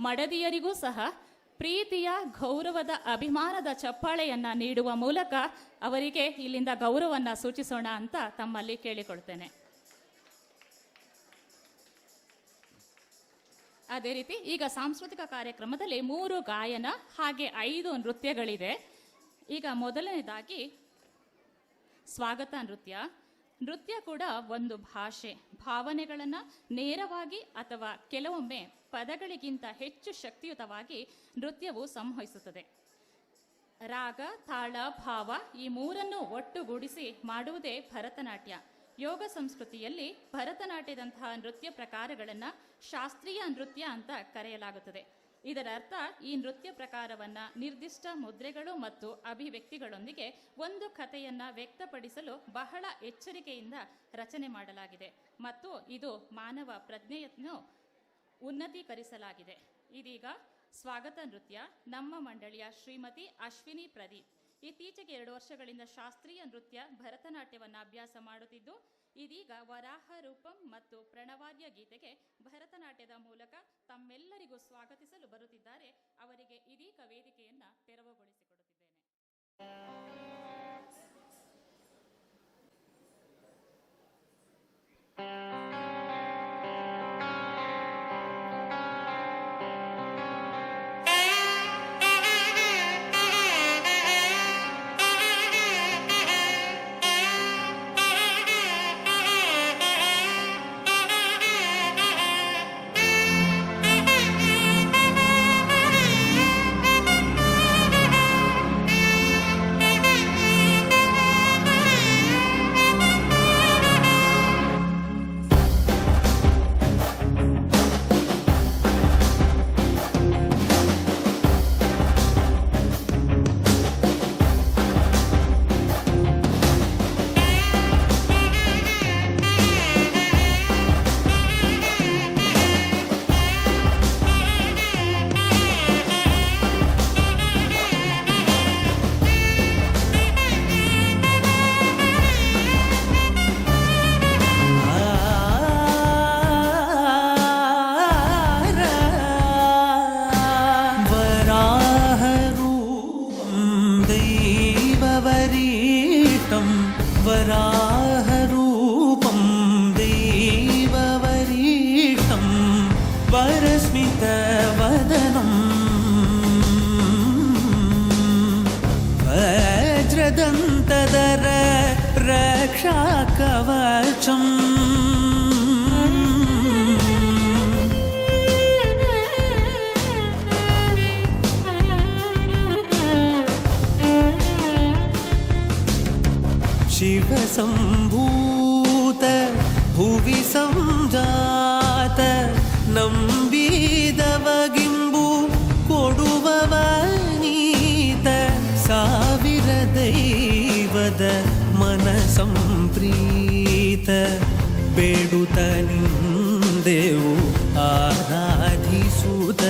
ಮಡದಿಯರಿಗೂ ಸಹ ಪ್ರೀತಿಯ, ಗೌರವದ, ಅಭಿಮಾನದ ಚಪ್ಪಾಳೆಯನ್ನು ನೀಡುವ ಮೂಲಕ ಅವರಿಗೆ ಇಲ್ಲಿಂದ ಗೌರವವನ್ನು ಸೂಚಿಸೋಣ ಅಂತ ತಮ್ಮಲ್ಲಿ ಕೇಳಿಕೊಳ್ತೇನೆ. ಅದೇ ರೀತಿ ಈಗ ಸಾಂಸ್ಕೃತಿಕ ಕಾರ್ಯಕ್ರಮದಲ್ಲಿ 3 ಗಾಯನ ಹಾಗೆ 5 ನೃತ್ಯಗಳಿದೆ. ಈಗ ಮೊದಲನೇದಾಗಿ ಸ್ವಾಗತ ನೃತ್ಯ ಕೂಡ ಒಂದು ಭಾಷೆ, ಭಾವನೆಗಳನ್ನು ನೇರವಾಗಿ ಅಥವಾ ಕೆಲವೊಮ್ಮೆ ಪದಗಳಿಗಿಂತ ಹೆಚ್ಚು ಶಕ್ತಿಯುತವಾಗಿ ನೃತ್ಯವು ಸಂವಹಿಸುತ್ತದೆ. ರಾಗ, ತಾಳ, ಭಾವ ಈ 3 ಒಟ್ಟುಗೂಡಿಸಿ ಮಾಡುವುದೇ ಭರತನಾಟ್ಯ. ಯೋಗ ಸಂಸ್ಕೃತಿಯಲ್ಲಿ ಭರತನಾಟ್ಯದಂತಹ ನೃತ್ಯ ಪ್ರಕಾರಗಳನ್ನು ಶಾಸ್ತ್ರೀಯ ನೃತ್ಯ ಅಂತ ಕರೆಯಲಾಗುತ್ತದೆ. ಇದರ ಅರ್ಥ ಈ ನೃತ್ಯ ಪ್ರಕಾರವನ್ನು ನಿರ್ದಿಷ್ಟ ಮುದ್ರೆಗಳು ಮತ್ತು ಅಭಿವ್ಯಕ್ತಿಗಳೊಂದಿಗೆ ಒಂದು ಕಥೆಯನ್ನು ವ್ಯಕ್ತಪಡಿಸಲು ಬಹಳ ಎಚ್ಚರಿಕೆಯಿಂದ ರಚನೆ ಮಾಡಲಾಗಿದೆ ಮತ್ತು ಇದು ಮಾನವ ಪ್ರಜ್ಞೆಯನ್ನು ಉನ್ನತೀಕರಿಸಲಾಗಿದೆ. ಇದೀಗ ಸ್ವಾಗತ ನೃತ್ಯ ನಮ್ಮ ಮಂಡಳಿಯ ಶ್ರೀಮತಿ ಅಶ್ವಿನಿ ಪ್ರದೀಪ್ ಇತ್ತೀಚೆಗೆ 2 ವರ್ಷಗಳಿಂದ ಶಾಸ್ತ್ರೀಯ ನೃತ್ಯ ಭರತನಾಟ್ಯವನ್ನು ಅಭ್ಯಾಸ ಮಾಡುತ್ತಿದ್ದು, ಇದೀಗ ವರಾಹ ರೂಪಂ ಮತ್ತು ಪ್ರಣವಾದ್ಯ ಗೀತೆಗೆ ಭರತನಾಟ್ಯದ ಮೂಲಕ ತಮ್ಮೆಲ್ಲರಿಗೂ ಸ್ವಾಗತಿಸಲು ಬರುತ್ತಿದ್ದಾರೆ. ಅವರಿಗೆ ಇದೀಗ ವೇದಿಕೆಯನ್ನು ತೆರವುಗೊಳಿಸಿಕೊಡುತ್ತಿದ್ದೇನೆ. वराहरूपं देववरीतं वरस्मितवदनं वज्रदन्तधर रक्षाकवचम् शिवसम्भूत भुवि संजात ನಂಬಿದವಗಿಂಬು ಕೊಡುವವನೀತ ಸಾವಿರ ದೈವದ ಮನಸಂಪ್ರೀತ ಬೇಡುತ್ತ ನಿಂದೆವು ಆರಾಧಿಸುತ್ತ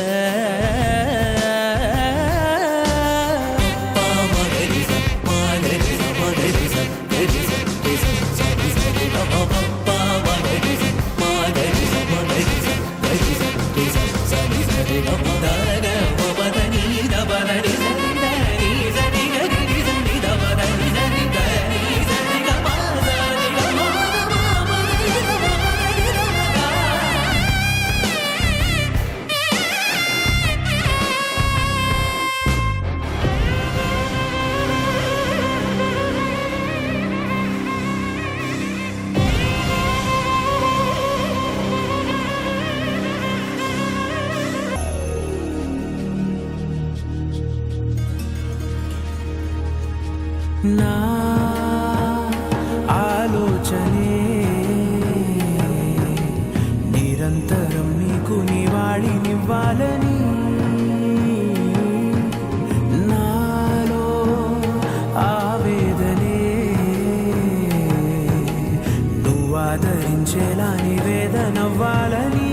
నా ఆలోచనే నిరంతరం నీకు నివాళినివ్వాలని నాలో ఆవేదనే నువ్వు ఆదరించేలా నివేదనవ్వాలని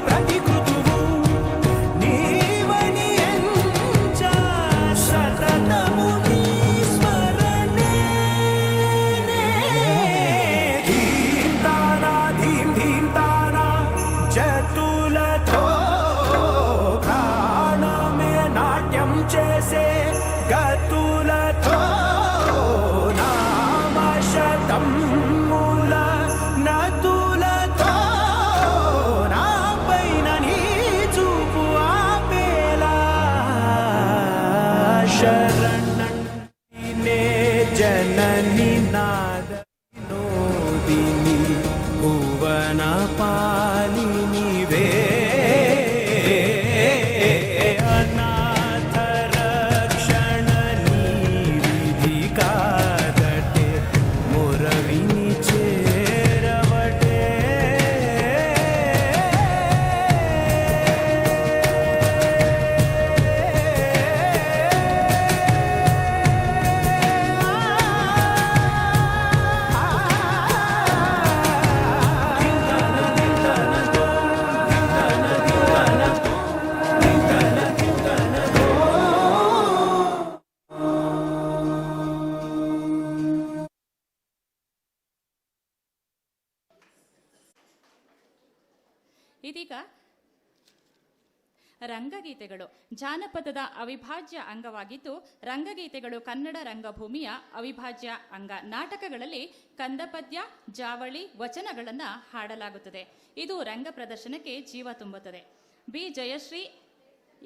ప్రతి ఋతువు చతులతో ప్రాణమే నాట్యం చేసే గతులతో నామశతం మూల నతులతో నా పైన నీ చూపు ఆపేలా శరణే జనని నాద వినోదిని భువన పాలిని వే అనాథ రక్షణ నీవిధి కాదటే మురవిని చేరవటే ಇದೀಗ ರಂಗಗೀತೆಗಳು ಜಾನಪದದ ಅವಿಭಾಜ್ಯ ಅಂಗವಾಗಿದ್ದು, ರಂಗಗೀತೆಗಳು ಕನ್ನಡ ರಂಗಭೂಮಿಯ ಅವಿಭಾಜ್ಯ ಅಂಗ. ನಾಟಕಗಳಲ್ಲಿ ಕಂದಪದ್ಯ, ಜಾವಳಿ, ವಚನಗಳನ್ನು ಹಾಡಲಾಗುತ್ತದೆ. ಇದು ರಂಗ ಪ್ರದರ್ಶನಕ್ಕೆ ಜೀವ ತುಂಬುತ್ತದೆ. ಬಿ ಜಯಶ್ರೀ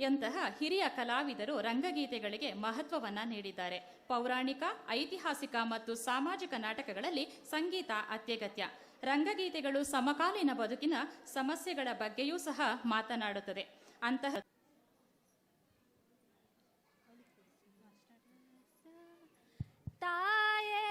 ಯಂತಹ ಹಿರಿಯ ಕಲಾವಿದರು ರಂಗಗೀತೆಗಳಿಗೆ ಮಹತ್ವವನ್ನು ನೀಡಿದ್ದಾರೆ. ಪೌರಾಣಿಕ, ಐತಿಹಾಸಿಕ ಮತ್ತು ಸಾಮಾಜಿಕ ನಾಟಕಗಳಲ್ಲಿ ಸಂಗೀತ ಅತ್ಯಗತ್ಯ. ರಂಗಗೀತೆಗಳು ಸಮಕಾಲೀನ ಬದುಕಿನ ಸಮಸ್ಯೆಗಳ ಬಗ್ಗೆಯೂ ಸಹ ಮಾತನಾಡುತ್ತದೆ. ಅಂತಹ ತಾಯೇ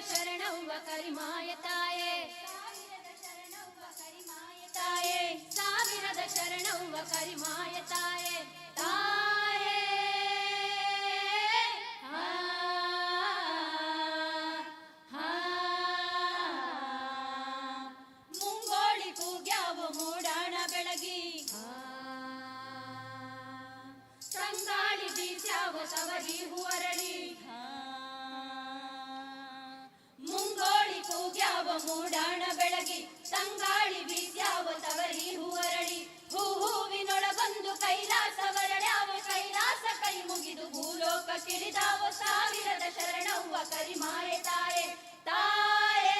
ಶರಣವ್ವ ಕರಿಮಾಯ ತಾಯೇ, ಸಾವಿರದ ಶರಣವ್ವ ಕರಿಮಾಯ ತಾಯೇ, ತಾಯೇ ಮುಂಗೋಳಿ ಕೂಗ್ಯಾವ ಮೂಡಾಣ ಬೆಳಗಿ, ತಂಗಾಳಿ ಬೀಸ್ಯಾವ ಸವರಿ ಹೂವರಳಿ, ಮುಂಗೋಳಿ ಕೂಗ್ಯಾವ ಮೂಡಾಣ ಬೆಳಗಿ, ತಂಗಾಳಿ ಬೀಸ್ಯಾವ ತವರಿ ಹೂವರಳಿ, ಹೂವಿನೊಳಗೊಂದು ಕೈಲಾಸ ವರಳ್ಯಾವ, ಕೈಲಾಸ ಕೈ ಮುಗಿದು ಭೂಲೋಕ ಕಿಳಿದಾವ, ಸಾವಿರದ ಶರಣವ್ವ ಕರಿಮಾಯ ತಾಯೇ, ತಾಯೇ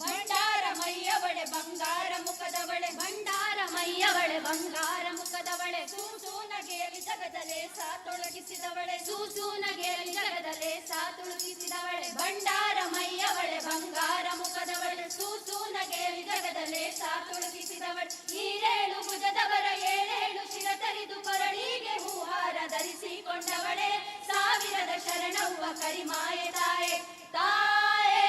ಭಂಡಾರ ಮಯ್ಯವಳೆ ಬಂಗಾರ ಮುಖದವಳೆ, ಭಂಡಾರ ಮಯ್ಯವಳೆ ಬಂಗಾರ ಮುಖದವಳೆ, ಸೂಸೂನಗೆಯಲ್ಲಿ ಜಗದಲೇ ಸಾತೊಳಗಿಸಿದವಳೆ, ಸೂಸೂನಗೆಯಲ್ಲಿ ಜಗದಲೇ ಸಾತೊಳಗಿಸಿದವಳೆ, ಭಂಡಾರ ಮಯ್ಯವಳೆ ಬಂಗಾರ ಮುಖದವಳೆ, ಸೂಸೂನಗೆಯಲ್ಲಿ ಜಗದಲೇ ಸಾತೊಳಗಿಸಿದವಳೆ, ಈರೇಳು ಭುಜದವರ ಏಳೇಳು ಶಿರ ತರಿದು ಕೊರಳಿಗೆ ಹೂಹಾರ ಧರಿಸಿಕೊಂಡವಳೆ, ಸಾವಿರದ ಶರಣವ್ವ ಕರಿಮಾಯ ತಾಯೇ, ತಾಯೇ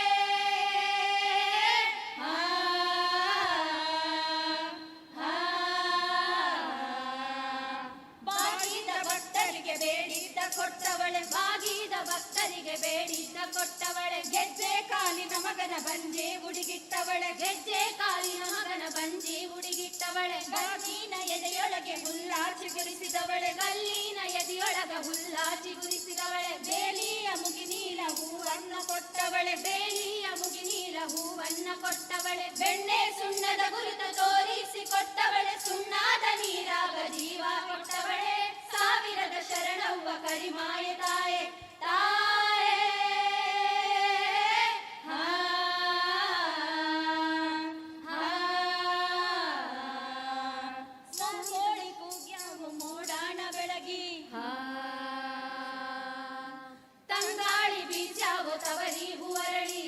ಬಾಗಿದ ಭಕ್ತರಿಗೆ ಬೇಡಿದ್ದ ಕೊಟ್ಟವಳೆ, ಬಾಗಿದ ಭಕ್ತರಿಗೆ ಬೇಡಿದ್ದ ಕೊಟ್ಟವಳೆ, ಗೆಜ್ಜೆ ಕಾಲಿನ ಮಗನ ಬಂಜೆ ಉಡಿಗಿಟ್ಟವಳೆ, ಗೆಜ್ಜೆ ಕಾಲಿನ ಮಗನ ಬಂಜೆ ಉಡಿಗಿಟ್ಟವಳೆ, ಗಲ್ಲಿನ ಎದೆಯೊಳಗೆ ಹುಲ್ಲಾಚಿ ಗುರಿಸಿದವಳೆ, ಗಲ್ಲಿನ ಎದೆಯೊಳಗ ಹುಲ್ಲಾಚಿ ಗುರಿಸಿದವಳೆ, ಬೇಲಿಯ ಮುಗಿನೀಲ ಹೂವನ್ನ ಕೊಟ್ಟವಳೆ, ಬೇಲಿಯ ಮುಗಿನೀಲ ಹೂವನ್ನ ಕೊಟ್ಟವಳೆ, ಬೆಣ್ಣೆ ಸುಣ್ಣದ ಗುರುತ ತೋರಿಸಿ ಕೊಟ್ಟವಳೆ, ಸುಣ್ಣಾದ ನೀರಾಗ ಜೀವ ಕೊಟ್ಟವಳೆ, ಸಾವಿರದ ಶರಣವ್ವ ಕರಿಮಾಯ ತಾಯೇ, ತಾಯೇ ಮುಂಗೋಳಿ ಕೂಗ್ಯಾವ ಮೂಡಾಣ ಬೆಳಗಿ, ತಂಗಾಳಿ ಬೀಸ್ಯಾವ ತವರಿ ಹೂವರಳಿ,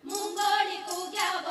ಮುಂಗೋಳಿ ಕೂಗ್ಯಾವ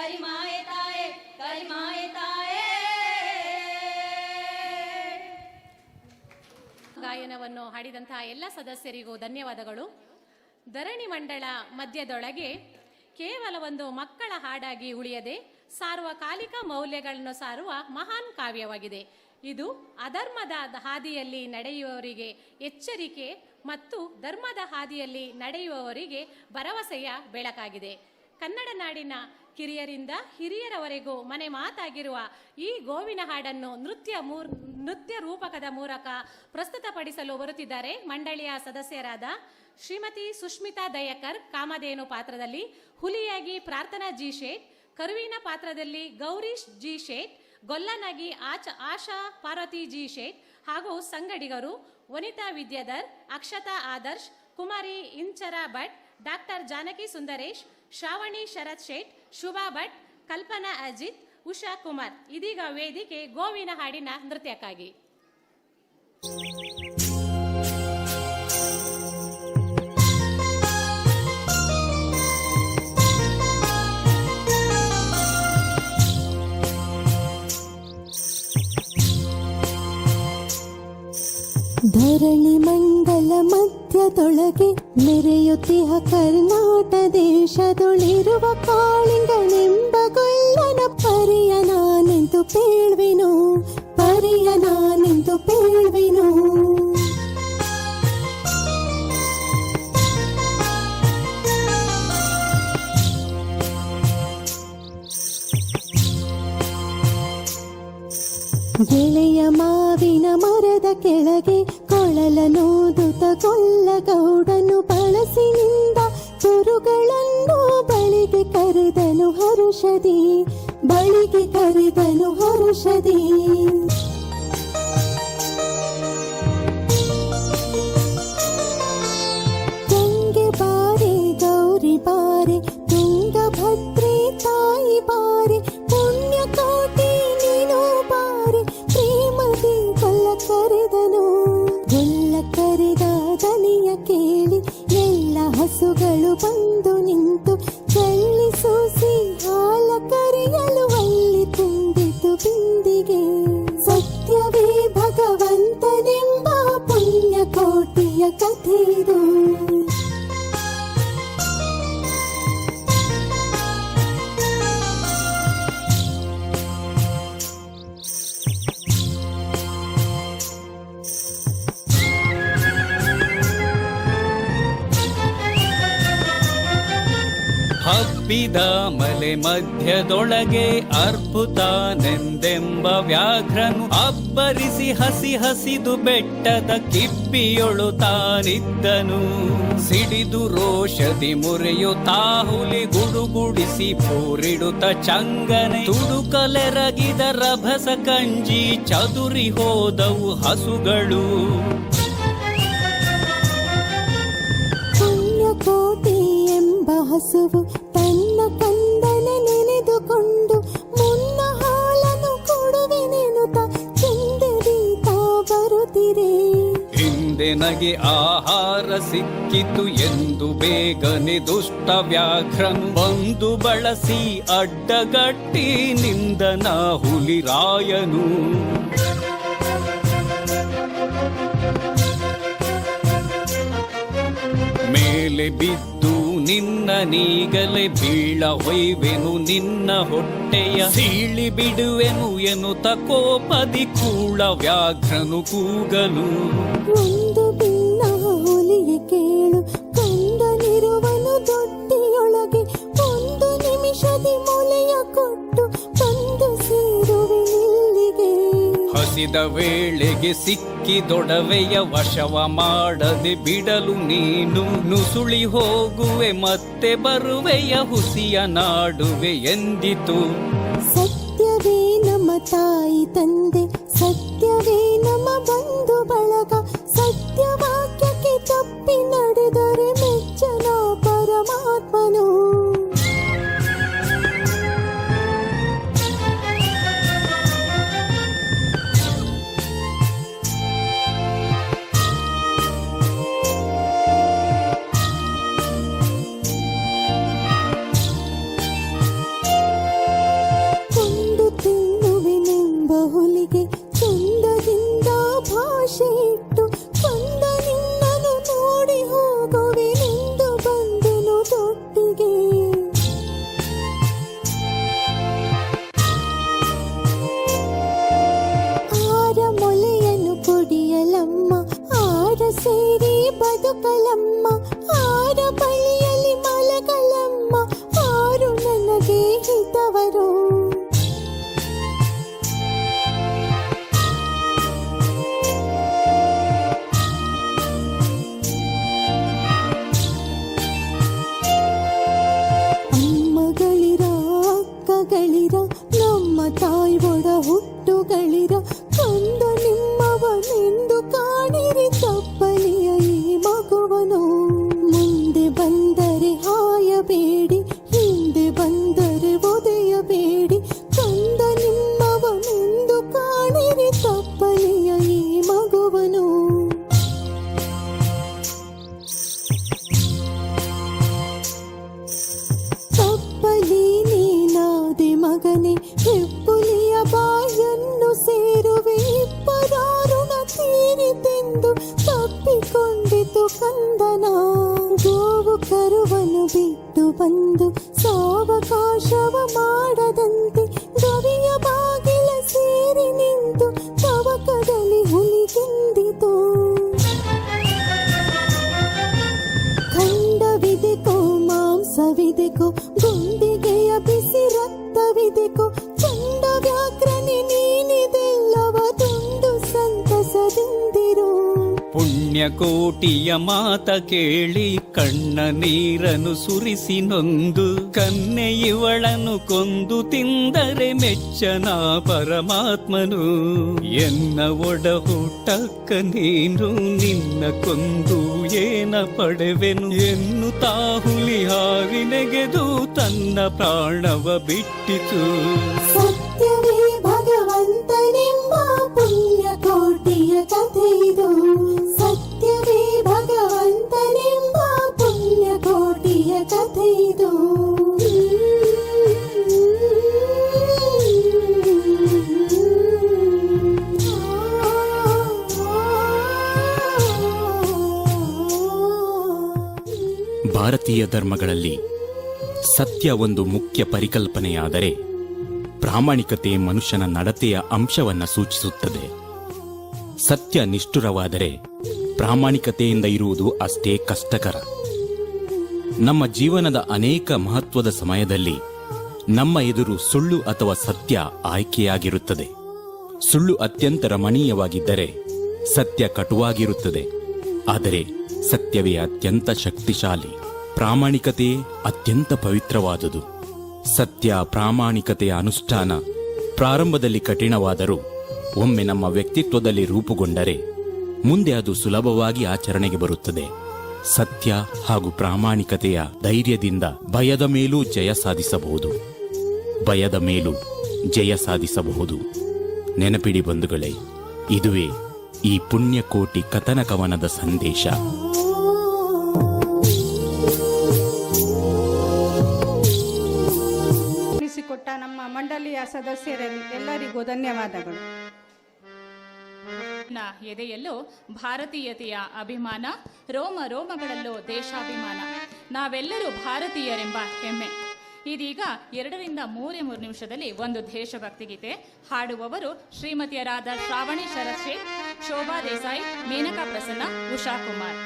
ಕರಿಮಾಯೆ ತಾಯೇ ಕರಿಮಾಯೆ ತಾಯೇ. ಗಾಯನವನ್ನು ಹಾಡಿದಂತಹ ಎಲ್ಲ ಸದಸ್ಯರಿಗೂ ಧನ್ಯವಾದಗಳು. ಧರಣಿ ಮಂಡಳ ಮಧ್ಯದೊಳಗೆ ಕೇವಲ ಒಂದು ಮಕ್ಕಳ ಹಾಡಾಗಿ ಉಳಿಯದೆ ಸಾರ್ವಕಾಲಿಕ ಮೌಲ್ಯಗಳನ್ನು ಸಾರುವ ಮಹಾನ್ ಕಾವ್ಯವಾಗಿದೆ. ಇದು ಅಧರ್ಮದ ಹಾದಿಯಲ್ಲಿ ನಡೆಯುವವರಿಗೆ ಎಚ್ಚರಿಕೆ ಮತ್ತು ಧರ್ಮದ ಹಾದಿಯಲ್ಲಿ ನಡೆಯುವವರಿಗೆ ಭರವಸೆಯ ಬೆಳಕಾಗಿದೆ. ಕನ್ನಡ ನಾಡಿನ ಕಿರಿಯರಿಂದ ಹಿರಿಯರವರೆಗೂ ಮನೆ ಮಾತಾಗಿರುವ ಈ ಗೋವಿನ ಹಾಡನ್ನು ನೃತ್ಯ ರೂಪಕದ ಮೂಲಕ ಪ್ರಸ್ತುತಪಡಿಸಲು ಬರುತ್ತಿದ್ದಾರೆ ಮಂಡಳಿಯ ಸದಸ್ಯರಾದ ಶ್ರೀಮತಿ ಸುಷ್ಮಿತಾ ದಯಕರ್ ಕಾಮಧೇನು ಪಾತ್ರದಲ್ಲಿ, ಹುಲಿಯಾಗಿ ಪ್ರಾರ್ಥನಾ ಜಿ ಶೇಟ್, ಕರುವಿನ ಪಾತ್ರದಲ್ಲಿ ಗೌರೀಶ್ ಜಿ ಶೇಟ್, ಗೊಲ್ಲನಾಗಿ ಆಶಾ ಪಾರ್ವತಿ ಜಿ ಶೇಟ್ ಹಾಗೂ ಸಂಗಡಿಗರು ವನಿತಾ ವಿದ್ಯಾಧರ್, ಅಕ್ಷತಾ ಆದರ್ಶ್, ಕುಮಾರಿ ಇಂಚರ ಭಟ್, ಡಾಕ್ಟರ್ ಜಾನಕಿ ಸುಂದರೇಶ್, ಶ್ರಾವಣಿ ಶರತ್ ಶೇಟ್, ಶುಭಾ ಭಟ್, ಕಲ್ಪನಾ ಅಜಿತ್, ಉಷಾ ಕುಮಾರ್. ಇದೀಗ ವೇದಿಕೆ ಗೋವಿನ ಹಾಡಿನ ನೃತ್ಯಕ್ಕಾಗಿ. ಧರಣಿ ಮಂಡಲ ಮಧ್ಯದೊಳಗೆ ಮೆರೆಯುತ್ತಿಹ ಕರ್ನಾಟ ದೇಶದೊಳಿರುವ ಕಾಳಿಂಗನೆಂಬ ಗೊಲ್ಲನ ಪರಿಯ ನಾನೆಂದು ಪೇಳ್ವೆನು, ಪರಿಯ ನಾನೆಂದು ಪೇಳ್ವೆನು. ಗೆಳೆಯ ಮಾವಿನ ಮರದ ಕೆಳಗೆ ಕೊಳಲನೂದುತ ಗೊಲ್ಲಗೌಡನು ಬಳಸಿನಿಂದ ತುರುಗಳನ್ನು ಬಳಿಗೆ ಕರೆದನು ಹರುಷದಿ, ಬಳಿಗೆ ಕರೆದನು ಹರುಷದಿ. ಗಂಗೆ ಬಾರೆ ಗೌರಿ ಬಾರೆ ತುಂಗಭದ್ರೆ ತಾಯಿ ಬಾರೆ, ಪುಣ್ಯಕೋಟಿ ನೀನು ಬಾರೆ, ಪ್ರೇಮದಿ ಗೊಲ್ಲ ಕರೆದನು. ಗೊಲ್ಲ ಕರೆದ ದನಿಯ ಕೇಳಿ ಎಲ್ಲ ಹಸುಗಳು ಬಂದು ನಿಂತು ಚಳ್ಳಿ ಸೂಸಿ ಹಾಲ ಕರೆಯಲು ಅಲ್ಲಿ ತುಂಬಿತು ಬಿಂದಿಗೆ. ಸತ್ಯವೇ ಭಗವಂತನೆಂಬ ಪುಣ್ಯಕೋಟಿಯ ಕಥೆಯಿದು. ಹಬ್ಬಿದ ಮಲೆ ಮಧ್ಯದೊಳಗೆ ಅರ್ಭುತನೆಂದೆಂಬ ವ್ಯಾಘ್ರನು ಅಬ್ಬರಿಸಿ ಹಸಿ ಹಸಿದು ಬೆಟ್ಟದ ಕಿಪ್ಪಿಯೊಳು ತಾನಿದ್ದನು. ಸಿಡಿದು ರೋಷದಿ ಮುರೆಯುತ್ತಾ ಹುಲಿ ಗುಡುಗುಡಿಸಿ ಪೂರಿಡುತ್ತ ಚಂಗನೆ ತುಡುಕಲೆರಗಿದ ರಭಸ ಕಂಜಿ ಚದುರಿ ಹೋದವು ಹಸುಗಳು. ಪುಣ್ಯಕೋಟಿ ಎಂಬ ಹಸುವು ತನ್ನ ಕಂದನ ನೆನೆದುಕೊಂಡು ಮುನ್ನ ಹಾಲನ್ನು ಕೊಡುವೆನೆನುತ ಚೆಂದದೀತ ಬರುತ್ತಿರೆ. ಹಿಂದೆ ನಗೆ ಆಹಾರ ಸಿಕ್ಕಿತು ಎಂದು ಬೇಗನೆ ದುಷ್ಟ ವ್ಯಾಘ್ರನು ಬಂದು ಬಳಸಿ ಅಡ್ಡಗಟ್ಟಿ ನಿಂದನ ಹುಲಿರಾಯನು. ಮೇಲೆ ಬಿದ್ದು ನಿನ್ನ ನೀಗಲೆ ಬೀಳ ಹೊಯ್ವೆನು ನಿನ್ನ ಹೊಟ್ಟೆಯ ಸೀಳಿ ಬಿಡುವೆನು ಎನ್ನುತ್ತ ಕೋಪದಿ ಕೂಳ ವ್ಯಾಘ್ರನು ಕೂಗಲು. ಒಂದು ಭಿನ್ನ ಹುಲಿಗೆ ಕೇಳು ಕಂದನಿರುವನು ದೊಡ್ಡಿಯೊಳಗೆ, ಒಂದು ನಿಮಿಷದಿ ಮೊಲೆಯ ಕೊಟ್ಟು ಬಂದು ಸೇರುವೆ ನಿಲ್ಲಿಗೆ. ಹಸಿದ ವೇಳೆಗೆ ಸಿಕ್ಕಿದೊಡವೆಯ ವಶವ ಮಾಡದೆ ಬಿಡಲು ನೀನು ನುಸುಳಿ ಹೋಗುವೆ ಮತ್ತೆ ಬರುವೆಯ ಹುಸಿಯ ನಾಡುವೆ ಎಂದಿತು. ಸತ್ಯವೇ ನಮ್ಮ ತಾಯಿ ತಂದೆ, ಸತ್ಯವೇ ನಮ್ಮ ಬಂಧು ಬಳಗ, ಸತ್ಯವಾಕ್ಯಕ್ಕೆ ತಪ್ಪಿ ನಡೆದರೆ ಮೆಚ್ಚನ ಪರಮಾತ್ಮನು. ಹುಡುಕಲಮ್ಮ, ಆರ ಬಳಿಯಲ್ಲಿ ಮಲಗಲಮ್ಮ, ಆರು ನನಗೆ ಹಿತವರು. ಅಮ್ಮಗಳಿರ, ಅಕ್ಕಗಳಿರ, ನಮ್ಮ ತಾಯಿ ಒಡ ಹುಟ್ಟುಗಳಿರ, ಕಂದ ನಿಮ್ಮವನೆಂದು ಕಾಣಿರಿ ತಪ್ಪಲಿಯ ಈ ಮಗುವನು. ಮುಂದೆ ಬಂದರೆ ಹಾಯಬೇಡಿ, ಹಿಂದೆ ಬಂದರೆ ಒದೆಯಬೇಡಿ, ಕಂದ ನಿಮ್ಮವನೆಂದು ಕಾಣಿರಿ ತಪ್ಪಲಿಯ ಈ ಮಗುವನು. ತಪ್ಪಲಿ ನೀನಾದೆ ಮಗನೇ, ಹೆಪ್ಪುಲಿಯ ಬಾಯನ್ನು ಸೇರುವೆ, ಇಪ್ಪರಾರುಣ ತೀರಿತೆಂದು ತಪ್ಪಿಕೊಂಡಿತು ಕಂದನ. ಗೋವು ಕರುವನು ಬಿಟ್ಟು ಬಂದು ಸಾವಕಾಶವ ಮಾಡದಂತೆ, ಗವಿಯ ಬಾಗಿಲ ಸೇರಿ ನಿಂತು ತವಕದಲ್ಲಿ ಹುಲಿಗೆಂದಿತು. ಖಂಡವಿದೆಕೋ, ಮಾಂಸವಿದೆಕೋ, ಗುಂಡಿಗೆಯ ಬಿಸಿ ರಕ್ತವಿದೆಕೋ, ಚಂಡ ವ್ಯಾಘ್ರನೆ ನೀನಿದೆಲ್ಲವ ತುಂಡು ಸಂತಸದಿಂದಿರು. ಪುಣ್ಯಕೋಟಿಯ ಮಾತ ಕೇಳಿ ಕಣ್ಣ ನೀರನ್ನು ಸುರಿಸಿ ನೊಂದು, ಕನ್ನೆ ಇವಳನ್ನು ಕೊಂದು ತಿಂದರೆ ಮೆಚ್ಚನ ಪರಮಾತ್ಮನು. ಎನ್ನ ಒಡ ಹುಟ್ಟಕ್ಕ ನೀನು ನಿನ್ನ ಕೊಂದು ಏನ ಪಡೆವೆನು ಎನ್ನು ತಾಹುಲಿ ಹಾರಿ ನೆಗೆದು ತನ್ನ ಪ್ರಾಣವ ಬಿಟ್ಟಿತು. ಸತ್ಯವೇ ಭಗವಂತನೆಂಬ ಪುಣ್ಯಕೋಟಿಯ ಕಥೆ ಇದು. ಸತ್ಯವೇ ಭಗವಂತನೆಂಬ ಪುಣ್ಯಕೋಟಿಯ ಕಥೆ ಇದು. ಭಾರತೀಯ ಧರ್ಮಗಳಲ್ಲಿ ಸತ್ಯ ಒಂದು ಮುಖ್ಯ ಪರಿಕಲ್ಪನೆಯಾದರೆ, ಪ್ರಾಮಾಣಿಕತೆ ಮನುಷ್ಯನ ನಡತೆಯ ಅಂಶವನ್ನು ಸೂಚಿಸುತ್ತದೆ. ಸತ್ಯ ನಿಷ್ಠುರವಾದರೆ ಪ್ರಾಮಾಣಿಕತೆಯಿಂದ ಇರುವುದು ಅಷ್ಟೇ ಕಷ್ಟಕರ. ನಮ್ಮ ಜೀವನದ ಅನೇಕ ಮಹತ್ವದ ಸಮಯದಲ್ಲಿ ನಮ್ಮ ಎದುರು ಸುಳ್ಳು ಅಥವಾ ಸತ್ಯ ಆಯ್ಕೆಯಾಗಿರುತ್ತದೆ. ಸುಳ್ಳು ಅತ್ಯಂತ ರಮಣೀಯವಾಗಿದ್ದರೆ ಸತ್ಯ ಕಟುವಾಗಿರುತ್ತದೆ. ಆದರೆ ಸತ್ಯವೇ ಅತ್ಯಂತ ಶಕ್ತಿಶಾಲಿ. ಪ್ರಾಮಾಣಿಕತೆ ಅತ್ಯಂತ ಪವಿತ್ರವಾದುದು. ಸತ್ಯ ಪ್ರಾಮಾಣಿಕತೆಯ ಅನುಷ್ಠಾನ ಪ್ರಾರಂಭದಲ್ಲಿ ಕಠಿಣವಾದರೂ ಒಮ್ಮೆ ನಮ್ಮ ವ್ಯಕ್ತಿತ್ವದಲ್ಲಿ ರೂಪುಗೊಂಡರೆ ಮುಂದೆ ಅದು ಸುಲಭವಾಗಿ ಆಚರಣೆಗೆ ಬರುತ್ತದೆ. ಸತ್ಯ ಹಾಗೂ ಪ್ರಾಮಾಣಿಕತೆಯ ಧೈರ್ಯದಿಂದ ಭಯದ ಮೇಲೂ ಜಯ ಸಾಧಿಸಬಹುದು. ಭಯದ ಮೇಲೂ ಜಯ ಸಾಧಿಸಬಹುದು. ನೆನಪಿಡಿ ಬಂಧುಗಳೇ, ಇದುವೇ ಈ ಪುಣ್ಯಕೋಟಿ ಕಥನ ಕವನದ ಸಂದೇಶ. ಕೊಟ್ಟ ನಮ್ಮ ಮಂಡಳಿಯ ಸದಸ್ಯರೆಲ್ಲರಿಗೂ ಧನ್ಯವಾದಗಳು. ಎದೆಯಲ್ಲೂ ಭಾರತೀಯತೆಯ ಅಭಿಮಾನ, ರೋಮ ರೋಮಗಳಲ್ಲೂ ದೇಶಾಭಿಮಾನ. ನಾವೆಲ್ಲರೂ ಭಾರತೀಯರೆಂಬ ಹೆಮ್ಮೆ. ಇದೀಗ 2 ರಿಂದ 3 ನಿಮಿಷದಲ್ಲಿ ಒಂದು ದೇಶಭಕ್ತಿ ಗೀತೆ ಹಾಡುವವರು ಶ್ರೀಮತಿಯರಾದ ಶ್ರಾವಣಿ ಶರತ್ ಶೇಖ್, ಶೋಭಾ ದೇಸಾಯಿ, ಮೇನಕಾ ಪ್ರಸನ್ನ, ಉಷಾ ಕುಮಾರ್.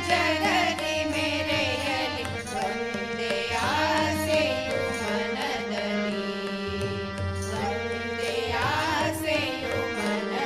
ಜಗದಿ ಮೆರೆಯಲಿ ಒಂದೇ ಆಸೆಯು ಮನದಲ್ಲಿ, ಒಂದೇ ಆಸೆಯು ಮನದಲ್ಲಿ.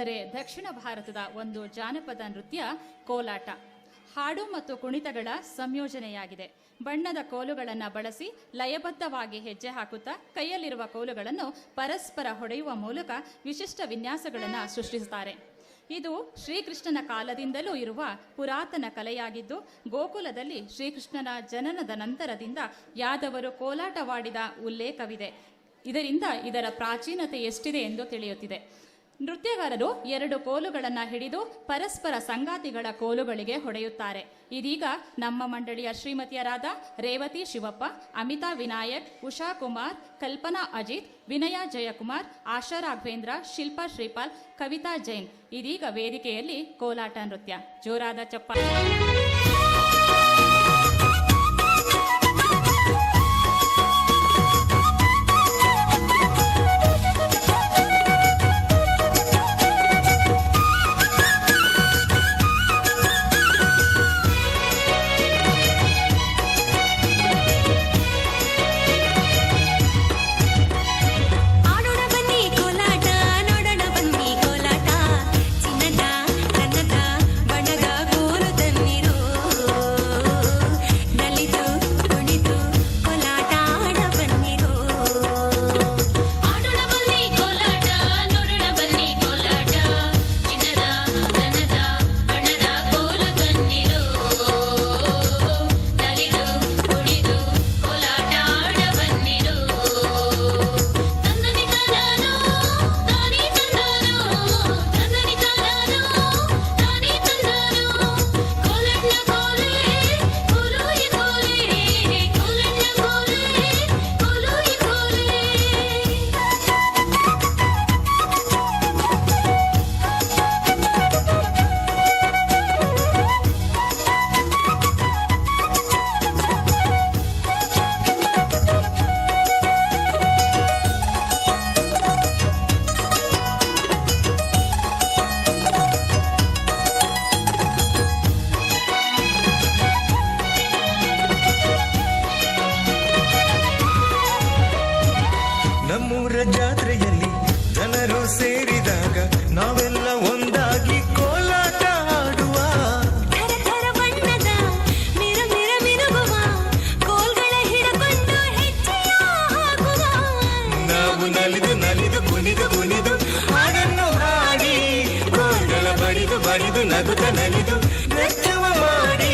ಅಂದರೆ ದಕ್ಷಿಣ ಭಾರತದ ಒಂದು ಜಾನಪದ ನೃತ್ಯ ಕೋಲಾಟ. ಹಾಡು ಮತ್ತು ಕುಣಿತಗಳ ಸಂಯೋಜನೆಯಾಗಿದೆ. ಬಣ್ಣದ ಕೋಲುಗಳನ್ನು ಬಳಸಿ ಲಯಬದ್ಧವಾಗಿ ಹೆಜ್ಜೆ ಹಾಕುತ್ತಾ ಕೈಯಲ್ಲಿರುವ ಕೋಲುಗಳನ್ನು ಪರಸ್ಪರ ಹೊಡೆಯುವ ಮೂಲಕ ವಿಶಿಷ್ಟ ವಿನ್ಯಾಸಗಳನ್ನು ಸೃಷ್ಟಿಸುತ್ತಾರೆ. ಇದು ಶ್ರೀಕೃಷ್ಣನ ಕಾಲದಿಂದಲೂ ಇರುವ ಪುರಾತನ ಕಲೆಯಾಗಿದ್ದು, ಗೋಕುಲದಲ್ಲಿ ಶ್ರೀಕೃಷ್ಣನ ಜನನದ ನಂತರದಿಂದ ಯಾದವರು ಕೋಲಾಟವಾಡಿದ ಉಲ್ಲೇಖವಿದೆ. ಇದರಿಂದ ಇದರ ಪ್ರಾಚೀನತೆ ಎಷ್ಟಿದೆ ಎಂದು ತಿಳಿಯುತ್ತಿದೆ. ನೃತ್ಯಗಾರರು 2 ಕೋಲುಗಳನ್ನು ಹಿಡಿದು ಪರಸ್ಪರ ಸಂಗಾತಿಗಳ ಕೋಲುಗಳಿಗೆ ಹೊಡೆಯುತ್ತಾರೆ. ಇದೀಗ ನಮ್ಮ ಮಂಡಳಿಯ ಶ್ರೀಮತಿಯರಾದ ರೇವತಿ ಶಿವಪ್ಪ, ಅಮಿತಾ ವಿನಾಯಕ್, ಉಷಾ ಕುಮಾರ್, ಕಲ್ಪನಾ ಅಜಿತ್, ವಿನಯ ಜಯಕುಮಾರ್, ಆಶಾ ರಾಘವೇಂದ್ರ, ಶಿಲ್ಪಾ ಶ್ರೀಪಾಲ್, ಕವಿತಾ ಜೈನ್ ಇದೀಗ ವೇದಿಕೆಯಲ್ಲಿ ಕೋಲಾಟ ನೃತ್ಯ. ಜೋರಾದ ಚಪ್ಪಾಳೆ. ಜಾತ್ರೆಯಲ್ಲಿ ಜನರು ಸೇರಿದಾಗ ನಾವೆಲ್ಲ ಒಂದಾಗಿ ಕೋಲಾಟ ಆಡುವ. ಥರ ಥರ ಬಣ್ಣದ ಮಿರುಗುವ ಕೋಲ್ಗಳ ಹಿಡಕೊಂಡು ಹೆಜ್ಜೆಯ ಹಾಕುವ. ನಾವು ನಲಿದು ನಲಿದು ಕುಣಿದು ಕುಣಿದು ಹಾಡನ್ನು ಹಾಡಿ ಕೋಲ್ಗಳ ಬಡಿದು ನಗುತ್ತ ನಲಿದು ನೃತ್ಯವ ಮಾಡಿ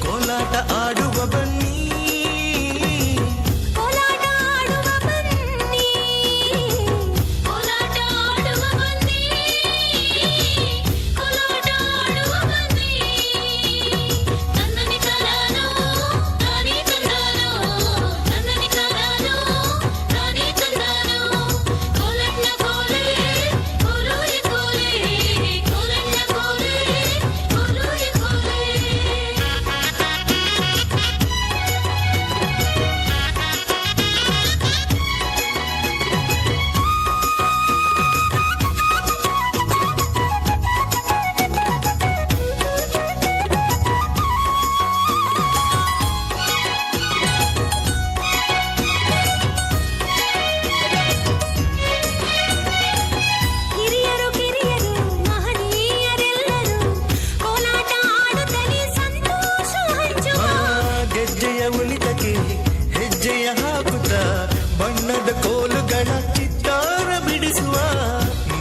ಕೋಲಾಟ ಆಡುವ ಬನ್ನಿ. ಬಣ್ಣದ ಕೋಲುಗಳ ಚಿತ್ತಾರ ಬಿಡಿಸುವ.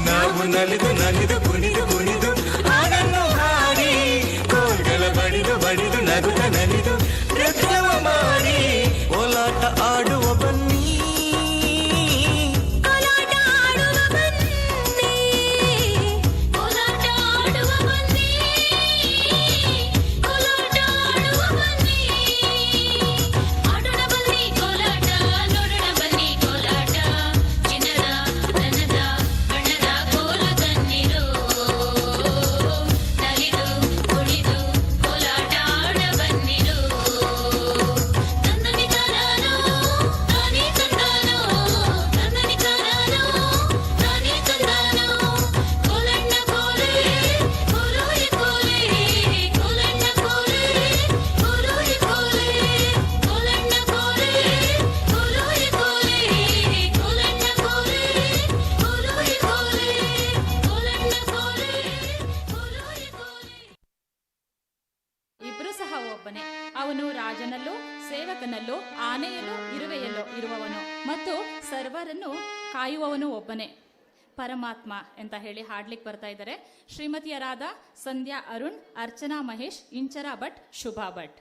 ನಾವು ನಲಿದು ನಲಿದು ಕುಣಿದು ಕುಣಿದು ಹಾಡನ್ನು ಹಾಡಿ ಕೋಲ್ಗಳ ಬಡಿದು ನಗುತ್ತ ನಲಿದು ನೃತ್ಯವ ಮಾಡಿ ಕೋಲಾಟ ಆಡುವ ಬನ್ನಿ. Tani ಒಬ್ಬನೇ. ಅವನು ರಾಜನಲ್ಲೂ ಸೇವಕನಲ್ಲೂ ಆನೆಯಲ್ಲೂ ಇರುವೆಯಲ್ಲೋ ಇರುವವನು ಮತ್ತು ಸರ್ವರನ್ನು ಕಾಯುವವನು ಒಬ್ಬನೇ. ಪರಮಾತ್ಮ ಅಂತ ಹೇಳಿ ಹಾಡ್ಲಿಕ್ಕೆ ಬರ್ತಾ ಇದ್ದಾರೆ ಶ್ರೀಮತಿಯರಾದ ಸಂಧ್ಯಾ ಅರುಣ್, ಅರ್ಚನಾ ಮಹೇಶ್, ಇಂಚರಾ ಭಟ್, ಶುಭಾ ಭಟ್.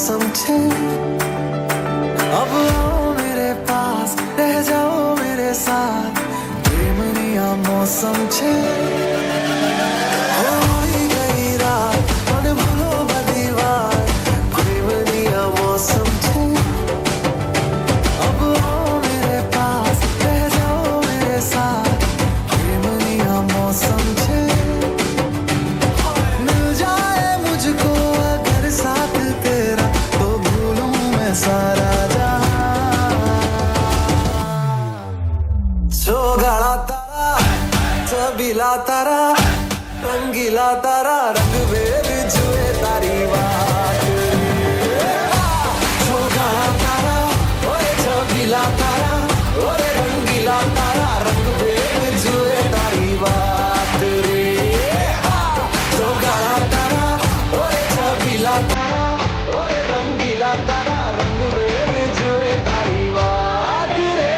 मौसम छे अब आओ मेरे पास रह जाओ मेरे साथ प्रेमनिया मौसम छे होई गई रात मन भूलो बदी बात प्रेमनिया मौसम छे अब आओ मेरे पास रह जाओ मेरे साथ प्रेमनिया मौसम छे मिल जाए मुझको अगर साथ तेरा तो भूलूं मैं सारा गाड़ा तारा चबीला तारा रंगीला तारा रंग वेद जुए तारी बात गाड़ा तारा ओए चबीला तारा ओए रंगीला तारा रंग वेद जुए तारी बात रे गाड़ा तारा ओए चबीला तारा ओए रंगीला तारा रंग वेद जुए तारी बात रे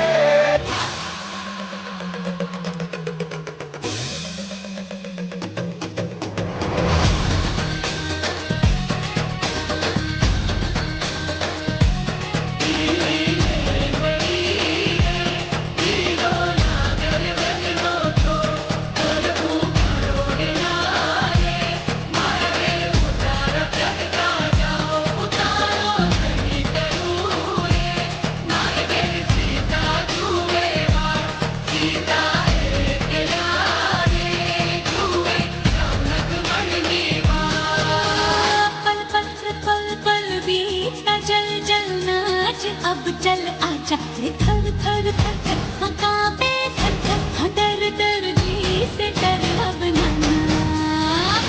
पल पल पल बीता जल जल नाच अब चल आजा रे थर थर थर थर हाँ कांपे थर थर हाँ डर डर जी से डर अब ना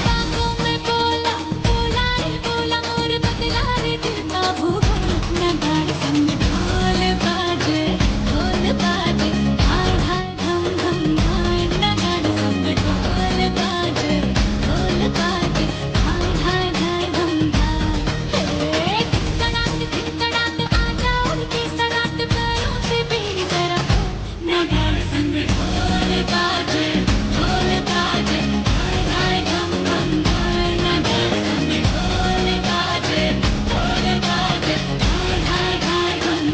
बागों में बोला बोला रे बोला मोर बदला रे दिल का भूगोल नगाड़े संग ढोल बाजे हाय हाय धम धम हाय नगाड़े संग ढोल बाजे हाय हाय हाय धम धम खिड़खड़ाहट आ जाओ की सड़ाहट पैरों से भी जरा नगाड़े संग ढोल बाजे हाय हाय धम धम हाय नगाड़े संग ढोल बाजे हाय हाय हाय धम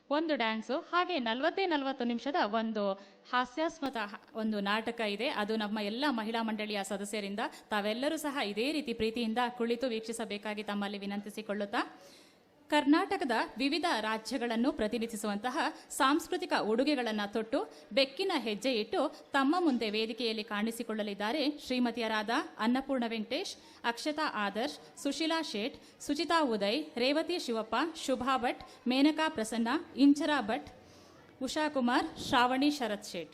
ಒಂದು ಡ್ಯಾನ್ಸು ಹಾಗೆ 40 ನಿಮಿಷದ ಒಂದು ಹಾಸ್ಯಾಸ್ಪದ ಒಂದು ನಾಟಕ ಇದೆ. ಅದು ನಮ್ಮ ಎಲ್ಲ ಮಹಿಳಾ ಮಂಡಳಿಯ ಸದಸ್ಯರಿಂದ ತಾವೆಲ್ಲರೂ ಸಹ ಇದೇ ರೀತಿ ಪ್ರೀತಿಯಿಂದ ಕುಳಿತು ವೀಕ್ಷಿಸಬೇಕಾಗಿ ತಮ್ಮಲ್ಲಿ ವಿನಂತಿಸಿಕೊಳ್ಳುತ್ತಾ, ಕರ್ನಾಟಕದ ವಿವಿಧ ರಾಜ್ಯಗಳನ್ನು ಪ್ರತಿನಿಧಿಸುವಂತಹ ಸಾಂಸ್ಕೃತಿಕ ಉಡುಗೆಗಳನ್ನು ತೊಟ್ಟು ಬೆಕ್ಕಿನ ಹೆಜ್ಜೆ ಇಟ್ಟು ತಮ್ಮ ಮುಂದೆ ವೇದಿಕೆಯಲ್ಲಿ ಕಾಣಿಸಿಕೊಳ್ಳಲಿದ್ದಾರೆ ಶ್ರೀಮತಿಯರಾದ ಅನ್ನಪೂರ್ಣ ವೆಂಕಟೇಶ್, ಅಕ್ಷತಾ ಆದರ್ಶ್, ಸುಶೀಲಾ ಶೇಟ್, ಸುಚಿತಾ ಉದಯ್, ರೇವತಿ ಶಿವಪ್ಪ, ಶುಭಾ ಭಟ್, ಮೇನಕಾ ಪ್ರಸನ್ನ, ಇಂಚರಾ ಭಟ್, ಉಷಾ ಕುಮಾರ್, ಶ್ರಾವಣಿ ಶರತ್ ಶೇಟ್.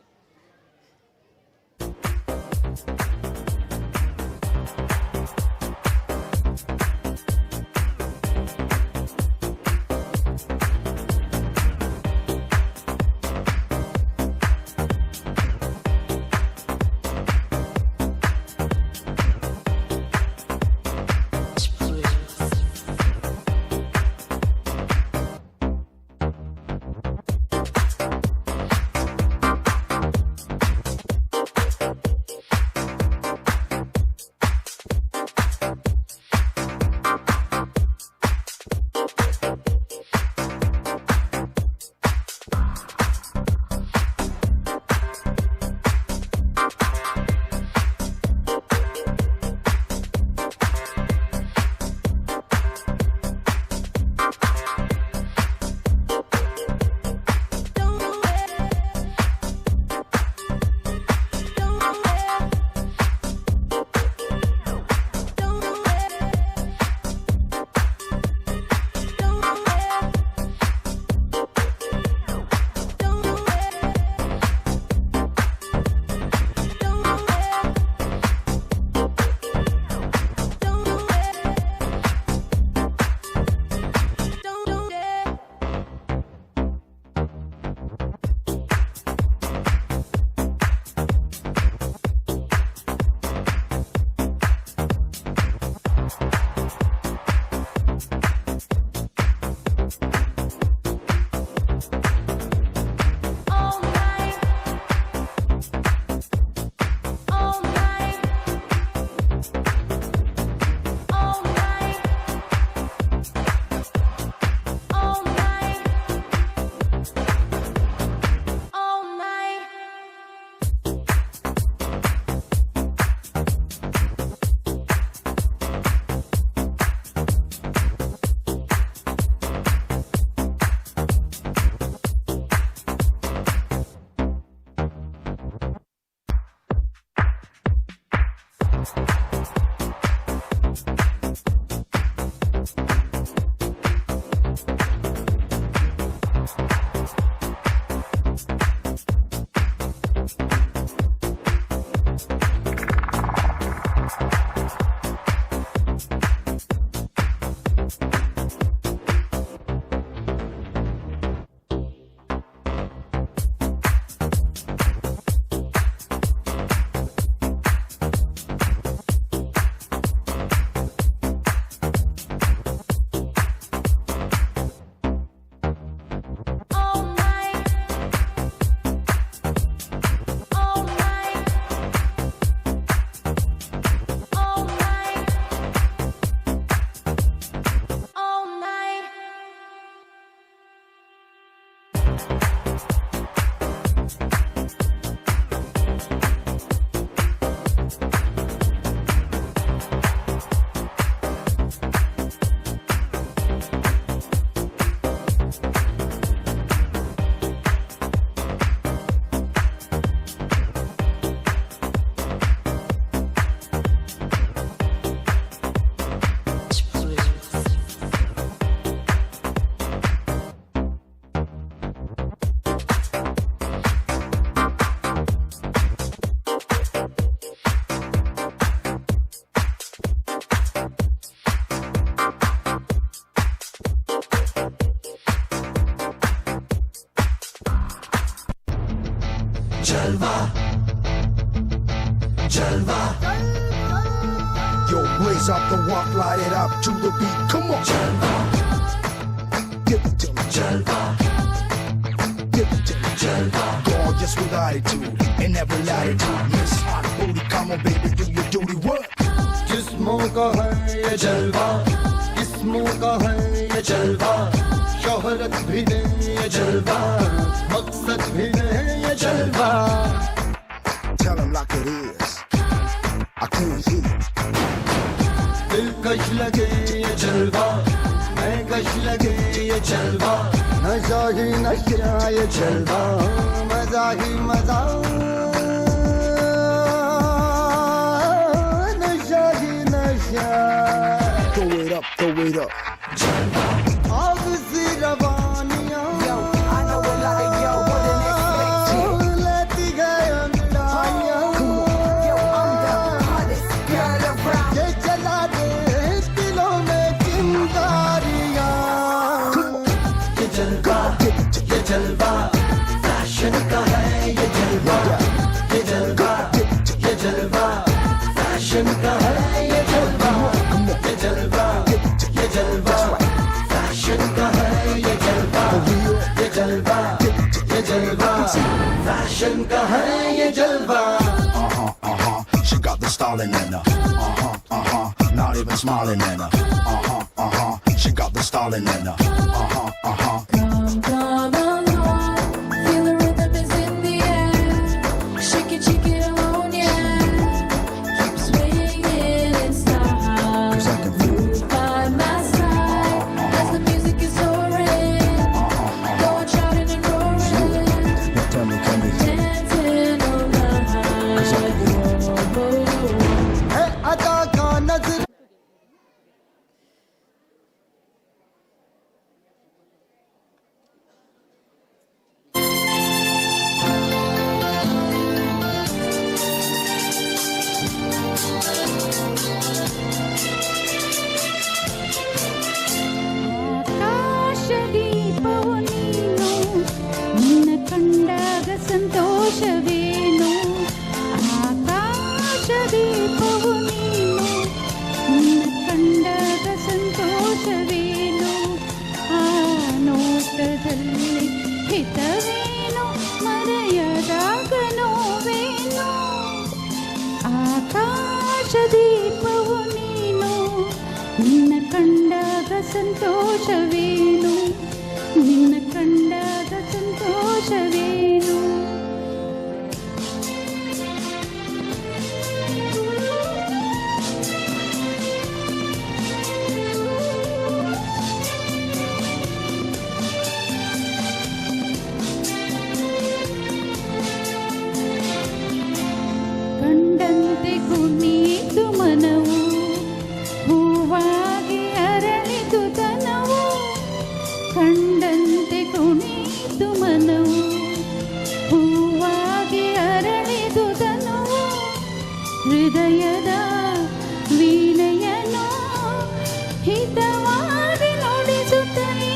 Jalwa, Jalwa. Yo, blaze up the walk, light it up to the beat. Come on, Jalwa. Give it to me, Jalwa. Give it to me, Jalwa. Gorgeous with attitude in every latitude. Miss Hot Booty, come on, baby, do your duty. What? जिस्मों का है ये जलवा, जिस्मों का है ये जलवा, शोहरत भी दे ये जलवा, मकसद भी दे ये जलवा. Tell him like it is. I can't hear. दिलकश लगे ये जलवा, मैं कश लगे ये जलवा, नशा ही नशा ये जलवा, मजा ही मजा, नशा ही नशा. Throw it up, throw it up. आग सी रवानियां, Yo, I know a lot of y'all wanna listen. लेती गए अंगड़ाइयां. Come on, yo, I'm the hottest girl around. ये जला दे दिलों में चिंगारियां. ये जलवा, ये जलवा, फैशन का है ये जलवा. ये जलवा, ये जलवा, फैशन का है ये जलवा. ये जलवा, ये जलवा, फैशन का है ये जलवा. ये जलवा, ये जलवा, फैशन का है ये जलवा. She got the styling in her. Not even smiling in her. She got the styling in her. Feel the rhythm is in the air. Shake it alone, yeah. Keep swinging in style. 'Cause I can feel it. By my side, as the music is soaring. Going shouting and roaring. Now tell me, can you hear? Dancing all night. है अदा का नजर. ಆಕಾಶದೀಪವು ನೀನು, ನಿನ್ನ ಕಂಡಾಗ ಸಂತೋಷವೇನು. ಆಕಾಶದೀಪವು ನೀನು, ನಿನ್ನ ಕಂಡಾಗ ಸಂತೋಷವೇನು. ಆ ನೋಟದಲ್ಲಿ ಹಿತವೇನು, ಮರೆಯದಾಗ ನೋವೇನು. ಆಕಾಶದೀಪವು ನೀನು, ನಿನ್ನ ಕಂಡಾಗ ಸಂತೋಷವೇನು, ನಿನ್ನ ಕಂಡಾಗ ಸಂತೋಷವೇನು. ಕಂಡಂತೆ ಕುಣಿಯಿತು ಮನವು, ಹೂವಾಗಿ ಅರಳಿತು ತನವು. ಕಂಡಂತೆ ಕುಣಿಯಿತು ಮನವು, ಹೂವಾಗಿ ಅರಳಿತು ತನವು. ಹೃದಯದ ವೀಣೆಯನ್ನು ಹಿತವಾಗಿ ನುಡಿಸುತ್ತಲೇ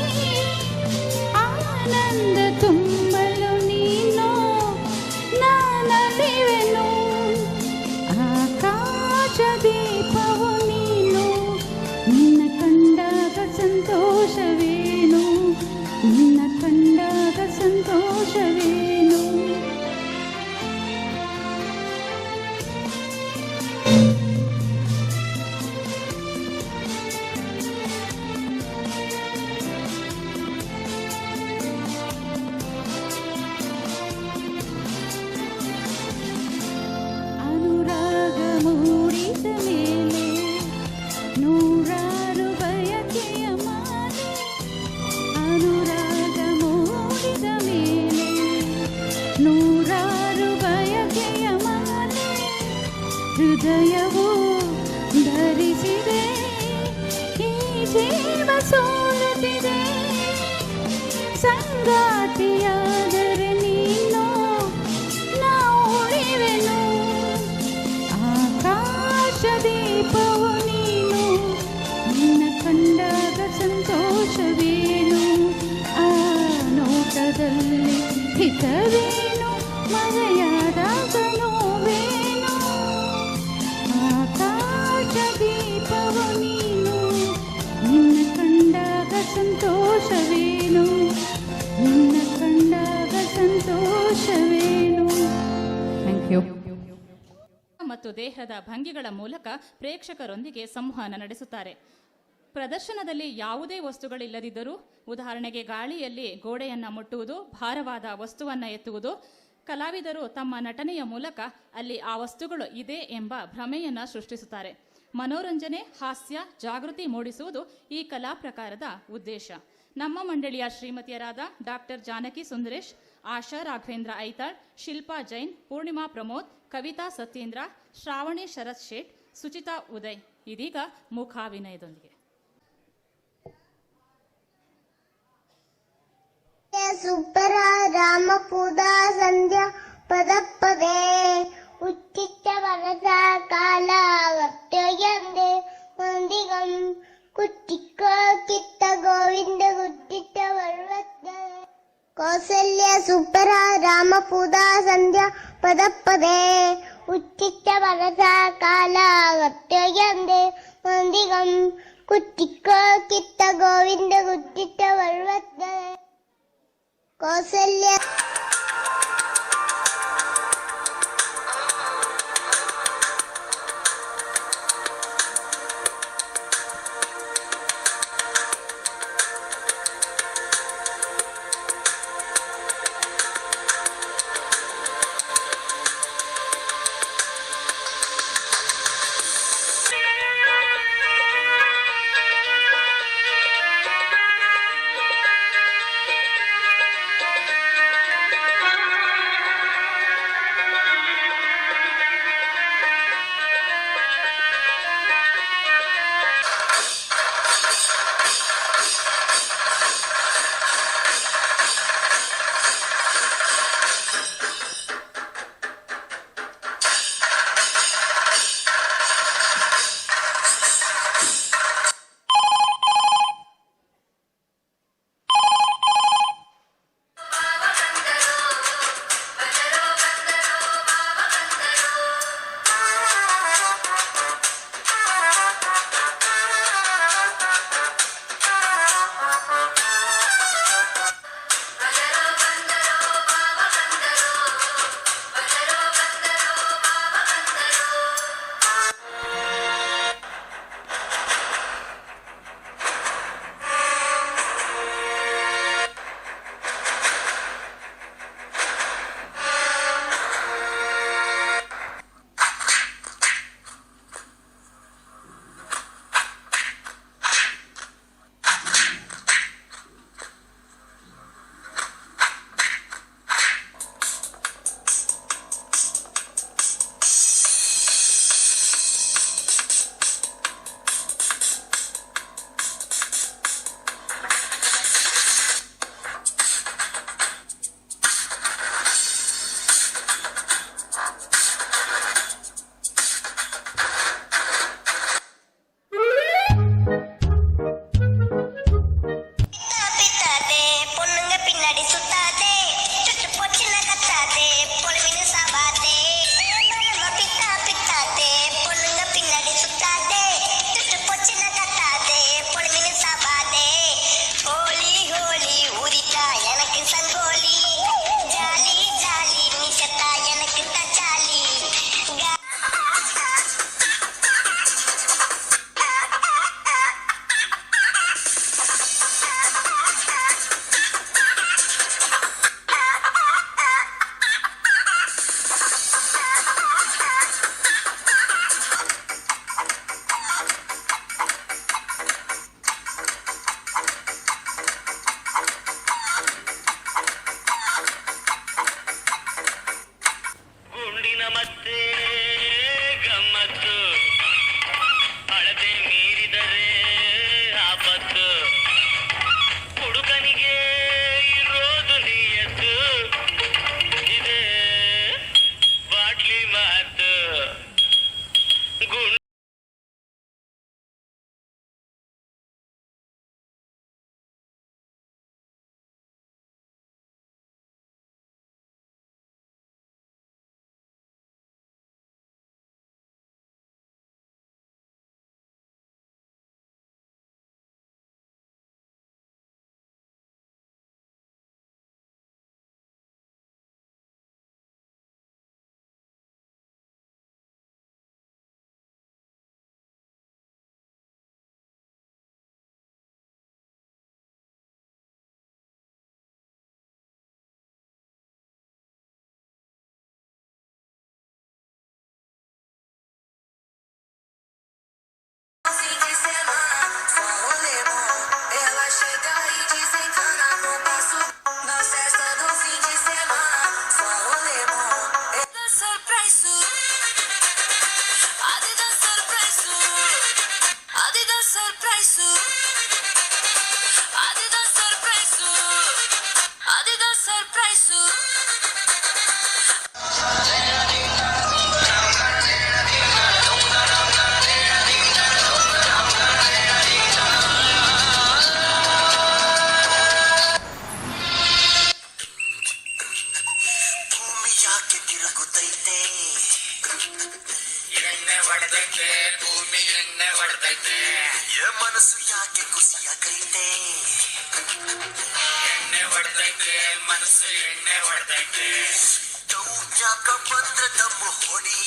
ಆನಂದ ತುಂಬಲು ನೀನು ನಾನಲಿವೆನು. ಆಕಾಶದೀಪವು ನೀನು, ನಿನ್ನ ಕಂಡಾಗ ಸಂತೋಷವೇನು, ನಿನ್ನ ಕಂಡಾಗ ಸಂತೋಷವೇನು. ಅನುರಾಗ ಮೂಡಿದ ಮೇಲೆ ನೂರಾರು ಬಯಕೆಯ ಮಾಲೆ. ಅನುರಾಗ ಮೂಡಿದ ಮೇಲೆ ನೂರಾರು ಬಯಕೆಯ ಮಾಲೆ. ಹೃದಯವು ಧರಿಸಿದೆ, ಈ ಜೀವ ಸೋಲುತ್ತಿದೆ. ಸಂಗಾತಿಯಾದರೆ ನೀನು ನಾ ಉಳಿವೆನು. ಆಕಾಶದೀಪವು ನೀನು, ನಿನ್ನ ಕಂಡಾಗ ಸಂತೋಷವೇನು. ಆ ನೋಟದಲ್ಲಿ ಹಿತವೇನು, ಮರೆಯ ಮತ್ತು ದೇಹದ ಭಂಗಿಗಳ ಮೂಲಕ ಪ್ರೇಕ್ಷಕರೊಂದಿಗೆ ಸಂವಹನ ನಡೆಸುತ್ತಾರೆ. ಪ್ರದರ್ಶನದಲ್ಲಿ ಯಾವುದೇ ವಸ್ತುಗಳಿಲ್ಲದಿದ್ದರೂ, ಉದಾಹರಣೆಗೆ ಗಾಳಿಯಲ್ಲಿ ಗೋಡೆಯನ್ನು ಮುಟ್ಟುವುದು, ಭಾರವಾದ ವಸ್ತುವನ್ನು ಎತ್ತುವುದು, ಕಲಾವಿದರು ತಮ್ಮ ನಟನೆಯ ಮೂಲಕ ಅಲ್ಲಿ ಆ ವಸ್ತುಗಳು ಇದೆ ಎಂಬ ಭ್ರಮೆಯನ್ನು ಸೃಷ್ಟಿಸುತ್ತಾರೆ. ಮನೋರಂಜನೆ, ಹಾಸ್ಯ, ಜಾಗೃತಿ ಮೂಡಿಸುವುದು ಈ ಕಲಾ ಪ್ರಕಾರದ ಉದ್ದೇಶ. ನಮ್ಮ ಮಂಡಳಿಯ ಶ್ರೀಮತಿಯರಾದ ಡಾಕ್ಟರ್ ಜಾನಕಿ ಸುಂದರೇಶ್, ಆಶಾ ರಾಘವೇಂದ್ರ ಐತಾಳ್, ಶಿಲ್ಪಾ ಜೈನ್, ಪೂರ್ಣಿಮಾ ಪ್ರಮೋದ್, ಕವಿತಾ ಸತ್ಯೇಂದ್ರ, ಶ್ರಾವಣಿ ಶರತ್ ಶೇಟ್, ಸುಚಿತಾ ಉದಯ್ ಇದೀಗ ಮುಖಾಭಿನಯದೊಂದಿಗೆ. ಸುಬ್ಬರ ರಾಮಪೂದ ಸಂಧ್ಯಾ ಪದಪದೇ ಉಚ್ಚಿಷ್ಟ ವರದ ಕಾಲ ವರ್ತಯಂದೆ ಮಂದಿಗಂ ಕುಟ್ಟಿಕ್ಕ ಕಿತ್ತ ಗೋವಿಂದ ಗುಟ್ಟಿಟ್ಟ ವರ್ವತ್ತ ಕೌಸಲ್ಯ ಸುಬ್ಬರ ರಾಮಪೂದ ಸಂಧ್ಯಾ ಪದಪದೇ ಉಚ್ಚಿಷ್ಟ ವರದ ಕಾಲ ವರ್ತಯಂದೆ ಮಂದಿಗಂ ಕುಟ್ಟಿಕ್ಕ ಕಿತ್ತ ಗೋವಿಂದ ಗುಟ್ಟಿಟ್ಟ ವರ್ವತ್ತ ಕೌಸಲ್ಯ ಹೊಡೆದೈತೆ ಮನಸ್ಸು ಎಣ್ಣೆ ಹೊಡೆದೈತೆ ಯಾಕ ಬಂದ್ರೆ ದಮ್ಮ ಹೊಡಿ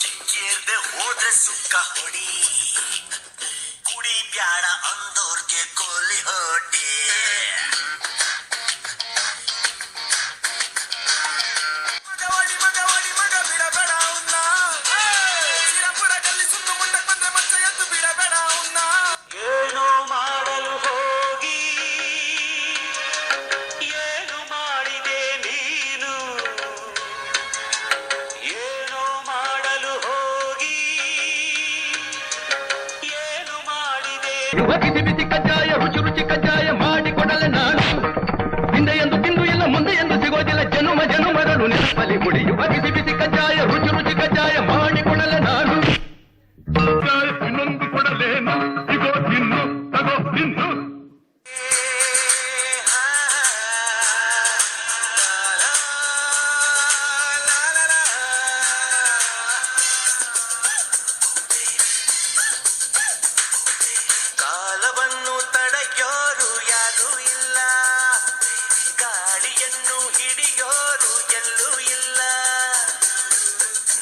ಚಿಕ್ಕೇರ್ದೆ ಹೋದ್ರೆ ಸುಕ್ಕ ಹೊಡಿ ಕುಡಿ ಬ್ಯಾಡ ಅಂದೋರ್ಗೆ ಗೋಲಿ ಹೊಡಿ ಮಗ ಬಿಡಬೇಡ ಅವನ್ನ ಸಿರಪುರದಲ್ಲಿ ಸುತ್ತು ಮುಂದೆ ಬಂದ್ರೆ ಮತ್ತೆ ಎದ್ದು ಬಿಡಬೇಡ ಅವನ್ನ ಏನೋ ಮಾಡಲು ಹೋಗಿ ಏನು ಮಾಡಿದೆ ನೀನು ಏನೋ ಮಾಡಲು ಹೋಗಿ ಏನು ಮಾಡಿದೆ ಬಿಸಿ ಬಿಸಿ ಕಜ್ಜಾಯ ರುಚಿ ರುಚಿ ಕಜ್ಜಾಯ ಮಾಡಿಕೊಡಲೆ ನಾನು ಹಿಂದೆ ಎಂದು ತಿಂದು ಇಲ್ಲ ಮುಂದೆ ಎಂದು ಸಿಗೋದಿಲ್ಲ ಜನುಮ ಜನುಮರಳು ನೆನಪಲ್ಲಿ ಕುಡಿಯುವ ಬಿಸಿ ಬಿಸಿ ಕಜ್ಜಾಯ ರುಚಿ ರುಚಿ ಕಜ್ಜಾಯ ಮಾಡಿಕೊಡಲೆ ನಾನು ಇನ್ನೊಂದು ಕೊಡಲೇನು ಇಗೋ ತಿನ್ನು ತಗೋ ತಿನ್ನು ಕಾಲವನ್ನು ತಡೆಯೋರು ಯಾರೂ ಇಲ್ಲ ಗಾಳಿಯನ್ನು ಹಿಡಿಯೋರು ಎಲ್ಲೂ ಇಲ್ಲ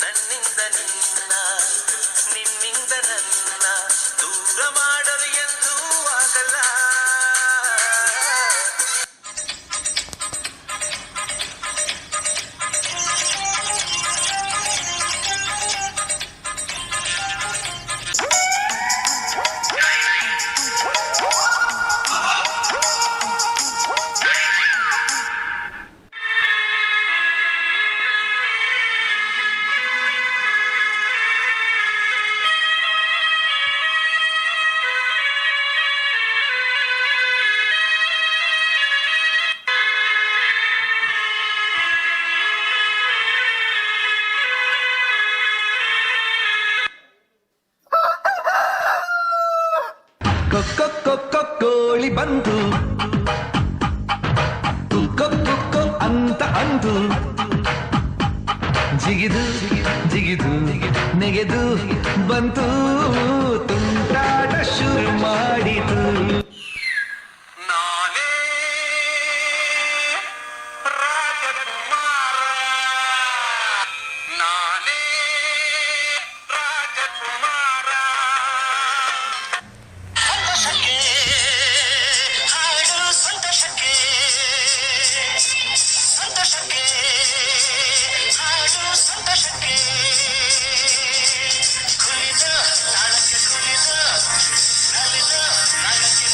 ನನ್ನಿಂದ ನಿನ್ನ ನಿನ್ನಿಂದ ನನ್ನ ದೂರ ಮಾಡಲು ಎಂದೂ ಆಗಲ್ಲ ಕೋಳಿ ಬಂತು ಕುಕ್ಕೊ ಅಂತ ಅಂತು ಜಿಗಿದು ಜಿಗಿದು ನೆಗೆದು ಬಂತು ತುಂಟಾಟ ಶುರು ಮಾಡಿತು ನಾನೇ ರಾಜಕುಮಾರ ನಾನೇ ರಾಜಕುಮಾರ ಸಂತೋಷಕ್ಕೆ ಹಾಡು ಸಂತೋಷಕ್ಕೆ ಸಂತೋಷಕ್ಕೆ ಹಾಡು ಸಂತೋಷಕ್ಕೆ ಕುಣಿದು ತಾಳಕ್ಕೆ ಕುಣಿದು ನಲಿದು ತಾಳಕ್ಕೆ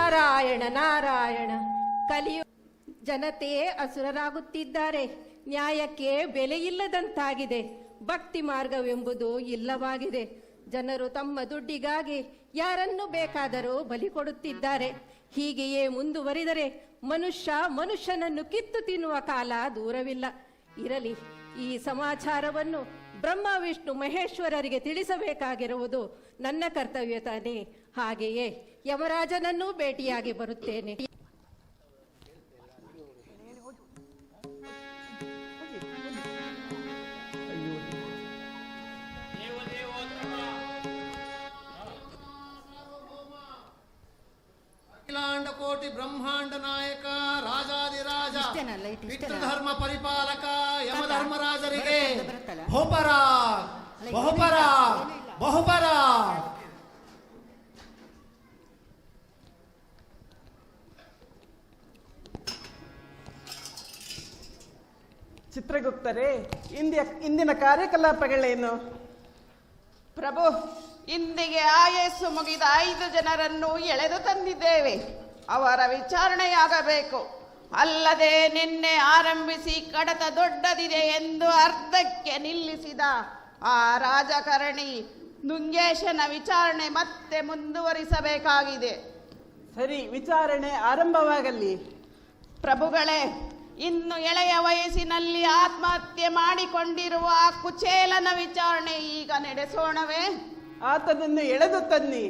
ನಾರಾಯಣ ನಾರಾಯಣ. ಕಲಿಯು ಜನತೆಯೇ ಅಸುರರಾಗುತ್ತಿದ್ದಾರೆ. ನ್ಯಾಯಕ್ಕೆ ಬೆಲೆ ಇಲ್ಲದಂತಾಗಿದೆ. ಭಕ್ತಿ ಮಾರ್ಗವೆಂಬುದು ಇಲ್ಲವಾಗಿದೆ. ಜನರು ತಮ್ಮ ದುಡ್ಡಿಗಾಗಿ ಯಾರನ್ನು ಬೇಕಾದರೂ ಬಲಿ ಕೊಡುತ್ತಿದ್ದಾರೆ. ಹೀಗೆಯೇ ಮುಂದುವರಿದರೆ ಮನುಷ್ಯನನ್ನು ಕಿತ್ತು ತಿನ್ನುವ ಕಾಲ ದೂರವಿಲ್ಲ. ಇರಲಿ, ಈ ಸಮಾಚಾರವನ್ನು ಬ್ರಹ್ಮ ವಿಷ್ಣು ಮಹೇಶ್ವರರಿಗೆ ತಿಳಿಸಬೇಕಾಗಿರುವುದು ನನ್ನ ಕರ್ತವ್ಯ ತಾನೇ. ಹಾಗೆಯೇ ಯಮರಾಜನನ್ನೂ ಭೇಟಿಯಾಗಿ ಬರುತ್ತೇನೆ. ಅಖಿಲಾಂಡ ಕೋಟಿ ಬ್ರಹ್ಮಾಂಡ ನಾಯಕ ರಾಜಾದಿರಾಜ ವಿಷ್ಣು ಧರ್ಮ ಪರಿಪಾಲಕ ಯಮಧರ್ಮರಾಜರಿಗೆ ಬಹುಪರ ಬಹುಪರ ಬಹುಪರ. ಚಿತ್ರಗುಪ್ತರೇ, ಇಂದಿನ ಕಾರ್ಯಕಲಾಪಗಳೇನು? ಪ್ರಭು, ಇಂದಿಗೆ ಆಯಸ್ಸು ಮುಗಿದ 5 ಜನರನ್ನು ಎಳೆದು ತಂದಿದ್ದೇವೆ. ಅವರ ವಿಚಾರಣೆಯಾಗಬೇಕು. ಅಲ್ಲದೆ ನಿನ್ನೆ ಆರಂಭಿಸಿ ಕಡತ ದೊಡ್ಡದಿದೆ ಎಂದು ಅರ್ಧಕ್ಕೆ ನಿಲ್ಲಿಸಿದ ಆ ರಾಜಕಾರಣಿ ನುಂಗೇಶನ ವಿಚಾರಣೆ ಮತ್ತೆ ಮುಂದುವರಿಸಬೇಕಾಗಿದೆ. ಸರಿ, ವಿಚಾರಣೆ ಆರಂಭವಾಗಲಿ. ಪ್ರಭುಗಳೇ, ಇನ್ನು ಎಳೆಯ ವಯಸ್ಸಿನಲ್ಲಿ ಆತ್ಮಹತ್ಯೆ ಮಾಡಿಕೊಂಡಿರುವ ಆ ಕುಚೇಲನ ವಿಚಾರಣೆ ಈಗ ನಡೆಸೋಣವೇ? ಆತನನ್ನು ಎಳೆದು ತನ್ನಿ.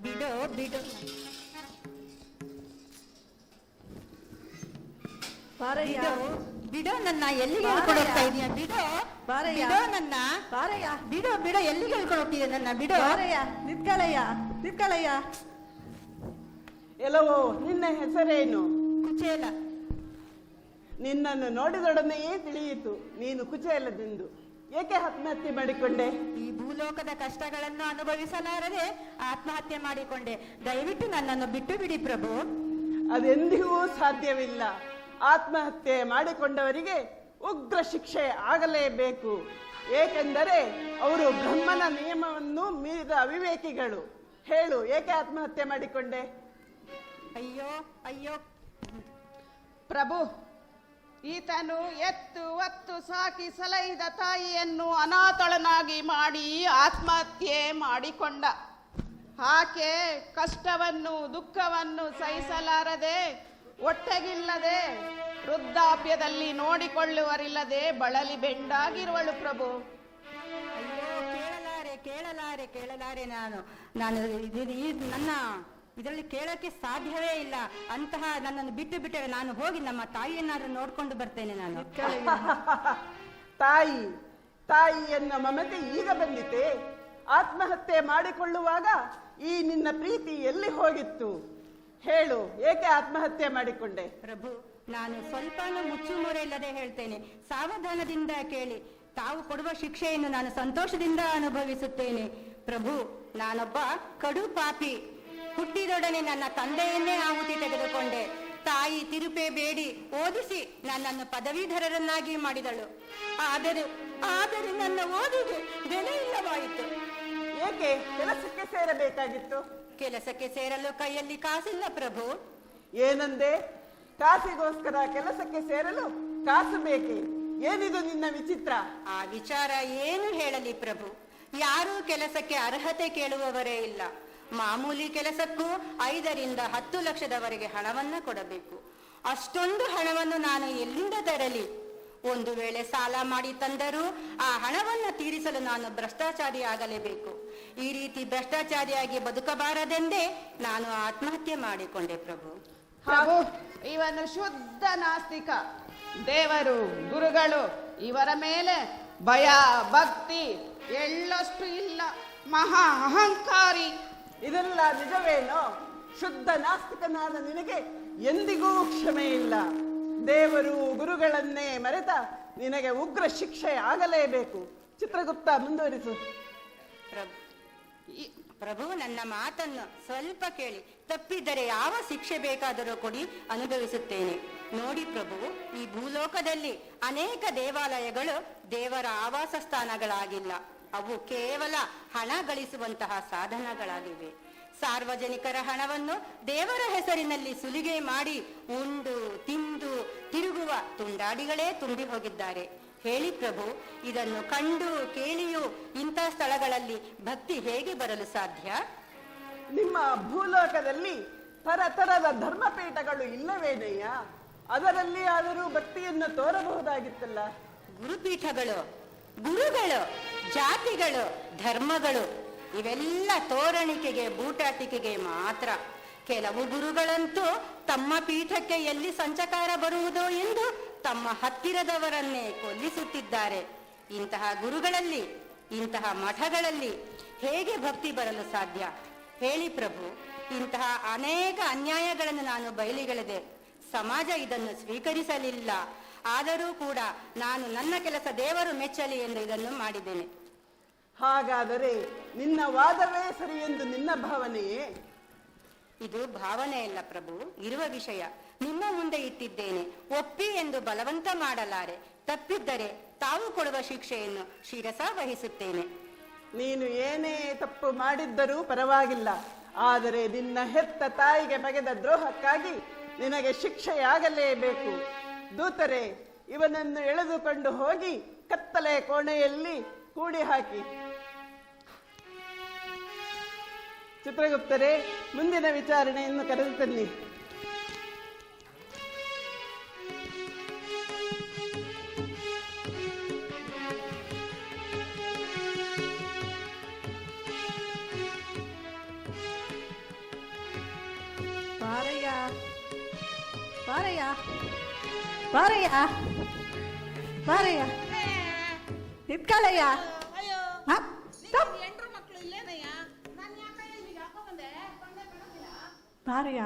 ಬಿಡೋ ಬಿಡೋ ಬಾರಯ್ಯ, ಬಿಡೋ ನನ್ನ. ಎಲ್ಲಿಗೆ ಹೇಳ್ಕೊಂಡು ಹೋಗ್ತಾ ಇದೀಯ? ಬಿಡೋ ಬಾರಯ್ಯ, ಬಿಡೋ ನನ್ನ. ಬಾರಯ್ಯ, ಬಿಡೋ ಬಿಡೋ. ಎಲ್ಲಿಗೆ ಹೇಳ್ಕೊಂಡು ಹೋಗ್ತಿದ್ಯ ನನ್ನ? ಬಿಡೋ ಬಾರಯ್ಯ. ನಿತ್ಕಳಯ್ಯ ನಿತ್ಕಳಯ್ಯ. ಎಲ್ಲವೋ, ನಿನ್ನ ಹೆಸರೇನು? ಕುಚೇಲ. ನಿನ್ನನ್ನು ನೋಡಿದೊಡನೆಯೇ ತಿಳಿಯಿತು ನೀನು ಕುಚೇಲದೆಂದು. ಏಕೆ ಆತ್ಮಹತ್ಯೆ ಮಾಡಿಕೊಂಡೆ? ಈ ಭೂಲೋಕದ ಕಷ್ಟಗಳನ್ನು ಅನುಭವಿಸಲಾರದೆ ಆತ್ಮಹತ್ಯೆ ಮಾಡಿಕೊಂಡೆ. ದಯವಿಟ್ಟು ನನ್ನನ್ನು ಬಿಟ್ಟು ಬಿಡಿ ಪ್ರಭು. ಅದೆಂದಿಗೂ ಸಾಧ್ಯವಿಲ್ಲ. ಆತ್ಮಹತ್ಯೆ ಮಾಡಿಕೊಂಡವರಿಗೆ ಉಗ್ರ ಶಿಕ್ಷೆ ಆಗಲೇಬೇಕು. ಏಕೆಂದರೆ ಅವರು ಬ್ರಹ್ಮನ ನಿಯಮವನ್ನು ಮೀರಿದ ಅವಿವೇಕಿಗಳು. ಹೇಳು, ಏಕೆ ಆತ್ಮಹತ್ಯೆ ಮಾಡಿಕೊಂಡೆ? ಅಯ್ಯೋ ಅಯ್ಯೋ ಪ್ರಭು, ಈತನು ಎತ್ತು ಒತ್ತು ಸಾಕಿ ಸಲಹಿದ ತಾಯಿಯನ್ನು ಅನಾಥಳನಾಗಿ ಮಾಡಿ ಆತ್ಮಹತ್ಯೆ ಮಾಡಿಕೊಂಡ. ಆಕೆ ಕಷ್ಟವನ್ನು ದುಃಖವನ್ನು ಸಹಿಸಲಾರದೆ ಹೊಟ್ಟೆಗಿಲ್ಲದೆ ವೃದ್ಧಾಪ್ಯದಲ್ಲಿ ನೋಡಿಕೊಳ್ಳುವರಿಲ್ಲದೆ ಬಳಲಿ ಬೆಂಡಾಗಿರುವಳು ಪ್ರಭು. ಅಯ್ಯೋ, ಕೇಳಲಾರೆ ಕೇಳಲಾರೆ. ನಾನು ನನ್ನ ಇದರಲ್ಲಿ ಕೇಳೋಕೆ ಸಾಧ್ಯವೇ ಇಲ್ಲ. ಅಂತಹ ನನ್ನನ್ನು ಬಿಟ್ಟು ಬಿಟ್ಟರೆ ನಾನು ಹೋಗಿ ನಮ್ಮ ತಾಯಿಯನ್ನಾದ್ರೂ ನೋಡ್ಕೊಂಡು ಬರ್ತೇನೆ. ನಾನು ತಾಯಿಯನ್ನ ಮಮತೆ ಈಗ ಬಂದಿತೆ. ಆತ್ಮಹತ್ಯೆ ಮಾಡಿಕೊಳ್ಳುವಾಗ ಈ ನಿನ್ನ ಪ್ರೀತಿ ಎಲ್ಲಿ ಹೋಗಿತ್ತು? ಹೇಳು, ಏಕೆ ಆತ್ಮಹತ್ಯೆ ಮಾಡಿಕೊಂಡೆ? ಪ್ರಭು, ನಾನು ಸ್ವಲ್ಪನೂ ಮುಚ್ಚುಮರೆ ಇಲ್ಲದೆ ಹೇಳ್ತೇನೆ. ಸಾವಧಾನದಿಂದ ಕೇಳಿ. ತಾವು ಕೊಡುವ ಶಿಕ್ಷೆಯನ್ನು ನಾನು ಸಂತೋಷದಿಂದ ಅನುಭವಿಸುತ್ತೇನೆ. ಪ್ರಭು, ನಾನೊಬ್ಬ ಕಡು ಪಾಪಿ. ಹುಟ್ಟಿದೊಡನೆ ನನ್ನ ತಂದೆಯನ್ನೇ ಆಹುತಿ ತೆಗೆದುಕೊಂಡೆ. ತಾಯಿ ತಿರುಪೆ ಬೇಡಿ ಓದಿಸಿ ನನ್ನನ್ನು ಪದವೀಧರರನ್ನಾಗಿ ಮಾಡಿದಳು. ಆದರೆ ನನ್ನ ಓದಿಗೆ ಬೆಲೆ ಇಲ್ಲವಾಯಿತು. ಏಕೆ ಕೆಲಸಕ್ಕೆ ಸೇರಬೇಕಾಗಿತ್ತು? ಕೆಲಸಕ್ಕೆ ಸೇರಲು ಕೈಯಲ್ಲಿ ಕಾಸಿಲ್ಲ ಪ್ರಭು. ಏನಂದೆ? ಕಾಸಿಗೋಸ್ಕರ ಕೆಲಸಕ್ಕೆ ಸೇರಲು ಕಾಸು ಬೇಕೆ? ಏನಿದು ನಿನ್ನ ವಿಚಿತ್ರ? ಆ ವಿಚಾರ ಏನು ಹೇಳಲಿ ಪ್ರಭು. ಯಾರೂ ಕೆಲಸಕ್ಕೆ ಅರ್ಹತೆ ಕೇಳುವವರೇ ಇಲ್ಲ. ಮಾಮೂಲಿ ಕೆಲಸಕ್ಕೂ 5 ರಿಂದ 10 ಲಕ್ಷದವರೆಗೆ ಹಣವನ್ನ ಕೊಡಬೇಕು. ಅಷ್ಟೊಂದು ಹಣವನ್ನು ನಾನು ಎಲ್ಲಿಂದ ತರಲಿ? ಒಂದು ವೇಳೆ ಸಾಲ ಮಾಡಿ ತಂದರೂ ಆ ಹಣವನ್ನು ತೀರಿಸಲು ನಾನು ಭ್ರಷ್ಟಾಚಾರಿ ಆಗಲೇಬೇಕು. ಈ ರೀತಿ ಭ್ರಷ್ಟಾಚಾರಿಯಾಗಿ ಬದುಕಬಾರದೆಂದೇ ನಾನು ಆತ್ಮಹತ್ಯೆ ಮಾಡಿಕೊಂಡೆ ಪ್ರಭು. ಪ್ರಭು, ಇವನು ಶುದ್ಧ ನಾಸ್ತಿಕ. ದೇವರು ಗುರುಗಳು ಇವರ ಮೇಲೆ ಭಯ ಭಕ್ತಿ ಎಳ್ಳಷ್ಟು ಇಲ್ಲ. ಮಹಾ ಅಹಂಕಾರಿ. ಇದೆಲ್ಲ ನಿಜವೇನೋ? ಶುದ್ಧ ನಾಸ್ತಿಕನಾದ ನಿನಗೆ ಎಂದಿಗೂ ಕ್ಷಮೆ ಇಲ್ಲ. ದೇವರು ಗುರುಗಳನ್ನೇ ಮರೆತ ನಿನಗೆ ಉಗ್ರ ಶಿಕ್ಷೆ ಆಗಲೇಬೇಕು. ಚಿತ್ರಗುಪ್ತ, ಮುಂದುವರಿಸು. ಪ್ರಭು, ನನ್ನ ಮಾತನ್ನು ಸ್ವಲ್ಪ ಕೇಳಿ. ತಪ್ಪಿದ್ದರೆ ಯಾವ ಶಿಕ್ಷೆ ಬೇಕಾದರೂ ಕೊಡಿ, ಅನುಭವಿಸುತ್ತೇನೆ. ನೋಡಿ ಪ್ರಭು, ಈ ಭೂಲೋಕದಲ್ಲಿ ಅನೇಕ ದೇವಾಲಯಗಳು ದೇವರ ಆವಾಸ ಸ್ಥಾನಗಳಾಗಿಲ್ಲ. ಅವು ಕೇವಲ ಹಣ ಗಳಿಸುವಂತಹ ಸಾಧನಗಳಾಗಿವೆ. ಸಾರ್ವಜನಿಕರ ಹಣವನ್ನು ದೇವರ ಹೆಸರಿನಲ್ಲಿ ಸುಲಿಗೆ ಮಾಡಿ ಉಂಡು ತಿಂದು ತಿರುಗುವ ತುಂಡಾಡಿಗಳೇ ತುಂಬಿ ಹೋಗಿದ್ದಾರೆ. ಹೇಳಿ ಪ್ರಭು, ಇದನ್ನು ಕಂಡು ಕೇಳಿಯೂ ಇಂಥ ಸ್ಥಳಗಳಲ್ಲಿ ಭಕ್ತಿ ಹೇಗೆ ಬರಲು ಸಾಧ್ಯ? ನಿಮ್ಮ ಭೂಲೋಕದಲ್ಲಿ ತರತರದ ಧರ್ಮಪೀಠಗಳು ಇಲ್ಲವೇನಯ್ಯ? ಅದರಲ್ಲಿ ಆದರೂ ಭಕ್ತಿಯನ್ನು ತೋರಬಹುದಾಗಿತ್ತಲ್ಲ. ಗುರುಪೀಠಗಳು, ಗುರುಗಳು, ಜಾತಿಗಳು, ಧರ್ಮಗಳು ಇವೆಲ್ಲ ತೋರಣಿಕೆಗೆ ಬೂಟಾಟಿಕೆಗೆ ಮಾತ್ರ. ಕೆಲವು ಗುರುಗಳಂತೂ ತಮ್ಮ ಪೀಠಕ್ಕೆ ಎಲ್ಲಿ ಸಂಚಕಾರ ಬರುವುದೋ ಎಂದು ತಮ್ಮ ಹತ್ತಿರದವರನ್ನೇ ಕೊಲ್ಲಿಸುತ್ತಿದ್ದಾರೆ. ಇಂತಹ ಗುರುಗಳಲ್ಲಿ, ಇಂತಹ ಮಠಗಳಲ್ಲಿ ಹೇಗೆ ಭಕ್ತಿ ಬರಲು ಸಾಧ್ಯ? ಹೇಳಿ ಪ್ರಭು, ಇಂತಹ ಅನೇಕ ಅನ್ಯಾಯಗಳನ್ನು ನಾನು ಬಯಲಿಗೆಳೆದೆ. ಸಮಾಜ ಇದನ್ನು ಸ್ವೀಕರಿಸಲಿಲ್ಲ. ಆದರೂ ಕೂಡ ನಾನು ನನ್ನ ಕೆಲಸ ದೇವರು ಮೆಚ್ಚಲಿ ಎಂದು ಇದನ್ನು ಮಾಡಿದ್ದೇನೆ. ಹಾಗಾದರೆ ನಿನ್ನ ವಾದವೇ ಸರಿ ಎಂದು ನಿನ್ನ ಭಾವನೆಯೇ? ಇದು ಭಾವನೆ ಇಲ್ಲ ಪ್ರಭು, ಇರುವ ವಿಷಯ ನಿಮ್ಮ ಮುಂದೆ ಇಟ್ಟಿದ್ದೇನೆ. ಒಪ್ಪಿ ಎಂದು ಬಲವಂತ ಮಾಡಲಾರೆ. ತಪ್ಪಿದ್ದರೆ ತಾವು ಕೊಡುವ ಶಿಕ್ಷೆಯನ್ನು ಶಿರಸ ವಹಿಸುತ್ತೇನೆ. ನೀನು ಏನೇ ತಪ್ಪು ಮಾಡಿದ್ದರೂ ಪರವಾಗಿಲ್ಲ, ಆದರೆ ನಿನ್ನ ಹೆತ್ತ ತಾಯಿಗೆ ಬಗೆದ ದ್ರೋಹಕ್ಕಾಗಿ ನಿನಗೆ ಶಿಕ್ಷೆಯಾಗಲೇಬೇಕು. ದೂತರೆ, ಇವನನ್ನು ಎಳೆದುಕೊಂಡು ಹೋಗಿ ಕತ್ತಲೆ ಕೋಣೆಯಲ್ಲಿ ಕೂಡಿ ಹಾಕಿ. ಚಿತ್ರಗುಪ್ತರೇ, ಮುಂದಿನ ವಿಚಾರಣೆಯನ್ನು ಕರೆದು ತನ್ನಿ. ಬಾರಯ್ಯ, ಬಾರಯ್ಯ, ಬಾರಯ್ಯ, ಬಾರಯ್ಯ, ನಿತ್ಕಾಳಯ್ಯ. ಬಾರಯ್ಯ.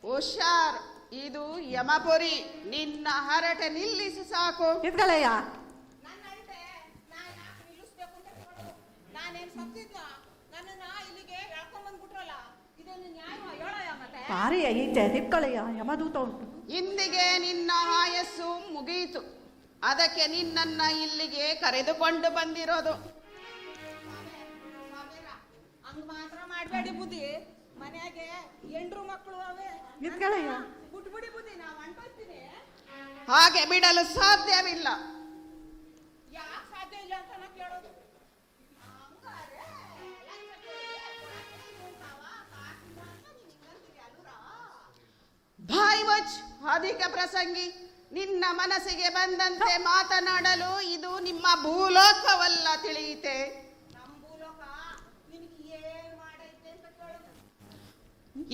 ಹುಷಾರ್, ಇದು ಯಮಪುರಿ. ನಿನ್ನ ಹರಟೆ ನಿಲ್ಲಿಸಿ ಸಾಕು. ನಿತ್ಕಾಳಯ್ಯ. ಬಾರಯ್ಯ ಈಚೆ, ನಿತ್ಕಾಳಯ್ಯ, ಯಮದೂತ ಉಂಟು. ಇಂದಿಗೆ ನಿನ್ನ ಆಯಸ್ಸು ಮುಗಿಯಿತು. ಅದಕ್ಕೆ ನಿನ್ನನ್ನ ಇಲ್ಲಿಗೆ ಕರೆದುಕೊಂಡು ಬಂದಿರೋದು. ಹಂಗ ಮಾತ್ರ ಮಾಡಬೇಡಿ ಬುದ್ಧಿ. ಮನೆಯಾಗೆ ಎಂಡ್ರು ಮಕ್ಕಳು ಅವೇ. ನಿತ್ಕಾಳಯ್ಯ. ಬಿಟ್ಬಿಡಿ ಬುದ್ಧಿ, ನಾವು ಅಂಟೋಗ್ತೀನಿ. ಹಾಗೆ ಬಿಡಲು ಸಾಧ್ಯವಿಲ್ಲ. ಯಾಕೆ ಸಾಧ್ಯ ಇಲ್ಲ ಅಂತ ನಾ ಕೇಳೋದು. ಬಾಯ್ ವಚ್, ಅಧಿಕ ಪ್ರಸಂಗಿ. ನಿನ್ನ ಮನಸ್ಸಿಗೆ ಬಂದಂತೆ ಮಾತನಾಡಲು ಇದು ನಿಮ್ಮ ಭೂಲೋಕವಲ್ಲ, ತಿಳಿಯಿತೆ?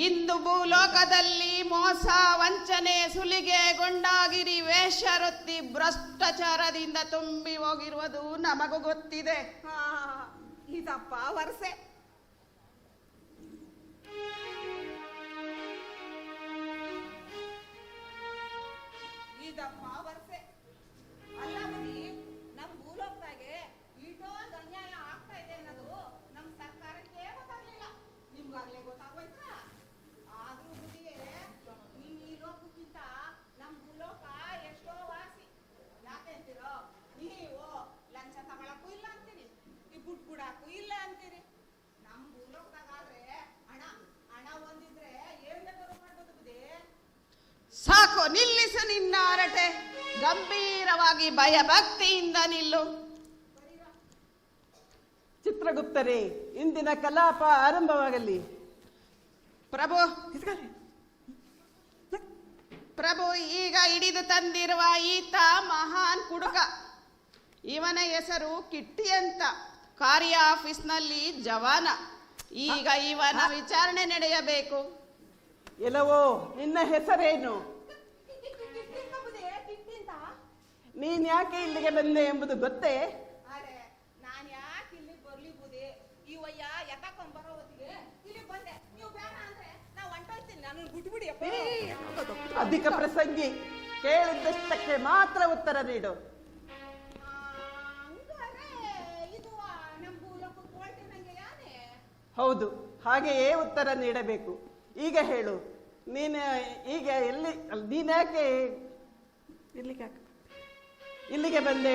ಇಂದು ಭೂಲೋಕದಲ್ಲಿ ಮೋಸ, ವಂಚನೆ, ಸುಲಿಗೆ, ಗುಂಡಾಗಿರಿ, ವೇಷವೃತ್ತಿ, ಭ್ರಷ್ಟಾಚಾರದಿಂದ ತುಂಬಿ ಹೋಗಿರುವುದು ನಮಗೂ ಗೊತ್ತಿದೆ. ಇದಪ್ಪ ವರ್ಷೆ. ಇದಪ್ಪ ವರ್ಷೆ ಅಲ್ಲ ಬುದ್ಧಿ. ನಮ್ ಭೂಲೋಕದಾಗೆ ಇಷ್ಟೊಂದು ಅನ್ಯಾಯ ಆಗ್ತಾ ಇದೆ ಅನ್ನೋದು ನಮ್ ಸರ್ಕಾರಕ್ಕೆ ಗೊತ್ತಾಗ್ಲಿಲ್ಲ. ನಿಮ್ಗಾಗ್ಲೇ ಗೊತ್ತಾಗೋಯ್ತಾ? ಆದ್ರೂ ಬುದ್ಧಿಗೆ ನಿಮ್ ಈ ಲೋಕಕ್ಕಿಂತ ನಮ್ ಭೂಲೋಕ ಎಷ್ಟೋ ವಾಸಿ. ಯಾಕೆ ಅಂತೀರೋ? ನೀವು ಲಂಚ ತಗೊಳಕ್ಕೂ ಇಲ್ಲ ಅಂತೀರಿ, ಈ ಬುಡ್ ಬಿಡಕ್ಕೂ ಇಲ್ಲ ಅಂತೀರಿ. ನಮ್ ಭೂಲೋಕದಾಗಾದ್ರೆ ಹಣ ಹಣ ಒಂದಿದ್ರೆ ಏನ್ ಬೇಕಾದ್ರೂ ಮಾಡ್ಬೋದು ಬುದ್ಧಿ. ಸಾಕು, ನಿಲ್ಲಿಸು ನಿನ್ನ ಹರಟೆ. ಗಂಭೀರವಾಗಿ ಭಯಭಕ್ತಿಯಿಂದ ನಿಲ್ಲು. ಚಿತ್ರಗುಪ್ತರೇ, ಇಂದಿನ ಕಲಾಪ ಆರಂಭವಾಗಲಿ. ಪ್ರಭು, ಪ್ರಭು, ಈಗ ಹಿಡಿದು ತಂದಿರುವ ಈತ ಮಹಾನ್ ಕುಡುಕ. ಇವನ ಹೆಸರು ಕಿಟ್ಟಿ ಅಂತ. ಕಾರ್ಯ ಆಫೀಸ್ನಲ್ಲಿ ಜವಾನ. ಈಗ ಇವನ ವಿಚಾರಣೆ ನಡೆಯಬೇಕು. ಎಲ್ಲವೋ, ನಿನ್ನ ಹೆಸರೇನು? ನೀನ್ ಯಾಕೆ ಇಲ್ಲಿಗೆ ಬಂದೆ ಎಂಬುದು ಗೊತ್ತೇ? ಅರೆ, ನಾನ್ ಯಾಕೆ ಇಲ್ಲಿ ಬರ್ಲಿ ಬುದ್ಧಿ? ಇವಯ್ಯ ಎತ್ತಕೊಂಡ್ ಬರೋ ಹೊತ್ತಿಗೆ ಇಲ್ಲಿ ಬಂದೆ. ನೀವು ಬೇಡ ಅಂದ್ರೆ ನಾವು ಹೊಂಟೋಗ್ತೀನಿ. ನಾನು ಬಿಟ್ಬಿಡಿ. ಅಧಿಕ ಪ್ರಸಂಗಿ, ಕೇಳಿದ್ದಷ್ಟಕ್ಕೆ ಮಾತ್ರ ಉತ್ತರ ನೀಡು. ಇದು ನಮ್ಮ ಭೂಲೋಕ ಕೋಲ್ಟಿ ನಂಗೆ ಯಾನೆ? ಹೌದು, ಹಾಗೆಯೇ ಉತ್ತರ ನೀಡಬೇಕು. ಈಗ ಹೇಳು, ನೀನು ಈಗ ನೀನ್ಯಾಕೆ ಇಲ್ಲಿಗೆ ಬಂದೆ?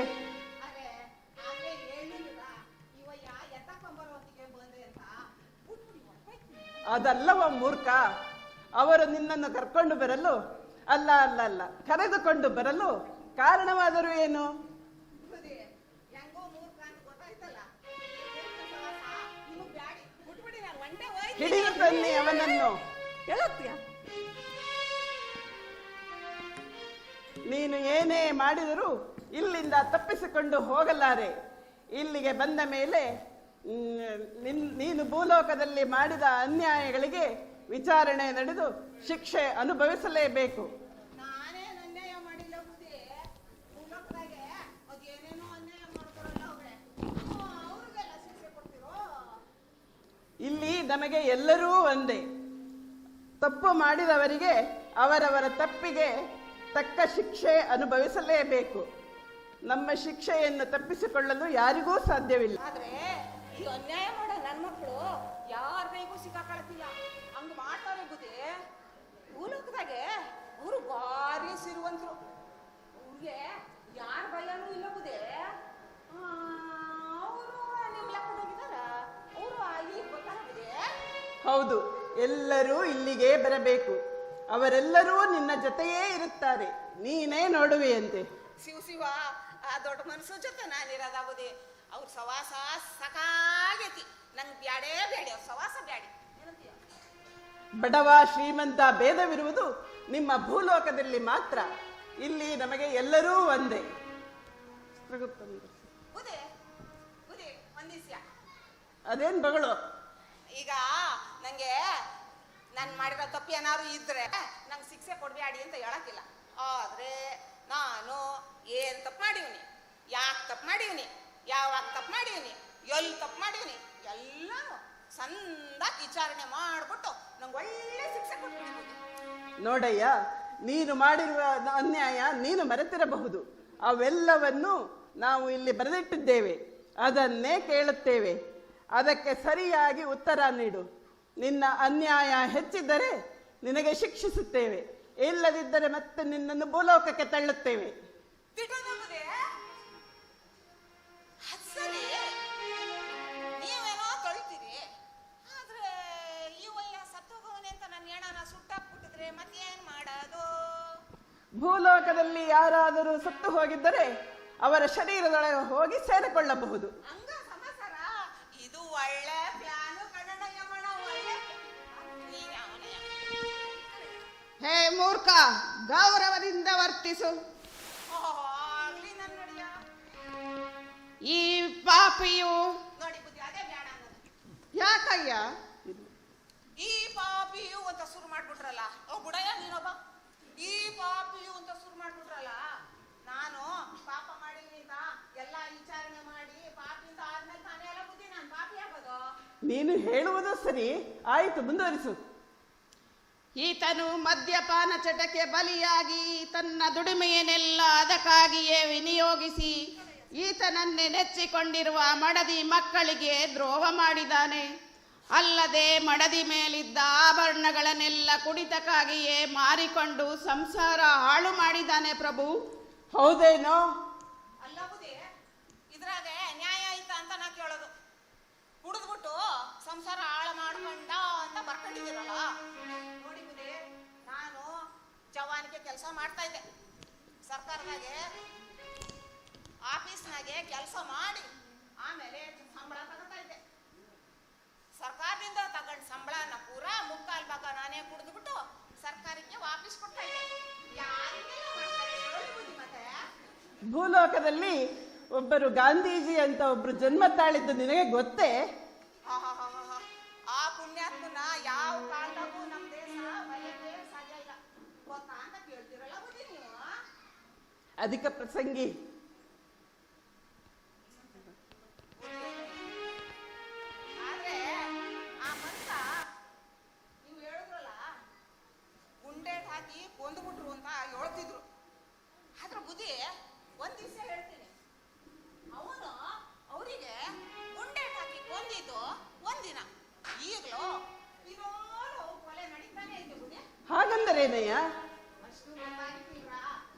ಅದಲ್ಲವ ಮೂರ್ಖ, ಅವರು ನಿನ್ನನ್ನು ಕರ್ಕೊಂಡು ಬರಲು ಅಲ್ಲ ಕರೆದುಕೊಂಡು ಬರಲು ಕಾರಣವಾದರೂ ಏನು? ಹಿಡಿದು ತನ್ನಿ ಅವನನ್ನು. ನೀನು ಏನೇ ಮಾಡಿದರೂ ಇಲ್ಲಿಂದ ತಪ್ಪಿಸಿಕೊಂಡು ಹೋಗಲಾರೆ. ಇಲ್ಲಿಗೆ ಬಂದ ಮೇಲೆ ನೀನು ಭೂಲೋಕದಲ್ಲಿ ಮಾಡಿದ ಅನ್ಯಾಯಗಳಿಗೆ ವಿಚಾರಣೆ ನಡೆದು ಶಿಕ್ಷೆ ಅನುಭವಿಸಲೇಬೇಕು. ಇಲ್ಲಿ ನಮಗೆ ಎಲ್ಲರೂ ಒಂದೇ. ತಪ್ಪು ಮಾಡಿದವರಿಗೆ ಅವರವರ ತಪ್ಪಿಗೆ ತಕ್ಕ ಶಿಕ್ಷೆ ಅನುಭವಿಸಲೇಬೇಕು. ನಮ್ಮ ಶಿಕ್ಷೆಯನ್ನು ತಪ್ಪಿಸಿಕೊಳ್ಳಲು ಯಾರಿಗೂ ಸಾಧ್ಯವಿಲ್ಲ. ಆದ್ರೆ ಈ ಅನ್ಯಾಯ ಮಾಡೋ ನನ್ನ ಮಕ್ಕಳು ಯಾರ ಕೈಗೂ ಸಿಕ್ಕಾಕಳತಿಲ್ಲ. ಹಂಗ ಮಾಡ್ತಾರೆ ಬುದ್ಧಿ. ಭೂಲೋಕದಾಗೆ ಅವರು ಭಾರಿ ಸಿರುವಂತರು. ಅವ್ರಿಗೆ ಯಾರ ಭಯನೂ ಇಲ್ಲ ಬುದ್ಧಿ. ಅವರು ನಿಮ್ ಲೆಕ್ಕದಾಗಿದ್ದಾರ. ಅವರು ಇಲ್ಲಿ ಬರ್ತಾರ ಬುದ್ಧಿ. ಹೌದು, ಎಲ್ಲರೂ ಇಲ್ಲಿಗೆ ಬರಬೇಕು. ಅವರೆಲ್ಲರೂ ನಿನ್ನ ಜೊತೆಯೇ ಇರುತ್ತಾರೆ. ನೀನೇ ನೋಡುವೆಯಂತೆ. ಶಿವ ಆ ದೊಡ್ಡ ಮನಸ್ಸು ಜೊತೆ ನಾನಿರೋದ ಬುದ್ಧಿ. ಅವ್ರ ಸವಾಸ ಸಾಕಾಗೈತಿ. ನಂಗೆ ಬ್ಯಾಡೇ ಬ್ಯಾಡಿ, ಅವ್ರ ಸವಾಸ ಬ್ಯಾಡಿ. ಬಡವ ಶ್ರೀಮಂತ ಭೇದವಿರುವುದು ನಿಮ್ಮ ಭೂಲೋಕದಲ್ಲಿ ಮಾತ್ರ. ಇಲ್ಲಿ ನಮಗೆ ಎಲ್ಲರೂ ಒಂದೇ. ಬುದ್ಧಿ ಬುದ್ಧಿ ಒಂದಿಸ್ಯ ಅದೇನ್ ಬಗಳು? ಈಗ ನಂಗೆ ನಾನು ಮಾಡಿರೋ ತಪ್ಪು ಏನಾದ್ರು ಇದ್ರೆ ನಂಗೆ ಶಿಕ್ಷೆ ಕೊಡ್ಬೇಡಿ ಅಂತ ಹೇಳಕ್ಕಿಲ್ಲ. ಆದ್ರೆ ನಾನು ಏನ್ ತಪ್ಪು ಮಾಡಿವ್ನಿ, ಯಾಕೆ ತಪ್ಪು ಮಾಡಿವ್ನಿ, ಯಾವಾಗ ತಪ್ಪು ಮಾಡಿವ್ನಿ, ಎಲ್ಲಿ ತಪ್ಪು ಮಾಡಿವ್ನಿ ಎಲ್ಲಾನು ಸಂದಾಗಿ ವಿಚಾರಣೆ ಮಾಡ್ಬಿಟ್ಟು ನಂಗೆ ಒಳ್ಳೆ ಶಿಕ್ಷೆ ಕೊಟ್ಬಿಡ್ತೀನಿ. ನೋಡಯ್ಯ, ನೀನು ಮಾಡಿರುವ ಅನ್ಯಾಯ ನೀನು ಮರೆತಿರಬಹುದು. ಅವೆಲ್ಲವನ್ನು ನಾವು ಇಲ್ಲಿ ಬರೆದಿಟ್ಟಿದ್ದೇವೆ. ಅದನ್ನೇ ಕೇಳುತ್ತೇವೆ. ಅದಕ್ಕೆ ಸರಿಯಾಗಿ ಉತ್ತರ ನೀಡು. ನಿನ್ನ ಅನ್ಯಾಯ ಹೆಚ್ಚಿದ್ದರೆ ನಿನಗೆ ಶಿಕ್ಷಿಸುತ್ತೇವೆ, ಇಲ್ಲದಿದ್ದರೆ ಮತ್ತೆ ನಿನ್ನನ್ನು ಭೂಲೋಕಕ್ಕೆ ತಳ್ಳುತ್ತೇವೆ. ನೀವೇನೋ ತೊಳ್ತೀರಿ, ಆದ್ರೆ ಇವಯ್ಯ ಸತ್ತೋಗವನೆ ಅಂತ ನನ್ನ ಹೆಣನ ಸುಟ್ಟಾಕ್ಬಿಟ್ಟಿದ್ರೆ ಮತ್ತೇನ್ ಮಾಡೋದು? ಭೂಲೋಕದಲ್ಲಿ ಯಾರಾದರೂ ಸತ್ತು ಹೋಗಿದ್ದರೆ ಅವರ ಶರೀರದೊಳಗೆ ಹೋಗಿ ಸೇರಿಕೊಳ್ಳಬಹುದು. ಇದು ಒಳ್ಳೆ ಪ್ಲಾನು ಕನ್ನಡಯ್ಯಮ್ಮಣ, ಒಳ್ಳೆ. ಹೇ ಮೂರ್ಖ, ಗೌರವದಿಂದ ವರ್ತಿಸು. ಆಗ್ಲಿ ನನ್ನ ನಡಿಯ. ಈ ಪಾಪಿಯು ನೋಡಿ ಬುದ್ಧಿ ಅದೇ ಬೇಡ ಅನ್ನೋದು. ಯಾಕಯ್ಯ? ಈ ಪಾಪಿಯು ಅಂತ ಶುರು ಮಾಡ್ಬಿಟ್ರಲ್ಲ. ಓ ಬುಡಯ್ಯ ನೀನೊಬ್ಬ. ಈ ಪಾಪಿಯು ಅಂತ ಶುರು ಮಾಡ್ಬಿಟ್ರಲ್ಲ. ನಾನು ಪಾಪ ಮಾಡಿನಿ ಅಂತ ಎಲ್ಲ ವಿಚಾರಣೆ ಮಾಡಿ ಪಾಪಿ ಅಂತ ಆದ್ಮೇಲೆ ತಾನೇ ಎಲ್ಲ ಬುದ್ಧಿ ನಾನು ಪಾಪಿ ಆಗೋದು. ನೀನು ಹೇಳುವುದು ಸರಿ, ಆಯಿತು, ಮುಂದುವರಿಸು. ಈತನು ಮದ್ಯಪಾನ ಚಟಕ್ಕೆ ಬಲಿಯಾಗಿ ತನ್ನ ದುಡಿಮೆಯನ್ನೆಲ್ಲ ಅದಕ್ಕಾಗಿಯೇ ವಿನಿಯೋಗಿಸಿ ಈತನನ್ನೇ ನೆಚ್ಚಿಕೊಂಡಿರುವ ಮಡದಿ ಮಕ್ಕಳಿಗೆ ದ್ರೋಹ ಮಾಡಿದ್ದಾನೆ. ಅಲ್ಲದೆ ಮಡದಿ ಮೇಲಿದ್ದ ಆಭರಣಗಳನ್ನೆಲ್ಲ ಕುಡಿತಕ್ಕಾಗಿಯೇ ಮಾರಿಕೊಂಡು ಸಂಸಾರ ಹಾಳು ಮಾಡಿದ್ದಾನೆ ಪ್ರಭು. ಹೌದೇನೋ? ಅಲ್ಲ ಬುದ್ಧಿ, ಇದ್ರಾಗ ನ್ಯಾಯ ಆಯ್ತಾ ಅಂತ ನಾ ಕೇಳೋದು. ಕುಡಿದ್ಬಿಟ್ಟು ಸಂಸಾರ ಹಾಳು ಮಾಡ್ಕೊಂಡ ಅಂತ ಬರ್ಕೊಂಡಿದ್ದೀರಲ್ಲ. ನೋಡಿ ಬುದ್ಧಿ, ನಾನು ಜವಾನಿಗೆ ಕೆಲಸ ಮಾಡ್ತಾ ಇದ್ದೆ. ಸರ್ಕಾರದಾಗೆ ಆಫೀಸ್ನಾಗೆ ಕೆಲಸ ಮಾಡಿ ಆಮೇಲೆ ಸಂಬಳ ತಗೋತಾ ಇದ್ದೆ. ಸರ್ಕಾರದಿಂದ ತಗೊಂಡು ಸಂಬಳನ ಪೂರಾ ಮುಕ್ಕಾಲ್ ಭಾಗ ನಾನೇ ಕುಡಿದ್ಬಿಟ್ಟು ಸರ್ಕಾರಕ್ಕೆ ವಾಪಸ್ ಕೊಡ್ತಾ ಇದ್ದೆ. ಯಾರಿಗೆಲ್ಲ ಮಾಡ್ತಾರೆ ಹೇಳಿ ಬುದ್ಧಿ. ಮತ್ತೆ ಭೂಲೋಕದಲ್ಲಿ ಒಬ್ಬರು ಗಾಂಧೀಜಿ ಅಂತ ಒಬ್ರು ಜನ್ಮ ತಾಳಿದ್ದು ನಿನಗೆ ಗೊತ್ತೇ? ಆ ಪುಣ್ಯಾತ್ಮನ ಯಾವ ಕಾಲದಾಗೂ ನಮ್ಮ ದೇಶ ಬರೆಯಕ್ಕೆ ಸಾಧ್ಯ ಇಲ್ಲ. ಗೊತ್ತಾ ಅಂತ ಕೇಳ್ತಿರಲ್ಲ ಬುದ್ಧಿ ನೀವು. ಅಧಿಕ ಪ್ರಸಂಗಿ. ಆದ್ರೆ ಆ ಮನುಷ್ಯ ನೀವು ಹೇಳಿದ್ರಲ್ಲ, ಗುಂಡೇಟ್ ಹಾಕಿ ಕೊಂದ್ಬಿಟ್ರು ಅಂತ ಹೇಳ್ತಿದ್ರು. ಆದ್ರೆ ಬುದ್ಧಿ ಒಂದ್ ದಿವಸ ಹೇಳ್ತೀನಿ, ಅವನು ಅವರಿಗೆ ಗುಂಡೇಟ್ ಹಾಕಿ ಕೊಂದಿದ್ದು ಒಂದಿನ. ಈಗಲೂ ಕೊಲೆ ನಡೀತಾನೆ ಐತೆ ಬುದ್ಧಿ. ಹಾಗಂದರೇನಯ್ಯ? ಅಷ್ಟು ಗೊತ್ತಾಗಿಲ್ವಾ?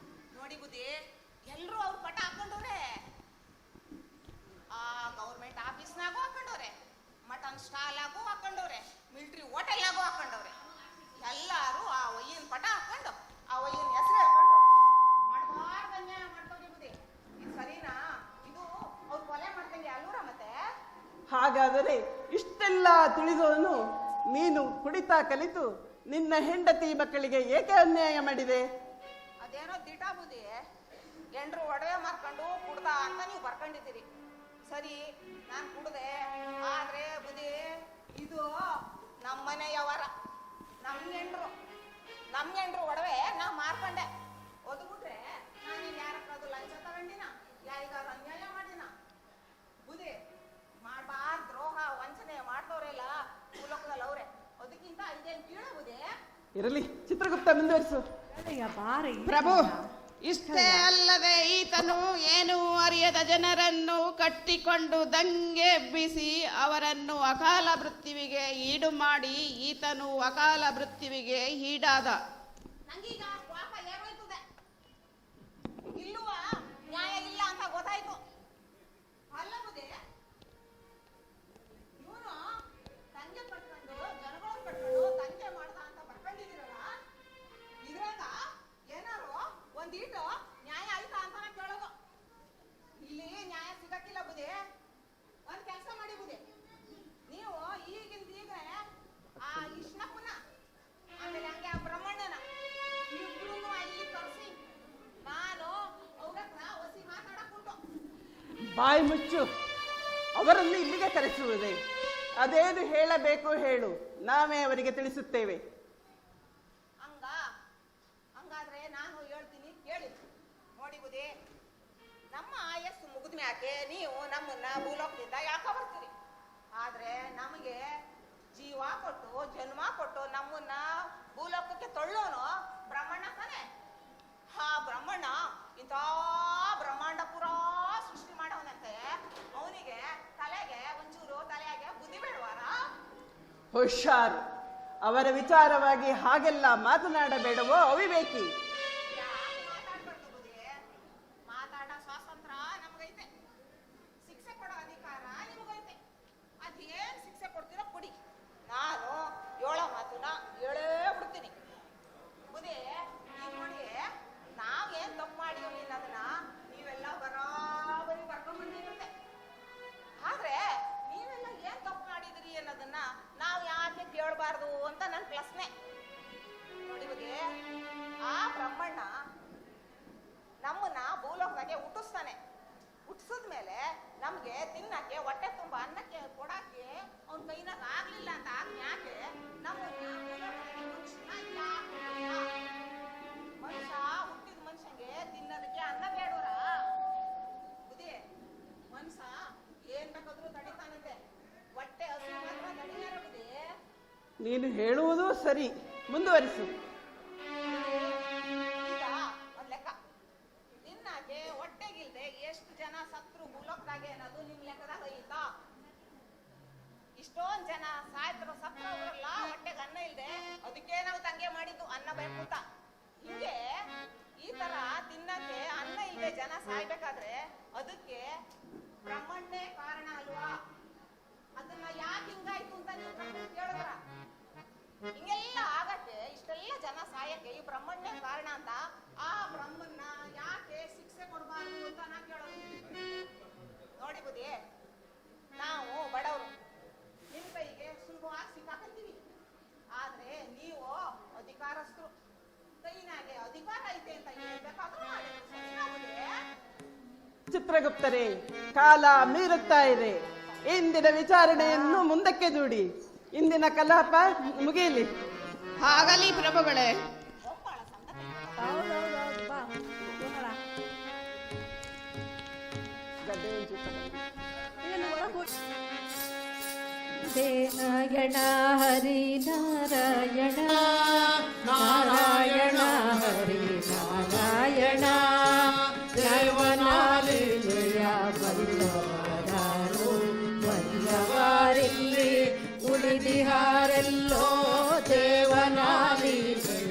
ನೋಡಿ ಬುದ್ಧಿ, ಎಲ್ರು ಅವ್ರ ಪಟ ಹಾಕೊಂಡವ್ರೆ. ಆ ಗೌರ್ಮೆಂಟ್ ಆಫೀಸ್ನಾಗೂ ಹಾಕೊಂಡವ್ರೆ, ಮಟನ್ ಸ್ಟಾಲ್ ಆಗು ಹಾಕೊಂಡವ್ರೆ, ಮಿಲಿಟರಿ ಹೋಟೆಲ್ ಆಗು ಹಾಕೊಂಡವ್ರೆ. ಎಲ್ಲಾರು ಆ ಒಯ್ಯಿನ ಪಟ ಹಾಕೊಂಡು ಆ ಒಯ್ಯಿನ ಹೆಸರು ಹೇಳ್ಕೊಂಡು ಮಾಡಬಾರ್ದು ಅನ್ಯಾಯ ಮಾಡ್ತವ್ರಿ ಬುದ್ಧಿ. ಇದು ಸರಿನಾ? ಇದು ಅವ್ರು ಕೊಲೆ ಮಾಡ್ದಂಗೆ ಅಲ್ಲೂರ ಮತ್ತೆ. ಹಾಗಾದರೆ ಇಷ್ಟೆಲ್ಲ ತಿಳಿದವನು ನೀನು ಕುಡಿತಾ ಕಲಿತು ನಿನ್ನ ಹೆಂಡತಿ ಮಕ್ಕಳಿಗೆ ಏಕೆ ಅನ್ಯಾಯ ಮಾಡಿದೆ? ಅದೇನೋ ದಿಟ ಬುದ್ಧಿ, ಎಂಡ್ರು ಒಡವೆ ಮಾರ್ಕೊಂಡು ಕುಡ್ದ ಅಂತ ನೀವು ಬರ್ಕೊಂಡಿದ್ದೀರಿ. ಸರಿ, ನಾನು ಕುಡ್ದೆ, ಆದ್ರೆ ಬುದ್ಧಿ ಇದು ನಮ್ಮನೆ ವ್ಯವಹಾರ. ನಮ್ಗೆಂಡ್ರು ಒಡವೆ ನಾ ಮಾರ್ಕೊಂಡೆ. ಓದ್ಬಿಟ್ರೆ ನಾನು ಯಾರಕ್ಕಾದ್ರು ಲಂಚ ತಗೊಂಡಿನ, ಯಾರಿಗಾದ್ರು ಅನ್ಯಾಯ ಮಾಡಿನ? ಬುದ್ಧಿ ಮಾಡಬಾರ್ದು, ದ್ರೋಹ ವಂಚನೆ ಮಾಡ್ದವ್ರೆಲ್ಲ ಭೂಲೋಕದಲ್ಲಿ ಅವ್ರೆ. ಅದಕ್ಕಿಂತ ಇದೇನು ಕೀಳ ಬುದ್ಧಿ? ಇರಲಿ, ಚಿತ್ರಗುಪ್ತ ಮುಂದುವರಿಸು. ಪ್ರಭು, ಇಷ್ಟೇ ಅಲ್ಲದೆ ಈತನು ಏನೂ ಅರಿಯದ ಜನರನ್ನು ಕಟ್ಟಿಕೊಂಡು ದಂಗೆಬ್ಬಿಸಿ ಅವರನ್ನು ಅಕಾಲ ಮೃತ್ಯುವಿಗೆ ಈಡು ಮಾಡಿ ಈತನು ಅಕಾಲ ಮೃತ್ಯುವಿಗೆ ಈಡಾದ. ನಂಗೀಗ ಪಾಪ ಏರೋಯ್ತದೆ, ಇಲ್ಲುವ ನ್ಯಾಯ ಇಲ್ಲ ಅಂತ ಗೊತ್ತಾಯ್ತು. ಅಲ್ಲ ಬುದ್ಧಿ, ಇವನು ತಂಗೆ ಕಟ್ಕೊಂಡು ಜನಗಳನ್ನು ಕಟ್ಕೊಂಡು ತಂಗೆ ಮಾಡ್ದ ಅಂತ ಬರ್ಕೊಂಡಿದ್ದೀರಲ್ಲ, ಇದ್ರಾಗ ಏನಾರು ಒಂದೀಟು ನ್ಯಾಯ ಆಯ್ತಾ ಅಂತ ಕೇಳೋದು. ಇಲ್ಲಿ ನ್ಯಾಯ ಸಿಗಕ್ಕಿಲ್ಲ ಬುದ್ಧಿ. ಒಂದ್ ಕೆಲಸ ಮಾಡಿ ಬುದ್ಧಿ, ನೀವು ಈಗಿಂದ ಈಗ ಆ ಇಷ್ಣಪ್ಪನ ಆಮೇಲೆ ಹಂಗೆ ಆ ಬ್ರಹ್ಮಣ್ಣನ ಇಬ್ರು ಇಲ್ಲಿ ಕರ್ಸಿ ನಾನು ಅವ್ರ ಹತ್ರ ಒಸಿ ಮಾತಾಡಕ್ಕುಂಟು. ಬಾಯಿ ಮುಚ್ಚು, ಅವರನ್ನು ಇಲ್ಲಿಗೆ ಕರೆಸುವುದೇ? ಅದೇನು ಹೇಳಬೇಕು ಹೇಳು, ನಾವೇ ಅವರಿಗೆ ತಿಳಿಸುತ್ತೇವೆ. ಹಂಗಾದ್ರೆ ನಾನು ಹೇಳ್ತೀನಿ ಕೇಳಿ. ನೋಡಿ ಬುದ್ಧಿ, ನಮ್ಮ ಆಯಸ್ಸು ಮುಗಿದ್ಮ್ಯಾಕೆ ನೀವು ನಮ್ಮನ್ನ ಭೂಲೋಕದಿಂದ ಯಾಕೆ ಬರ್ತೀರಿ? ಆದ್ರೆ ನಮಗೆ ಜೀವ ಕೊಟ್ಟು ಜನ್ಮ ಕೊಟ್ಟು ನಮ್ಮನ್ನ ಭೂಲೋಕಕ್ಕೆ ತಳ್ಳೋನು ಬ್ರಹ್ಮಣ್ಣ ತಾನೆ. ಆ ಬ್ರಹ್ಮಣ್ಣ ಇಂಥ ಬ್ರಹ್ಮಾಂಡ ಪುರಾ ಸೃಷ್ಟಿ ಮಾಡವನಂತೆ. ಅವನಿಗೆ ತಲೆಗೆ ಒಂಚೂರು ತಲೆಯಾಗೆ ಬುದ್ಧಿ ಬೇಡವಾರ? ಹುಷಾರು, ಅವರ ವಿಚಾರವಾಗಿ ಹಾಗೆಲ್ಲ ಮಾತನಾಡಬೇಡವೋ ಅವಿವೇಕಿ. ಮಾತಾಡ್ಬಾರ್ದು ಬುದ್ಧಿ. ಮಾತಾಡೋ ಸ್ವಾತಂತ್ರ್ಯ ನಮಗೈತೆ, ಶಿಕ್ಷೆ ಕೊಡೋ ಅಧಿಕಾರ ನಿಮಗೈತೆ. ಅದೇನ್ ಶಿಕ್ಷೆ ಕೊಡ್ತೀರೋ ಕೊಡಿ, ನಾನು ಹೇಳೋ ಮಾತನ್ನ ಹೇಳೇ ಬಿಡ್ತೀನಿ. ಬುದ್ಧಿ, ಈಗ ನೋಡಿ, ನಾವೇನ್ ತಪ್ಪು ಮಾಡಿದೀವಿ ಅನ್ನೋದನ್ನ ನೀವೆಲ್ಲ ಬರಾಬರಿ ಬರ್ಕೊಂಡ್ಬಂದಿರುತ್ತೆ. ಆದ್ರೆ ನೀವೆಲ್ಲ ಏನ್ ತಪ್ಪು ಮಾಡಿದ್ರಿ ಅನ್ನೋದನ್ನ ನಾವ್ ಯಾಕೆ ಕೇಳಬಾರ್ದು ಅಂತ ನನ್ನ ಪ್ರಶ್ನೆ. ನೋಡಿ ಬುದ್ಧಿ, ಆ ಬ್ರಹ್ಮಣ್ಣ ನಮ್ಮನ್ನ ಭೂಲೋಕದಾಗೆ ಹುಟ್ಟಿಸ್ತಾನೆ. ಹುಟ್ಟಿಸಿದ್ಮೇಲೆ ನಮ್ಗೆ ತಿನ್ನಕ್ಕೆ ಹೊಟ್ಟೆ ತುಂಬಾ ಅನ್ನಕ್ಕೆ ಕೊಡಕ್ಕೆ ಅವ್ನ ಕೈನಾಗ ಆಗ್ಲಿಲ್ಲ ಅಂತ ಯಾಕೆ ನಮ್ಮನ್ನ ಮನುಷ್ಯ ಹುಟ್ಟಿದ ಮನುಷ್ಯಂಗೆ ತಿನ್ನೋದಕ್ಕೆ ಅನ್ನ ಬೇಡವ್ರ? ಬುದ್ಧಿ, ಮನುಷ್ಯ ಏನ್ ಬೇಕಾದ್ರೂ ತಡಿತಾನಂತೆ, ಹೊಟ್ಟೆ ಹಸು ಮಾತ್ರ ತಡಿಯಾರ ಬುದ್ಧಿ. ನೀನು ಹೇಳುವುದೂ ಸರಿ, ಮುಂದುವರಿಸು. ಈಗ ಒಂದ್ ಲೆಕ್ಕ, ತಿನ್ನಕ್ಕೆ ಹೊಟ್ಟೆಗಿಲ್ದೆ ಎಷ್ಟು ಜನ ಸತ್ರು ಭೂಲೋಕದಾಗೆ ಅನ್ನೋದು ನಿಮ್ ಲೆಕ್ಕದಾಗ ಐತಾ? ಇಷ್ಟೊಂದ್ ಜನ ಸಾಯ್ತರು ಸತ್ತವ್ರಲ್ಲ, ಹೊಟ್ಟೆಗೆ ಅನ್ನ ಇಲ್ದೆ, ಅದಕ್ಕೆ ನಾವು ತಂಗೆ ಮಾಡಿದ್ದು ಅನ್ನ ಬೇಕು ಅಂತ. ಹಿಂಗೆ ಈ ತರ ತಿನ್ನಕ್ಕೆ ಅನ್ನ ಇಲ್ದೆ ಜನ ಸಾಯ್ಬೇಕಾದ್ರೆ ಅದಕ್ಕೆ ಬ್ರಹ್ಮಣ್ಣೇ ಕಾರಣ ಅಲ್ವಾ? ಅದನ್ನ ಯಾಕೆ ಹಿಂಗಾಯ್ತು ಅಂತ ನೀವು ಕೇಳಿದ್ರ? ಹಿಂಗೆಲ್ಲ ಆಗಕ್ಕೆ, ಇಷ್ಟೆಲ್ಲ ಜನ ಸಾಯಕ್ಕೆ ಈ ಬ್ರಹ್ಮಣ್ಣೇ ಕಾರಣ ಅಂತ ಆ ಬ್ರಹ್ಮನ್ನ ಯಾಕೆ ಶಿಕ್ಷೆ ಕೊಡಬಾರ್ದು ಅಂತ ನಾ ಕೇಳೋದು. ನೋಡಿ ಬುದ್ಧಿ, ನಾವು ಬಡವರು, ನಿಮ್ ಕೈಗೆ ಸುಲಭವಾಗಿ ಸಿಕ್ಕಾಕತ್ತೀವಿ. ಆದ್ರೆ ನೀವು ಅಧಿಕಾರಸ್ಥರು, ಕೈನಾಗೆ ಅಧಿಕಾರ ಐತೆ ಅಂತ ಹೇಳ್ಬೇಕಾದ್ರೂ ಚಿತ್ರಗುಪ್ತರೇ, ಕಾಲ ಮೀರುತ್ತಾ ಇದೆ. ಇಂದಿನ ವಿಚಾರಣೆಯನ್ನು ಮುಂದಕ್ಕೆ ದೂಡಿ. ಇಂದಿನ ಕಲಾಪ ಮುಗಿಯಲಿ. ಆಗಲಿ ಪ್ರಭುಗಳೇ. ನಾರಾಯಣ ಹರಿ ನಾರಾಯಣ, ನಾರಾಯಣ ಹರಿ ನಾರಾಯಣ, ದೇವನಾಲಿಯ ಬಲ್ಲವರಾರು ಬಲ್ಲವರಿಲ್ಲಿ ಉಳಿದಿಹಾರೆಲ್ಲೋ ದೇವನಾಲಿಯ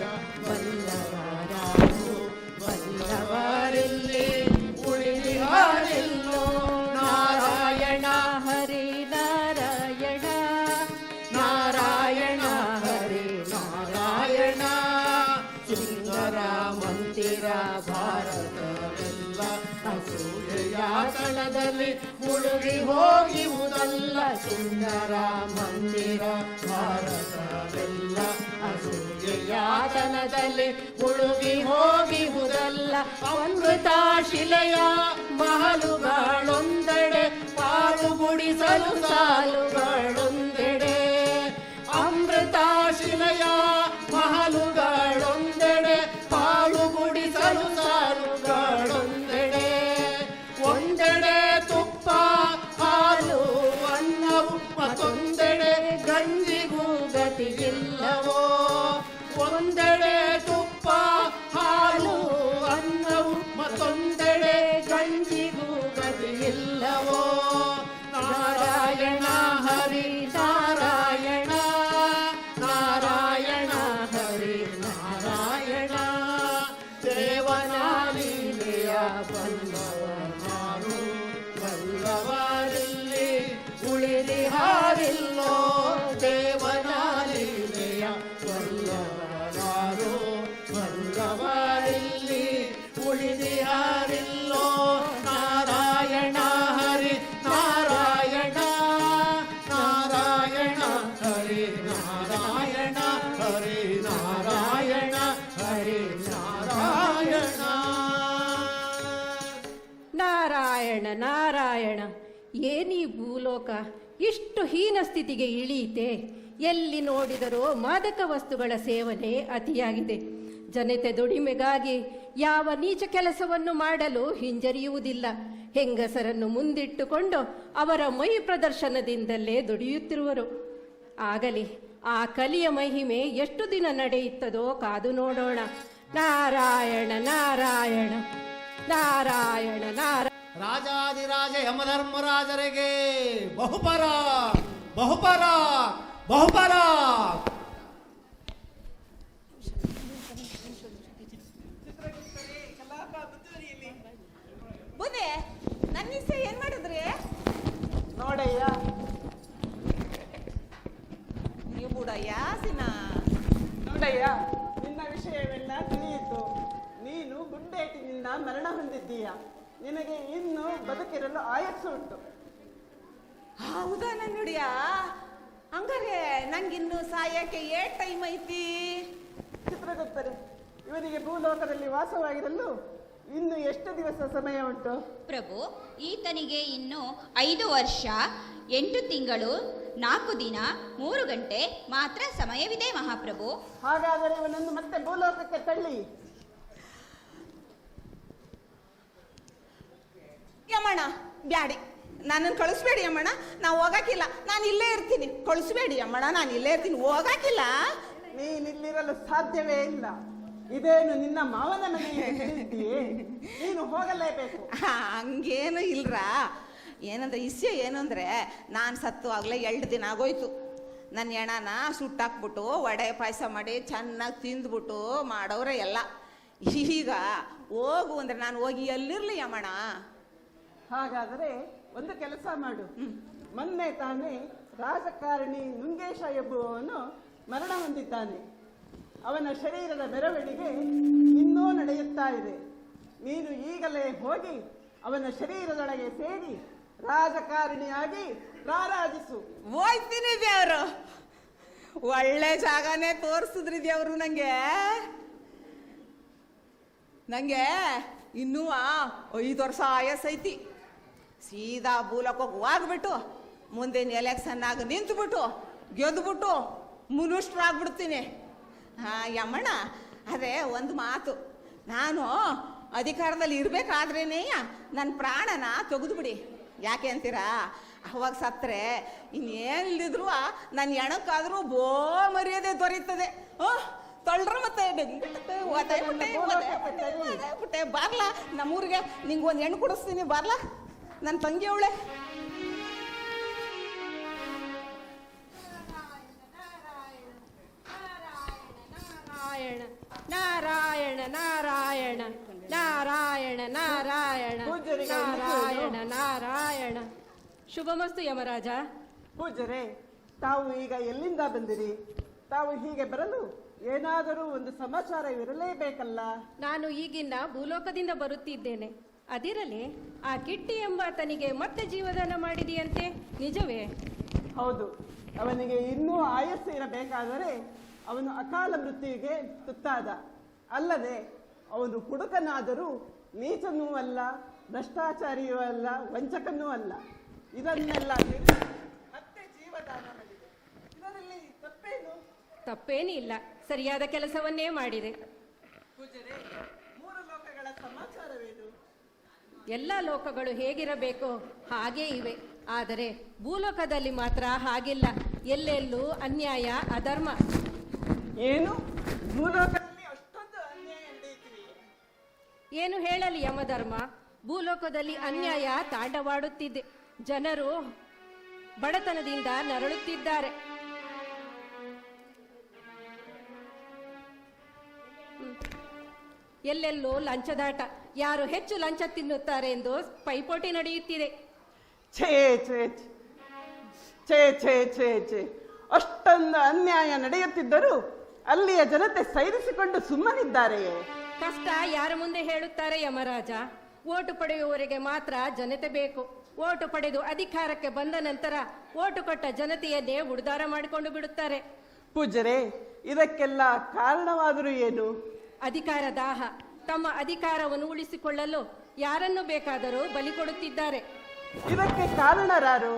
ಸುಂದರ ಮಂದಿರ ಭಾರತವೆಲ್ಲ ಅಸೂಯೆಯ ಕಣದಲ್ಲಿ ಮುಳುಗಿ ಹೋಗುವುದಲ್ಲ. ಸುಂದರ ಮಂದಿರ ಭಾರತವೆಲ್ಲ ಅಸೂಯೆಯ ಕಣದಲ್ಲಿ ಮುಳುಗಿ ಹೋಗುವುದಲ್ಲ. ಅಮೃತ ಶಿಲೆಯ ಮಹಲುಗಳೊಂದೆಡೆ ಪಾಲು ಗುಡಿಸಲು ಸಾಲುಗಳೊಂದೆಡೆ. ಅಮೃತ ಶಿಲೆಯ ಮಹಲುಗಳೊಂದೆಡೆ ಪಾಲು ಗುಡಿಸಲು ಸಾಲುಗಳೊಂದೆಡೆ. ಒಂದೆಡೆ ತುಪ್ಪ ಹಾಲು ಅನ್ನವು ಮತ್ತೊಂದೆಡೆ ಗಂಜಿಗೂ ಗತಿಯಿಲ್ಲವೋ. ಒಂದೆಡೆ ತುಪ್ಪ ಹಾಲು ಅನ್ನವು ಮತ್ತೊಂದೆಡೆ ಗಂಜಿಗೂ ಗತಿಯಿಲ್ಲವೋ. ನಾರಾಯಣ ಹರಿ ನಾರಾಯಣ ನಾರಾಯಣ ಹರಿ ನಾರಾಯಣ. ದೇವನ ಲೀಲೆಯ ಬಲ್ಲವನಾರು ಬಲ್ಲವರಿಲ್ಲಿ ಉಳಿದಿಹಾರಿಲ್ಲೋ. ದೇವನ ಲೀಲೆಯ ಬಲ್ಲವನಾರು ಬಲ್ಲವರಿಲ್ಲಿ ಉಳಿದಿಹಾರಿಲ್ಲೋ. ನಾರಾಯಣ ಹರಿ ನಾರಾಯಣ ನಾರಾಯಣ ಹರಿ ನಾರಾಯಣ ಹರಿ ನಾರಾಯಣ ಹರಿ ನಾರಾಯಣ. ನಾರಾಯಣ ನಾರಾಯಣ. ಏನೀ ಭೂಲೋಕ ಇಷ್ಟು ಹೀನ ಸ್ಥಿತಿಗೆ ಇಳಿಯಿತೆ. ಎಲ್ಲಿ ನೋಡಿದರೂ ಮಾದಕ ವಸ್ತುಗಳ ಸೇವನೆ ಅತಿಯಾಗಿದೆ. ಜನತೆ ದುಡಿಮೆಗಾಗಿ ಯಾವ ನೀಚ ಕೆಲಸವನ್ನು ಮಾಡಲು ಹಿಂಜರಿಯುವುದಿಲ್ಲ. ಹೆಂಗಸರನ್ನು ಮುಂದಿಟ್ಟುಕೊಂಡು ಅವರ ಮೈ ಪ್ರದರ್ಶನದಿಂದಲೇ ದುಡಿಯುತ್ತಿರುವರು. ಆಗಲಿ ಆ ಕಲಿಯ ಮಹಿಮೆ ಎಷ್ಟು ದಿನ ನಡೆಯುತ್ತದೋ ಕಾದು ನೋಡೋಣ. ನಾರಾಯಣ ನಾರಾಯಣ ನಾರಾಯಣ ನಾರಾಯಣ. ರಾಜಾದಿರಾಜ ಯಮಧರ್ಮರಾಜರಿಗೆ ಬಹುಪರ ಬಹುಪರ ಬಹುಪರ. ಬುದ್ಧಿ ನನ್ನ ಇಷ್ಟ ಏನ್ ಮಾಡಿದ್ರಿ? ನೋಡಯ್ಯ, ನೀವು ಬುಡಯ್ಯ ಸಿನ. ನೋಡಯ್ಯ, ನಿನ್ನ ವಿಷಯವೆಲ್ಲ ತಿಳಿಯಿತು. ನೀನು ಗುಂಡೇಟಿನಿಂದ ಮರಣ ಹೊಂದಿದ್ದೀಯ. ನಿನಗೆ ಇನ್ನು ಬದುಕಿರಲು ಆಯಸ್ಸು ಉಂಟು. ಹೌದಾ ನನ್ನುಡಿಯ? ಹಂಗಾರೆ ನಂಗಿನ್ನು ಸಾಯಕ್ಕೆ ಏಟ್ ಟೈಮ್ ಐತಿ? ಚಿತ್ರಗುಪ್ತರೆ, ಇವನಿಗೆ ಭೂಲೋಕದಲ್ಲಿ ವಾಸವಾಗಿರಲು ಇನ್ನು ಎಷ್ಟು ದಿವಸ ಸಮಯ ಉಂಟು? ಪ್ರಭು, ಈತನಿಗೆ ಇನ್ನು 5 ವರ್ಷ 8 ತಿಂಗಳು 4 ದಿನ 3 ಗಂಟೆ ಮಾತ್ರ ಸಮಯವಿದೆ ಮಹಾಪ್ರಭು. ಹಾಗಾದರೆ ಇವನನ್ನು ಮತ್ತೆ ಭೂಲೋಕಕ್ಕೆ ತಳ್ಳಿ. ಯಮಣ್ಣ ಬ್ಯಾಡಿ, ನನ್ನನ್ನು ಕಳಿಸ್ಬೇಡಿ ಅಮ್ಮಣ್ಣ. ನಾವು ಹೋಗಕ್ಕಿಲ್ಲ, ನಾನು ಇಲ್ಲೇ ಇರ್ತೀನಿ. ಕಳಿಸ್ಬೇಡಿ ಅಮ್ಮಣ್ಣ, ನಾನು ಇಲ್ಲೇ ಇರ್ತೀನಿ, ಹೋಗಕ್ಕಿಲ್ಲ. ನೀನಿಲ್ಲಿರಲು ಸಾಧ್ಯವೇ ಇಲ್ಲ. ಇದೇನು ನಿನ್ನ ಮಾವನ ಮನೆಯೇ? ನೀನು ಹೋಗಲೇಬೇಕು. ಹಂಗೇನು ಇಲ್ರ. ಏನಂದ್ರೆ ಇಸ್ಯ ಏನು ಅಂದರೆ, ನಾನು ಸತ್ತು ಆಗಲೇ 2 ದಿನ ಆಗೋಯ್ತು. ನನ್ನ ಹೆಣನ ಸುಟ್ಟಾಕ್ಬಿಟ್ಟು ವಡೆ ಪಾಯಸ ಮಾಡಿ ಚೆನ್ನಾಗಿ ತಿಂದ್ಬಿಟ್ಟು ಮಾಡೋರೆ ಎಲ್ಲ. ಈಗ ಹೋಗು ಅಂದರೆ ನಾನು ಹೋಗಿ ಎಲ್ಲಿರಲಿ ಅಮ್ಮಣ್ಣ? ಹಾಗಾದರೆ ಒಂದು ಕೆಲಸ ಮಾಡು. ಮೊನ್ನೆ ತಾನೇ ರಾಜಕಾರಣಿ ನುಂಗೇಶ ಎಂಬುವವನು ಮರಣ ಹೊಂದಿದ್ದಾನೆ. ಅವನ ಶರೀರದ ಮೆರವಣಿಗೆ ಇನ್ನೂ ನಡೆಯುತ್ತಾ ಇದೆ. ನೀನು ಈಗಲೇ ಹೋಗಿ ಅವನ ಶರೀರದೊಳಗೆ ಸೇರಿ ರಾಜಕಾರಣಿಯಾಗಿ ರಾರಾಜಿಸು. ಹೋಯ್ತೀನಿ ದೇವರು. ಒಳ್ಳೆ ಜಾಗನೇ ತೋರಿಸಿದ್ರಿ ದೇವರು ನಂಗೆ. ಇನ್ನೂ 5 ವರ್ಷ ಆಯಸ್ಸೈತಿ. ಸೀದಾ ಭೂಲೋಕಕ್ಕೆ ಹೋಗ್ಬಿಟ್ಟು ಮುಂದಿನ ಎಲೆಕ್ಷನ್ನಾಗ ನಿಂತುಬಿಟ್ಟು ಗೆದ್ದುಬಿಟ್ಟು ಮುನುಷ್ಟ್ರಾಗ್ಬಿಡ್ತೀನಿ. ಯಮ್ಮಣ್ಣ, ಅದೇ ಒಂದು ಮಾತು, ನಾನು ಅಧಿಕಾರದಲ್ಲಿ ಇರಬೇಕಾದ್ರೇನೇ ನನ್ನ ಪ್ರಾಣನ ತೆಗೆದುಬಿಡಿ. ಯಾಕೆ ಅಂತೀರಾ? ಅವಾಗ ಸತ್ತರೆ ಇನ್ನೇನಿಲ್ದಿದ್ರು ನನ್ನ ಹೆಣಕ್ಕಾದ್ರೂ ಮರ್ಯಾದೆ ದೊರೆಯುತ್ತದೆ. ತೊಳ್ರ ಮತ್ತೆ ಬಿಟ್ಟೆ ಬಾರ್ಲಾ ನಮ್ಮೂರಿಗೆ, ನಿಂಗೆ ಒಂದು ಹೆಣ್ಣು ಕೊಡಿಸ್ತೀನಿ ಬಾರ್ಲಾ, ನನ್ನ ತಂಗಿ ಅವಳೆ. ನಾರಾಯಣ ನಾರಾಯಣ ನಾರಾಯಣ ನಾರಾಯಣ ನಾರಾಯಣ ನಾರಾಯಣ. ಶುಭಮಸ್ತು ಯಮರಾಜ. ಪೂಜ್ಯರೇ, ತಾವು ಈಗ ಎಲ್ಲಿಂದ ಬಂದಿರಿ? ತಾವು ಹೀಗೆ ಬರಲು ಏನಾದರೂ ಒಂದು ಸಮಾಚಾರವಿರಲೇಬೇಕಲ್ಲ. ನಾನು ಈಗಿನ ಭೂಲೋಕದಿಂದ ಬರುತ್ತಿದ್ದೇನೆ. ಅದಿರಲಿ, ಆ ಕಿಟ್ಟಿ ಎಂಬಾತನಿಗೆ ಮತ್ತೆ ಜೀವದಾನ ಮಾಡಿದೆಯಂತೆ, ನಿಜವೇ? ಹೌದು, ಅವನಿಗೆ ಇನ್ನೂ ಆಯಸ್ಸು ಇರಬೇಕಾದರೆ ಅವನು ಅಕಾಲ ಮೃತ್ಯುವಿಗೆ ತುತ್ತಾದ. ಅಲ್ಲದೆ ಅವನು ಹುಡುಕನಾದರೂ ನೀಚನೂ ಅಲ್ಲ, ಭ್ರಷ್ಟಾಚಾರಿಯೂ ಅಲ್ಲ, ವಂಚಕನೂ ಅಲ್ಲ. ಇದನ್ನೆಲ್ಲ ಮತ್ತೆ ಜೀವದಾನ ಮಾಡಿದೆ. ಇದರಲ್ಲಿ ತಪ್ಪೇನು? ತಪ್ಪೇನೂ ಇಲ್ಲ, ಸರಿಯಾದ ಕೆಲಸವನ್ನೇ ಮಾಡಿದೆ. ಪೂಜರೆ, ಮೂರು ಲೋಕಗಳ ಸಮಾಚಾರವೇನು? ಎಲ್ಲ ಲೋಕಗಳು ಹೇಗಿರಬೇಕೋ ಹಾಗೇ ಇವೆ. ಆದರೆ ಭೂಲೋಕದಲ್ಲಿ ಮಾತ್ರ ಹಾಗಿಲ್ಲ. ಎಲ್ಲೆಲ್ಲೂ ಅನ್ಯಾಯ, ಅಧರ್ಮ. ಏನು? ಭೂಲೋಕದಲ್ಲಿ ಅಷ್ಟೊಂದು ಅನ್ಯಾಯ ನಡೆಯುತ್ತಿದೆಯೇ? ಏನು ಹೇಳಲಿ ಯಮಧರ್ಮ, ಭೂಲೋಕದಲ್ಲಿ ಅನ್ಯಾಯ ತಾಂಡವಾಡುತ್ತಿದೆ. ಜನರು ಬಡತನದಿಂದ ನರಳುತ್ತಿದ್ದಾರೆ. ಎಲ್ಲೆಲ್ಲೋ ಲಂಚದಾಟ, ಯಾರು ಹೆಚ್ಚು ಲಂಚ ತಿನ್ನುತ್ತಾರೆ ಎಂದು ಪೈಪೋಟಿ ನಡೆಯುತ್ತಿದೆ. ಛೇ ಛೇ ಛೇ ಛೇ ಛೇ ಛೇ ಅಷ್ಟೊಂದು ಅನ್ಯಾಯ ನಡೆಯುತ್ತಿದ್ದರೂ ಅಲ್ಲಿಯ ಜನತೆ ಸೈರಿಸಿಕೊಂಡು ಸುಮ್ಮನಿದ್ದಾರೆಯೇ? ಕಷ್ಟ ಯಾರ ಮುಂದೆ ಹೇಳುತ್ತಾರೆ ಯಮರಾಜ? ಓಟು ಪಡೆಯುವವರಿಗೆ ಮಾತ್ರ ಜನತೆ ಬೇಕು. ಓಟು ಪಡೆದು ಅಧಿಕಾರಕ್ಕೆ ಬಂದ ನಂತರ ಓಟು ಕೊಟ್ಟ ಜನತೆಯನ್ನೇ ಉಡ್ದಾರ ಮಾಡಿಕೊಂಡು ಬಿಡುತ್ತಾರೆ. ಪೂಜರೆ, ಇದಕ್ಕೆಲ್ಲ ಕಾರಣವಾದರೂ ಏನು? ಅಧಿಕಾರ ದಾಹ. ತಮ್ಮ ಅಧಿಕಾರವನ್ನು ಉಳಿಸಿಕೊಳ್ಳಲು ಯಾರನ್ನು ಬೇಕಾದರೂ ಬಲಿ ಕೊಡುತ್ತಿದ್ದಾರೆ. ಇದಕ್ಕೆ ಕಾರಣರಾರು?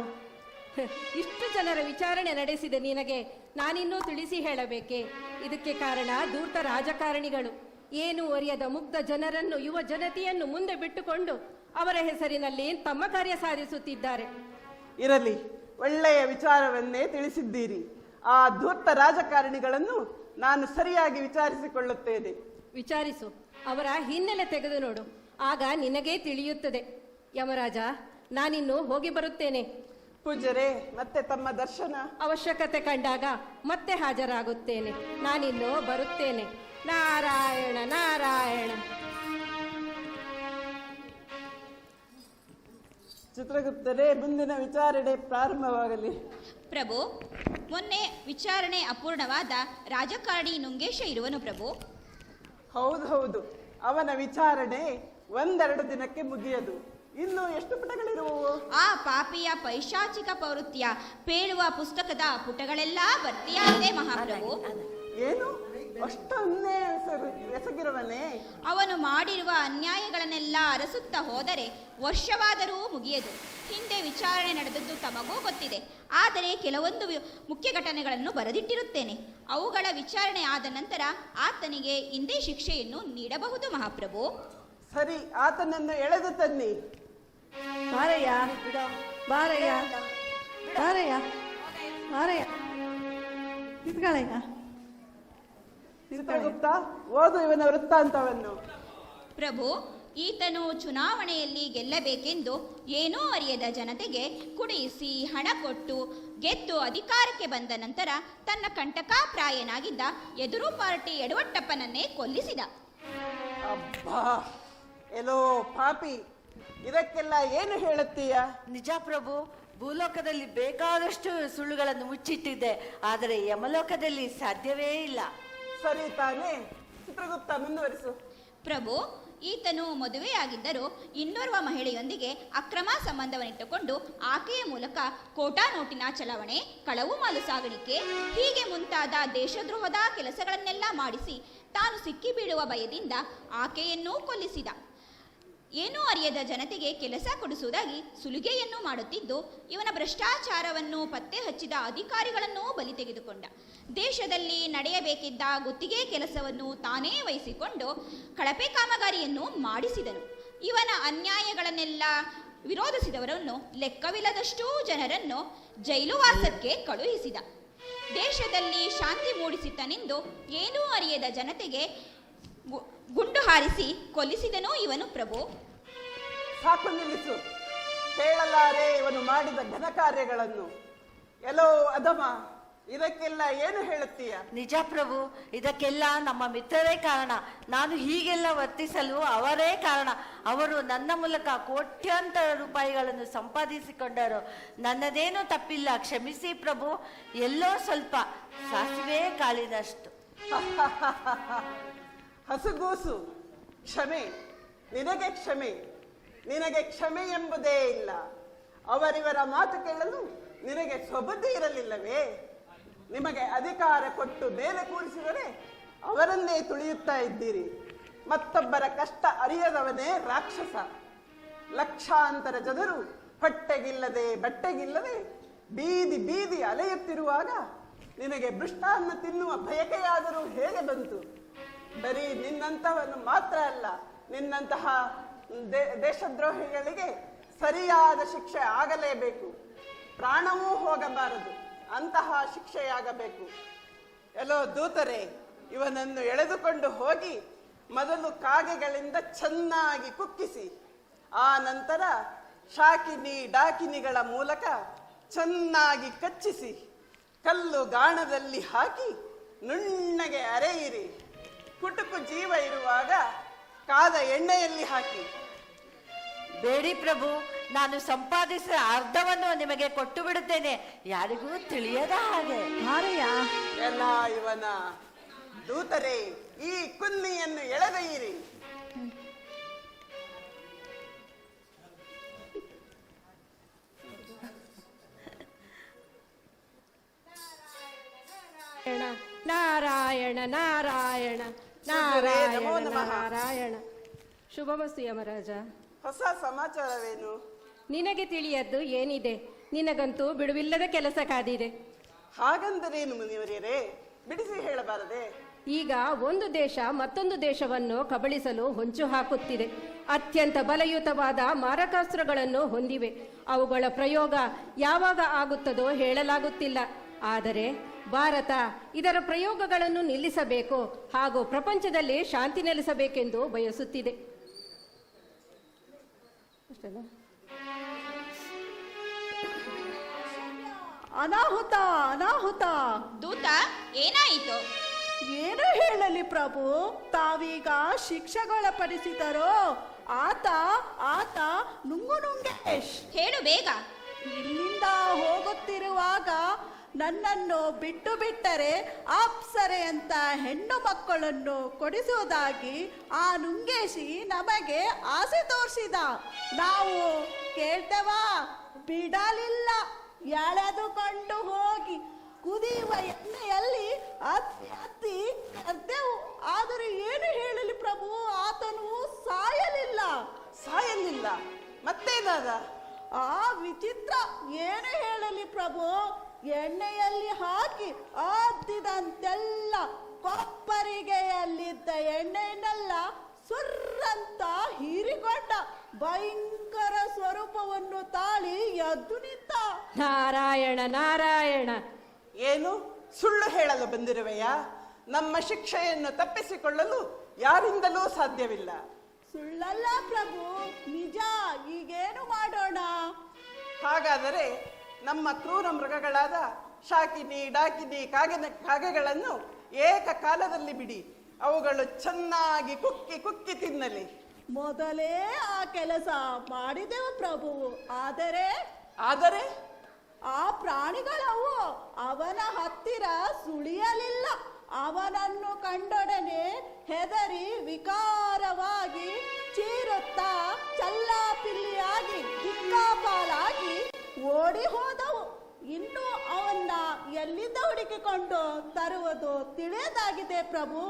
ಇಷ್ಟು ಜನರ ವಿಚಾರಣೆ ನಡೆಸಿದ ನಿನಗೆ ನಾನಿನ್ನೂ ತಿಳಿಸಿ ಹೇಳಬೇಕೆ? ಇದಕ್ಕೆ ಕಾರಣ ಧೂರ್ತ ರಾಜಕಾರಣಿಗಳು. ಏನು ಅರಿಯದ ಮುಗ್ಧ ಜನರನ್ನು, ಯುವ ಜನತೆಯನ್ನು ಮುಂದೆ ಬಿಟ್ಟುಕೊಂಡು ಅವರ ಹೆಸರಿನಲ್ಲಿ ತಮ್ಮ ಕಾರ್ಯ ಸಾಧಿಸುತ್ತಿದ್ದಾರೆ. ಇರಲಿ, ಒಳ್ಳೆಯ ವಿಚಾರವನ್ನೇ ತಿಳಿಸಿದ್ದೀರಿ. ಆ ಧೂರ್ತ ರಾಜಕಾರಣಿಗಳನ್ನು ನಾನು ಸರಿಯಾಗಿ ವಿಚಾರಿಸಿಕೊಳ್ಳುತ್ತೇನೆ. ವಿಚಾರಿಸು, ಅವರ ಹಿನ್ನೆಲೆ ತೆಗೆದು ನೋಡು, ಆಗ ನಿನಗೇ ತಿಳಿಯುತ್ತದೆ. ಯಮರಾಜ, ನಾನಿನ್ನು ಹೋಗಿ ಬರುತ್ತೇನೆ. ಪೂಜರೆ, ಮತ್ತೆ ತಮ್ಮ ದರ್ಶನ? ಅವಶ್ಯಕತೆ ಕಂಡಾಗ ಮತ್ತೆ ಹಾಜರಾಗುತ್ತೇನೆ. ನಾನಿನ್ನು ಬರುತ್ತೇನೆ. ನಾರಾಯಣ ನಾರಾಯಣ. ಚಿತ್ರಗುಪ್ತರೇ, ಮುಂದಿನ ವಿಚಾರಣೆ ಪ್ರಾರಂಭವಾಗಲಿ. ಪ್ರಭು, ಮೊನ್ನೆ ವಿಚಾರಣೆ ಅಪೂರ್ಣವಾದ ರಾಜಕಾರಣಿ ನುಂಗೇಶ ಇರುವನು ಪ್ರಭು. ಹೌದು ಹೌದು, ಅವನ ವಿಚಾರಣೆ ಒಂದೆರಡು ದಿನಕ್ಕೆ ಮುಗಿಯದು. ಇನ್ನು ಎಷ್ಟು ಪುಟಗಳಿರುವವು? ಆ ಪಾಪಿಯ ಪೈಶಾಚಿಕ ಪೌರುತ್ಯ ಪೇಳುವ ಪುಸ್ತಕದ ಪುಟಗಳೆಲ್ಲ ಭರ್ತಿಯಾಗಿದೆ ಮಹಾಪ್ರಭು. ಏನು? ಅಷ್ಟೊಂದೇ ಎಸಗಿರುವನೇ? ಅವನು ಮಾಡಿರುವ ಅನ್ಯಾಯಗಳನ್ನೆಲ್ಲ ಅರಸುತ್ತಾ ಹೋದರೆ ವರ್ಷವಾದರೂ ಮುಗಿಯದು. ಹಿಂದೆ ವಿಚಾರಣೆ ನಡೆದದ್ದು ತಮಗೂ ಗೊತ್ತಿದೆ. ಆದರೆ ಕೆಲವೊಂದು ಮುಖ್ಯ ಘಟನೆಗಳನ್ನು ಬರೆದಿಟ್ಟಿರುತ್ತೇನೆ. ಅವುಗಳ ವಿಚಾರಣೆ ಆದ ನಂತರ ಆತನಿಗೆ ಇಂದೇ ಶಿಕ್ಷೆಯನ್ನು ನೀಡಬಹುದು ಮಹಾಪ್ರಭು. ಸರಿ, ಆತನನ್ನು ಎಳೆದು ತನ್ನಿ. ಬಾರಯ್ಯ, ಬಾರಯ್ಯ, ಬಾರಯ್ಯ, ಬಾರಯ್ಯ, ನಿಂತ್ಕೊಳ್ಳಯ್ಯ. ಚಿತ್ರಗುಪ್ತ, ಓದು ಇವನ ವೃತ್ತಾಂತವನ್ನು. ಪ್ರಭು, ಈತನು ಚುನಾವಣೆಯಲ್ಲಿ ಗೆಲ್ಲಬೇಕೆಂದು ಏನೂ ಅರಿಯದ ಜನತೆಗೆ ಕುಡಿಯಿಸಿ ಹಣ ಕೊಟ್ಟು ಗೆದ್ದು ಅಧಿಕಾರಕ್ಕೆ ಬಂದ ನಂತರ ತನ್ನ ಕಂಟಕಾಪ್ರಾಯನಾಗಿದ್ದ ಎದುರು ಪಾರ್ಟಿ ಯಡವಟ್ಟಪ್ಪನನ್ನೇ ಕೊಲ್ಲಿಸಿದ. ಅಬ್ಬಾ, ಎಲ್ಲೋ ಪಾಪಿ, ಇದಕ್ಕೆಲ್ಲ ಏನು ಹೇಳುತ್ತೀಯ? ನಿಜ ಪ್ರಭು, ಭೂಲೋಕದಲ್ಲಿ ಬೇಕಾದಷ್ಟು ಸುಳ್ಳುಗಳನ್ನು ಮುಚ್ಚಿಟ್ಟಿದ್ದೆ, ಆದರೆ ಯಮಲೋಕದಲ್ಲಿ ಸಾಧ್ಯವೇ ಇಲ್ಲ. ಸರಿ ತಾನೇ? ಚಿತ್ರಗುಪ್ತ, ಮುಂದುವರಿಸು. ಪ್ರಭು, ಈತನು ಮದುವೆಯಾಗಿದ್ದರೂ ಇನ್ನೋರ್ವ ಮಹಿಳೆಯೊಂದಿಗೆ ಅಕ್ರಮ ಸಂಬಂಧವನ್ನಿಟ್ಟುಕೊಂಡು ಆಕೆಯ ಮೂಲಕ ಕೋಟಾ ನೋಟಿನ ಚಲಾವಣೆ, ಕಳವು ಮಾಲು ಸಾಗಾಣಿಕೆ ಹೀಗೆ ಮುಂತಾದ ದೇಶದ್ರೋಹದ ಕೆಲಸಗಳನ್ನೆಲ್ಲ ಮಾಡಿಸಿ ತಾನು ಸಿಕ್ಕಿಬೀಳುವ ಭಯದಿಂದ ಆಕೆಯನ್ನೂ ಕೊಲ್ಲಿಸಿದ. ಏನೂ ಅರಿಯದ ಜನತೆಗೆ ಕೆಲಸ ಕೊಡಿಸುವುದಾಗಿ ಸುಲಿಗೆಯನ್ನು ಮಾಡುತ್ತಿದ್ದು, ಇವನ ಭ್ರಷ್ಟಾಚಾರವನ್ನು ಪತ್ತೆ ಹಚ್ಚಿದ ಅಧಿಕಾರಿಗಳನ್ನೂ ಬಲಿ ತೆಗೆದುಕೊಂಡ. ದೇಶದಲ್ಲಿ ನಡೆಯಬೇಕಿದ್ದ ಗುತ್ತಿಗೆ ಕೆಲಸವನ್ನು ತಾನೇ ವಹಿಸಿಕೊಂಡು ಕಳಪೆ ಕಾಮಗಾರಿಯನ್ನು ಮಾಡಿಸಿದನು. ಇವನ ಅನ್ಯಾಯಗಳನ್ನೆಲ್ಲ ವಿರೋಧಿಸಿದವರನ್ನು ಲೆಕ್ಕವಿಲ್ಲದಷ್ಟೂ ಜನರನ್ನು ಜೈಲುವಾಸಕ್ಕೆ ಕಳುಹಿಸಿದ. ದೇಶದಲ್ಲಿ ಶಾಂತಿ ಮೂಡಿಸಿತನೆಂದು ಏನೂ ಅರಿಯದ ಜನತೆಗೆ ಗುಂಡು ಹಾರಿಸಿ ಕೊಲ್ಲಿಸಿದನು ಇವನು ಪ್ರಭು. ಸಾಕು, ನಿಲ್ಲಿಸು. ಹೇಳಲಾರೆ ಇವನು ಮಾಡಿದ ಘನ ಕಾರ್ಯಗಳನ್ನು. ಎಲ್ಲೋ ಅಧಮ, ಇದಕ್ಕೆಲ್ಲ ಏನು ಹೇಳುತ್ತೀಯ? ನಿಜ ಪ್ರಭು, ಇದಕ್ಕೆಲ್ಲ ನಮ್ಮ ಮಿತ್ರರೇ ಕಾರಣ. ನಾನು ಹೀಗೆಲ್ಲ ವರ್ತಿಸಲು ಅವರೇ ಕಾರಣ. ಅವರು ನನ್ನ ಮೂಲಕ ಕೋಟ್ಯಾಂತರ ರೂಪಾಯಿಗಳನ್ನು ಸಂಪಾದಿಸಿಕೊಂಡರು. ನನ್ನದೇನೂ ತಪ್ಪಿಲ್ಲ, ಕ್ಷಮಿಸಿ ಪ್ರಭು. ಎಲ್ಲೋ ಸ್ವಲ್ಪ ಸಾಸಿವೆ ಕಾಳಿನಷ್ಟು. ಹಸುಗೂಸು, ಕ್ಷಮೆ, ನಿನಗೆ ಕ್ಷಮೆ, ನಿನಗೆ ಕ್ಷಮೆ ಎಂಬುದೇ ಇಲ್ಲ. ಅವರಿವರ ಮಾತು ಕೇಳಲು ನಿನಗೆ ಸೊಬದು ಇರಲಿಲ್ಲವೇ? ನಿಮಗೆ ಅಧಿಕಾರ ಕೊಟ್ಟು ಮೇಲೆ ಕೂರಿಸಿದರೆ ಅವರನ್ನೇ ತುಳಿಯುತ್ತಾ ಇದ್ದೀರಿ. ಮತ್ತೊಬ್ಬರ ಕಷ್ಟ ಅರಿಯದವನೇ ರಾಕ್ಷಸ. ಲಕ್ಷಾಂತರ ಜನರು ಹೊಟ್ಟೆಗಿಲ್ಲದೆ ಬಟ್ಟೆಗಿಲ್ಲದೆ ಬೀದಿ ಬೀದಿ ಅಲೆಯುತ್ತಿರುವಾಗ ನಿನಗೆ ಮೃಷ್ಟಾನ್ನ ತಿನ್ನುವ ಬಯಕೆಯಾದರೂ ಹೇಗೆ ಬಂತು? ಬರೀ ನಿನ್ನಂತಹವನ್ನು ಮಾತ್ರ ಅಲ್ಲ, ನಿನ್ನಂತಹ ದೇಶದ್ರೋಹಿಗಳಿಗೆ ಸರಿಯಾದ ಶಿಕ್ಷೆ ಆಗಲೇಬೇಕು. ಪ್ರಾಣವೂ ಹೋಗಬಾರದು, ಅಂತಹ ಶಿಕ್ಷೆಯಾಗಬೇಕು. ಎಲ್ಲೋ ದೂತರೆ, ಇವನನ್ನು ಎಳೆದುಕೊಂಡು ಹೋಗಿ ಮೊದಲು ಕಾಗೆಗಳಿಂದ ಚೆನ್ನಾಗಿ ಕುಕ್ಕಿಸಿ, ಆ ನಂತರ ಶಾಕಿನಿ ಡಾಕಿನಿಗಳ ಮೂಲಕ ಚೆನ್ನಾಗಿ ಕಚ್ಚಿಸಿ, ಕಲ್ಲು ಗಾಣದಲ್ಲಿ ಹಾಕಿ ನುಣ್ಣಗೆ ಅರೆಯಿರಿ. ಕುಟುಕು ಜೀವ ಇರುವಾಗ ಕಾದ ಎಣ್ಣೆಯಲ್ಲಿ ಹಾಕಿ. ಬೇಡಿ ಪ್ರಭು, ನಾನು ಸಂಪಾದಿಸಿದ ಅರ್ಧವನ್ನು ನಿಮಗೆ ಕೊಟ್ಟು ಬಿಡುತ್ತೇನೆ, ಯಾರಿಗೂ ತಿಳಿಯದ ಹಾಗೆ. ಎಲ್ಲ ಇವನ ದೂತರೆ, ಈ ಕುನ್ನಿಯನ್ನು ಎಳೆದೊಯ್ಯಿರಿ. ನಾರಾಯಣ ನಾರಾಯಣ ನಾರಾಯಣ ನಾರಾಯಣ. ಶುಭಮಸ್ತು ಯಮರಾಜ. ಹೊಸ ಸಮಾಚಾರವೇನು? ನಿನಗೆ ತಿಳಿಯದ್ದು ಏನಿದೆ? ನಿನಗಂತೂ ಬಿಡುವಿಲ್ಲದ ಕೆಲಸ ಕಾದಿದೆ. ಹಾಗಂದರೇನು ಮುನಿವರಿಯರೇ? ಬಿಡಿಸಿ ಹೇಳಬಾರದೆ? ಈಗ ಒಂದು ದೇಶ ಮತ್ತೊಂದು ದೇಶವನ್ನು ಕಬಳಿಸಲು ಹೊಂಚು ಹಾಕುತ್ತಿದೆ. ಅತ್ಯಂತ ಬಲಯುತವಾದ ಮಾರಕಾಸ್ತ್ರಗಳನ್ನು ಹೊಂದಿವೆ. ಅವುಗಳ ಪ್ರಯೋಗ ಯಾವಾಗ ಆಗುತ್ತದೋ ಹೇಳಲಾಗುತ್ತಿಲ್ಲ. ಆದರೆ ಭಾರತ ಇದರ ಪ್ರಯೋಗಗಳನ್ನು ನಿಲ್ಲಿಸಬೇಕು ಹಾಗೂ ಪ್ರಪಂಚದಲ್ಲಿ ಶಾಂತಿ ನೆಲೆಸಬೇಕೆಂದು ಬಯಸುತ್ತಿದೆ. ಅನಾಹುತ ಅನಾಹುತ. ದೂತ, ಏನಾಯಿತು? ಏನು ಹೇಳಲಿ ಪ್ರಭು, ತಾವೀಗ ಶಿಕ್ಷೆಗೊಳಪಡಿಸಿದರೋ ಆತ ಆತ ನುಂಗೇಶ್. ಹೇಳು ಬೇಗ. ಇಲ್ಲಿಂದ ಹೋಗುತ್ತಿರುವಾಗ ನನ್ನನ್ನು ಬಿಟ್ಟು ಬಿಟ್ಟರೆ ಅಪ್ಸರೆ ಅಂತ ಹೆಣ್ಣು ಮಕ್ಕಳನ್ನು ಕೊಡಿಸುವುದಾಗಿ ಆ ನುಂಗೇಶಿ ನಮಗೆ ಆಸೆ ತೋರಿಸಿದ. ನಾವು ಕೇಳ್ತೇವಾ? ಬಿಡಲಿಲ್ಲ. ಎಳೆದುಕೊಂಡು ಹೋಗಿ ಕುದಿಯುವ ಎಣ್ಣೆಯಲ್ಲಿ ಹತ್ತಿ ಅದ್ದೆವು. ಆದರೆ ಏನು ಹೇಳಲಿ ಪ್ರಭು, ಆತನು ಸಾಯಲಿಲ್ಲ. ಸಾಯಲಿಲ್ಲ? ಮತ್ತೇನಾದ? ಆ ವಿಚಿತ್ರ. ಏನು ಹೇಳಲಿ ಪ್ರಭು, ಎಣ್ಣೆಯಲ್ಲಿ ಹಾಕಿ ಅದ್ದಿದಂತೆಲ್ಲ ಕೊಪ್ಪರಿಗೆಯಲ್ಲಿದ್ದ ಎಣ್ಣೆಯನ್ನೆಲ್ಲ ಸುರ್ರಂತ ಹೀರಿಕೊಂಡ. ಭಯಂಕರ ಸ್ವರೂಪವನ್ನು ತಾಳಿ ಎದ್ದು ನಿಂತ. ನಾರಾಯಣ ನಾರಾಯಣ. ಏನು ಸುಳ್ಳು ಹೇಳಲು ಬಂದಿರುವೆಯಾ? ನಮ್ಮ ಶಿಕ್ಷೆಯನ್ನು ತಪ್ಪಿಸಿಕೊಳ್ಳಲು ಯಾರಿಂದಲೂ ಸಾಧ್ಯವಿಲ್ಲ. ಸುಳ್ಳಲ್ಲ ಪ್ರಭು, ನಿಜ. ಈಗೇನು ಮಾಡೋಣ? ಹಾಗಾದರೆ ನಮ್ಮ ಕ್ರೂರ ಮೃಗಗಳಾದ ಶಾಕಿನಿ ಡಾಕಿನಿ ಕಾಗೆಗಳನ್ನು ಏಕಕಾಲದಲ್ಲಿ ಬಿಡಿ. ಅವುಗಳು ಚೆನ್ನಾಗಿ ಕುಕ್ಕಿ ಕುಕ್ಕಿ ತಿನ್ನಲಿ. ಮೊದಲೇ ಆ ಕೆಲಸ ಮಾಡಿದೆವು ಪ್ರಭು. ಆದರೆ ಆ ಪ್ರಾಣಿಗಳವು ಅವನ ಹತ್ತಿರ ಸುಳಿಯಲಿಲ್ಲ. ಅವನನ್ನು ಕಂಡೊಡನೆ ಹೆದರಿ ವಿಕಾರವಾಗಿ ಚೀರುತ್ತಾ ಚಲ್ಲಾಪಿಲ್ಲಿಯಾಗಿ ದಿಕ್ಕಾಪಾಲಾಗಿ ಓಡಿ ಹೋದವು. ಇನ್ನು ಅವನ್ನ ಎಲ್ಲಿಂದ ಹುಡುಕಿಕೊಂಡು ತರುವುದು ತಿಳಿಯದಾಗಿದೆ ಪ್ರಭು.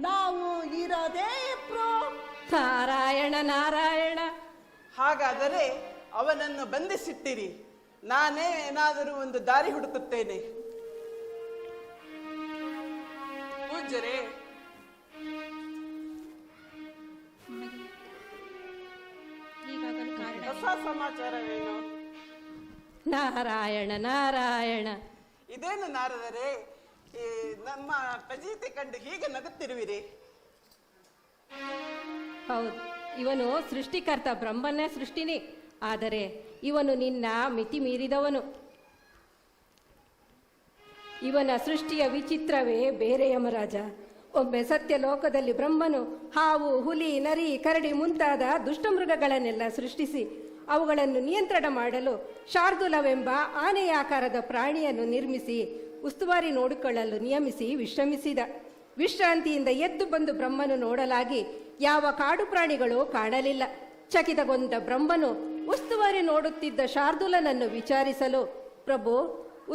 ನಾವು ಇರೋದೇ ಇಬ್ರು. ನಾರಾಯಣ ನಾರಾಯಣ. ಹಾಗಾದರೆ ಅವನನ್ನು ಬಂಧಿಸಿಟ್ಟಿರಿ. ನಾನೇ ಏನಾದರೂ ಒಂದು ದಾರಿ ಹುಡುಕುತ್ತೇನೆ. ಪೂಜ್ಯರೇ, ಹೊಸ ಸಮಾಚಾರವೇನು? ನಾರಾಯಣ ನಾರಾಯಣ. ಇದೇನು ನಾರದರೆ, ನಮ್ಮ ಪ್ರಜೀತಿ ಕಂಡು ಹೀಗೆ ನಗುತ್ತಿರುವಿರಿ? ಹೌದು, ಇವನು ಸೃಷ್ಟಿಕರ್ತ ಬ್ರಹ್ಮನ ಸೃಷ್ಟಿನಿ. ಆದರೆ ಇವನು ನಿನ್ನ ಮಿತಿ ಮೀರಿದವನು. ಇವನ ಸೃಷ್ಟಿಯ ವಿಚಿತ್ರವೇ ಬೇರೆ ಯಮರಾಜ. ಒಮ್ಮೆ ಸತ್ಯಲೋಕದಲ್ಲಿ ಬ್ರಹ್ಮನು ಹಾವು, ಹುಲಿ, ನರಿ, ಕರಡಿ ಮುಂತಾದ ದುಷ್ಟಮೃಗಗಳನ್ನೆಲ್ಲ ಸೃಷ್ಟಿಸಿ ಅವುಗಳನ್ನು ನಿಯಂತ್ರಣ ಮಾಡಲು ಶಾರ್ದೂಲವೆಂಬ ಆನೆಯ ಆಕಾರದ ಪ್ರಾಣಿಯನ್ನು ನಿರ್ಮಿಸಿ ಉಸ್ತುವಾರಿ ನೋಡಿಕೊಳ್ಳಲು ನಿಯಮಿಸಿ ವಿಶ್ರಮಿಸಿದ. ವಿಶ್ರಾಂತಿಯಿಂದ ಎದ್ದು ಬಂದು ಬ್ರಹ್ಮನು ನೋಡಲಾಗಿ ಯಾವ ಕಾಡು ಪ್ರಾಣಿಗಳು ಕಾಣಲಿಲ್ಲ. ಚಕಿತಗೊಂಡ ಬ್ರಹ್ಮನು ಉಸ್ತುವಾರಿ ನೋಡುತ್ತಿದ್ದ ಶಾರ್ದೂಲನನ್ನು ವಿಚಾರಿಸಲು, ಪ್ರಭು,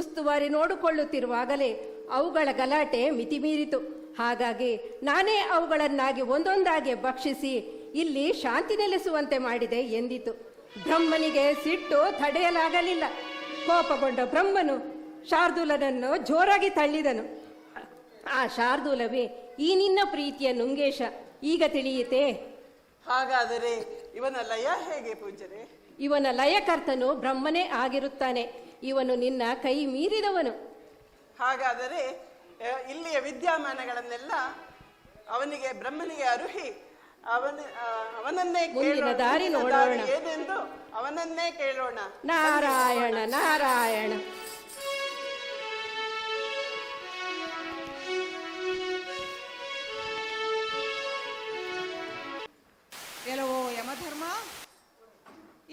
ಉಸ್ತುವಾರಿ ನೋಡಿಕೊಳ್ಳುತ್ತಿರುವಾಗಲೇ ಅವುಗಳ ಗಲಾಟೆ ಮಿತಿಮೀರಿತು. ಹಾಗಾಗಿ ನಾನೇ ಅವುಗಳನ್ನಾಗಿ ಒಂದೊಂದಾಗಿ ಭಕ್ಷಿಸಿ ಇಲ್ಲಿ ಶಾಂತಿ ನೆಲೆಸುವಂತೆ ಮಾಡಿದೆ ಎಂದಿತು. ಬ್ರಹ್ಮನಿಗೆ ಸಿಟ್ಟು ತಡೆಯಲಾಗಲಿಲ್ಲ. ಕೋಪಗೊಂಡ ಬ್ರಹ್ಮನು ಶಾರ್ದೂಲನನ್ನು ಜೋರಾಗಿ ತಳ್ಳಿದನು. ಆ ಶಾರ್ದೂಲವೇ ಈ ನಿನ್ನ ಪ್ರೀತಿಯ ನುಂಗೇಶ. ಈಗ ತಿಳಿಯಿತೆ. ಹಾಗಾದರೆ ಇವನ ಲಯ ಹೇಗೆ ಪೂಜ್ಯರೇ? ಇವನ ಲಯಕರ್ತನು ಬ್ರಹ್ಮನೇ ಆಗಿರುತ್ತಾನೆ. ಇವನು ನಿನ್ನ ಕೈ ಮೀರಿದವನು. ಹಾಗಾದರೆ ಇಲ್ಲಿಯ ವಿದ್ಯಮಾನಗಳನ್ನೆಲ್ಲ ಅವನಿಗೆ ಬ್ರಹ್ಮನಿಗೆ ಅರುಹಿ ಅವನನ್ನೇ ಮುಂದಿನ ದಾರಿ ನೋಡೋಣ. ಏನೆಂದು ಅವನನ್ನೇ ಕೇಳೋಣ. ನಾರಾಯಣ ನಾರಾಯಣ. ಎಲ್ಲವೋ ಯಮಧರ್ಮ,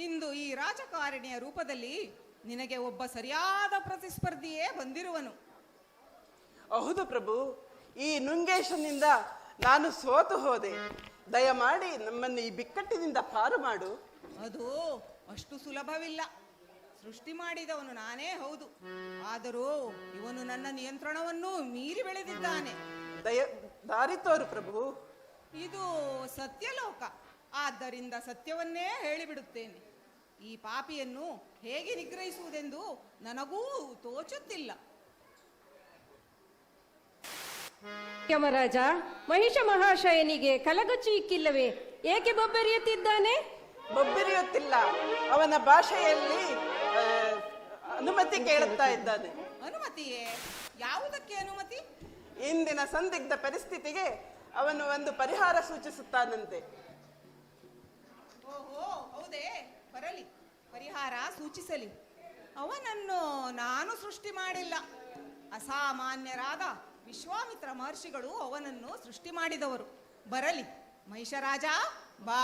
ಇಂದು ಈ ರಾಜಕಾರಣಿಯ ರೂಪದಲ್ಲಿ ನಿನಗೆ ಒಬ್ಬ ಸರಿಯಾದ ಪ್ರತಿಸ್ಪರ್ಧಿಯೇ ಬಂದಿರುವನು. ಹೌದು ಪ್ರಭು, ಈ ನುಂಗೇಶನಿಂದ ನಾನು ಸೋತು ಹೋದೆ. ದಯಮಾಡಿ ನಮ್ಮನ್ನು ಈ ಬಿಕ್ಕಟ್ಟಿನಿಂದ ಪಾರು ಮಾಡು. ಅದು ಅಷ್ಟು ಸುಲಭವಿಲ್ಲ. ಸೃಷ್ಟಿ ಮಾಡಿದವನು ನಾನೇ ಹೌದು, ಆದರೂ ಇವನು ನನ್ನ ನಿಯಂತ್ರಣವನ್ನು ಮೀರಿ ಬೆಳೆದಿದ್ದಾನೆ. ದಾರಿ ತೋರು ಪ್ರಭು. ಇದು ಸತ್ಯಲೋಕ, ಆದ್ದರಿಂದ ಸತ್ಯವನ್ನೇ ಹೇಳಿಬಿಡುತ್ತೇನೆ. ಈ ಪಾಪಿಯನ್ನು ಹೇಗೆ ನಿಗ್ರಹಿಸುವುದೆಂದು ನನಗೂ ತೋಚುತ್ತಿಲ್ಲ. ಯಮರಾಜ, ಮಹಿಷ ಮಹಾಶಯನಿಗೆ ಕಲಗಚ್ಚು ಇಕ್ಕಿಲ್ಲವೇ? ಏಕೆ ಬೊಬ್ಬರಿಯುತ್ತಿದ್ದಾನೆ? ಬೊಬ್ಬರಿಯುತ್ತಿಲ್ಲ, ಅವನ ಭಾಷೆಯಲ್ಲಿ ಅನುಮತಿ ಕೇಳುತ್ತಾ ಇದ್ದಾನೆ. ಅನುಮತಿಯೇ? ಯಾವುದಕ್ಕೆ ಅನುಮತಿ? ಇಂದಿನ ಸಂದಿಗ್ಧ ಪರಿಸ್ಥಿತಿಗೆ ಅವನು ಒಂದು ಪರಿಹಾರ ಸೂಚಿಸುತ್ತಾನಂತೆ. ಓಹೋ, ಹೌದೇ? ಬರಲಿ, ಪರಿಹಾರ ಸೂಚಿಸಲಿ. ಅವನನ್ನು ನಾನು ಸೃಷ್ಟಿ ಮಾಡಿಲ್ಲ. ಅಸಾಮಾನ್ಯರಾದ ವಿಶ್ವಾಮಿತ್ರ ಮಹರ್ಷಿಗಳು ಅವನನ್ನು ಸೃಷ್ಟಿ ಮಾಡಿದವರು. ಬರಲಿ ಮಹಿಷರಾಜ, ಬಾ.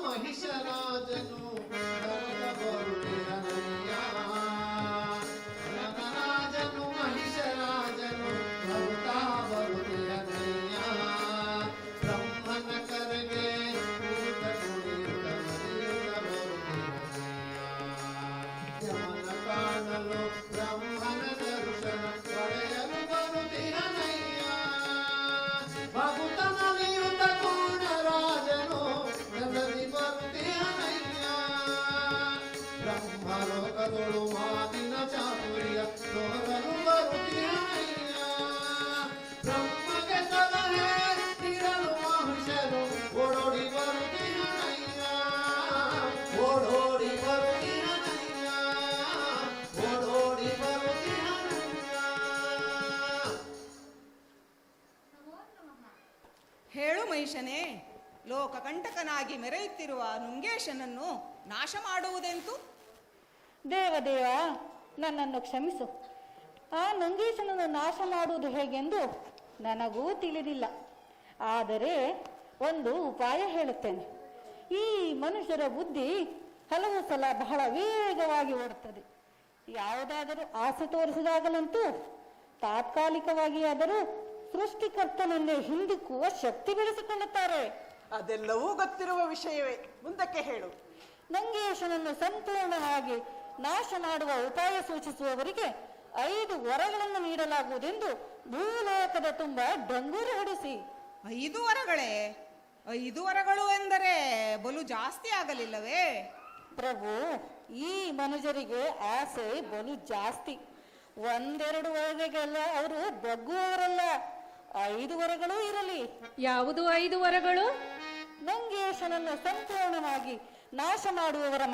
ಮಹಿಷರಾಜನು ಹೇಳು ಮಹಿಷನೇ, ಲೋಕಕಂಟಕನಾಗಿ ಮೆರೆಯುತ್ತಿರುವ ನುಂಗೇಶನನ್ನು ನಾಶ ಮಾಡುವುದೆಂತು? ದೇವದೇವ, ನನ್ನನ್ನು ಕ್ಷಮಿಸು. ಆ ನುಂಗೇಶನನ್ನು ನಾಶ ಮಾಡುವುದು ಹೇಗೆಂದು ನನಗೂ ತಿಳಿದಿಲ್ಲ. ಆದರೆ ಒಂದು ಉಪಾಯ ಹೇಳುತ್ತೇನೆ. ಈ ಮನುಷ್ಯರ ಬುದ್ಧಿ ಹಲವು ಸಲ ಬಹಳ ವೇಗವಾಗಿ ಓಡುತ್ತದೆ. ಯಾವುದಾದರೂ ಆಸೆ ತೋರಿಸಿದಾಗಲಂತೂ ತಾತ್ಕಾಲಿಕವಾಗಿ ಆದರೂ ಸೃಷ್ಟಿಕರ್ತನನ್ನೇ ಹಿಂದಿಕ್ಕುವ ಶಕ್ತಿ ಬೆಳೆಸಿಕೊಳ್ಳುತ್ತಾರೆ. ಅದೆಲ್ಲವೂ ಗೊತ್ತಿರುವ ವಿಷಯವೇ, ಮುಂದಕ್ಕೆ ಹೇಳು. ನಂಗೇಶನನ್ನು ಸಂಪೂರ್ಣವಾಗಿ ನಾಶ ಮಾಡುವ ಉಪಾಯ ಸೂಚಿಸುವವರಿಗೆ 5 ವರಗಳನ್ನು ನೀಡಲಾಗುವುದೆಂದು ಭೂಲೋಕದ ತುಂಬ ಡಂಗೂರು ಹೊಡಿಸಿ. 5 ವರಗಳೇ? 5 ವರಗಳು ಎಂದರೆ ಬಲು ಜಾಸ್ತಿ ಆಗಲಿಲ್ಲವೇ? ಪ್ರಭು, ಈ ಮನುಜರಿಗೆ ಆಸೆ ಬಲು ಜಾಸ್ತಿ. 1-2 ವರಗೆಲ್ಲ ಅವರು ಬಗ್ಗುವವರಲ್ಲ. 5 ವರಗಳು ಇರಲಿ. ಯಾವುದು 5 ವರಗಳು? ನಂಗೇಶನನ್ನು ಸಂಪೂರ್ಣವಾಗಿ ನಾಶ ಮಾಡುವವರ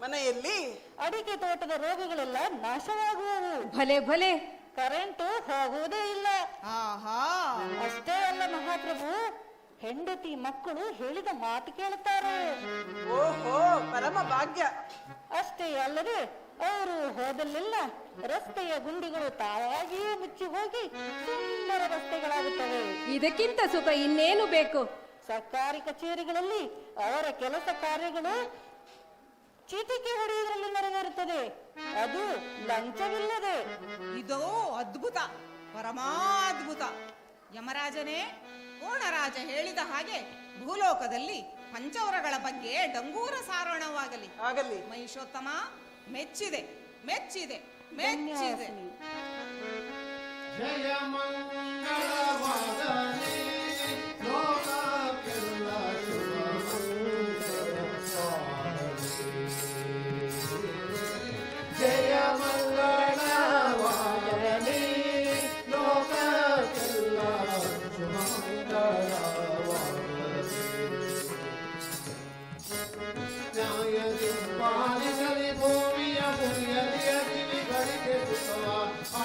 ಮನೆಯಲ್ಲಿ ಅಡಿಕೆ ತೋಟದ ರೋಗಗಳೆಲ್ಲ ನಾಶವಾಗುವವು. ಭಲೆ ಭಲೆ. ಕರೆಂಟು ಹೋಗುವುದೇ ಇಲ್ಲ. ಆಹಾ, ಅಷ್ಟೇ ಅಲ್ಲ ಮಹಾಪ್ರಭು, ಹೆಂಡತಿ ಮಕ್ಕಳು ಹೇಳಿದ ಮಾತು ಕೇಳುತ್ತಾರೆ. ಓಹೋ, ಪರಮ ಭಾಗ್ಯ. ಅಷ್ಟೇ ಅಲ್ಲದೆ ಅವರು ಹೋದಲ್ಲೆಲ್ಲ ರಸ್ತೆಯ ಗುಂಡಿಗಳು ತಾವಾಗಿಯೇ ಮುಚ್ಚಿ ಹೋಗಿ ಸುಂದರ ರಸ್ತೆಗಳಾಗುತ್ತವೆ. ಇದಕ್ಕಿಂತ ಸುಖ ಇನ್ನೇನು ಬೇಕು? ಸರ್ಕಾರಿ ಕಚೇರಿಗಳಲ್ಲಿ ಅವರ ಕೆಲಸ ಕಾರ್ಯಗಳು ಚೀಟಿಕೆ ಹೊಡೆಯುವುದರಲ್ಲಿ ನೆರವೇರುತ್ತದೆ, ಅದು ಲಂಚವಿಲ್ಲದೆ. ಇದು ಅದ್ಭುತ, ಪರಮಾದ್ಭುತ. ಯಮರಾಜನೇ, ಕೋಣರಾಜ ಹೇಳಿದ ಹಾಗೆ ಭೂಲೋಕದಲ್ಲಿ ಪಂಚವರಗಳ ಬಗ್ಗೆ ಡಂಗೂರ ಸಾರೋಣವಾಗಲಿ. ಆಗಲಿ. ಮಹಿಷೋತ್ತಮ, ಮೆಚ್ಚಿದೆ ಮೆಚ್ಚಿದೆ ಮೆಚ್ಚಿದೆ. ಜಯ ಮಂಗಳವಾಗಲಿ, ಲೋಕಕ್ಕೆಲ್ಲ ಶುಭ ಮಂಗಳವಾಗಲಿ. ಜಯ ಮಂಗಳವಾಗಲಿ, ಲೋಕಕ್ಕೆಲ್ಲ ಶುಭ ಮಂಗಳವಾಗಲಿ. ನ್ಯಾಯದಿ ಪಾಲಿಸಲಿ ಭೂಮಿಯ ಮುರಿಯಲಿ ಅಗಿಲಿಗಳಿಗೆ ಸುಖವ,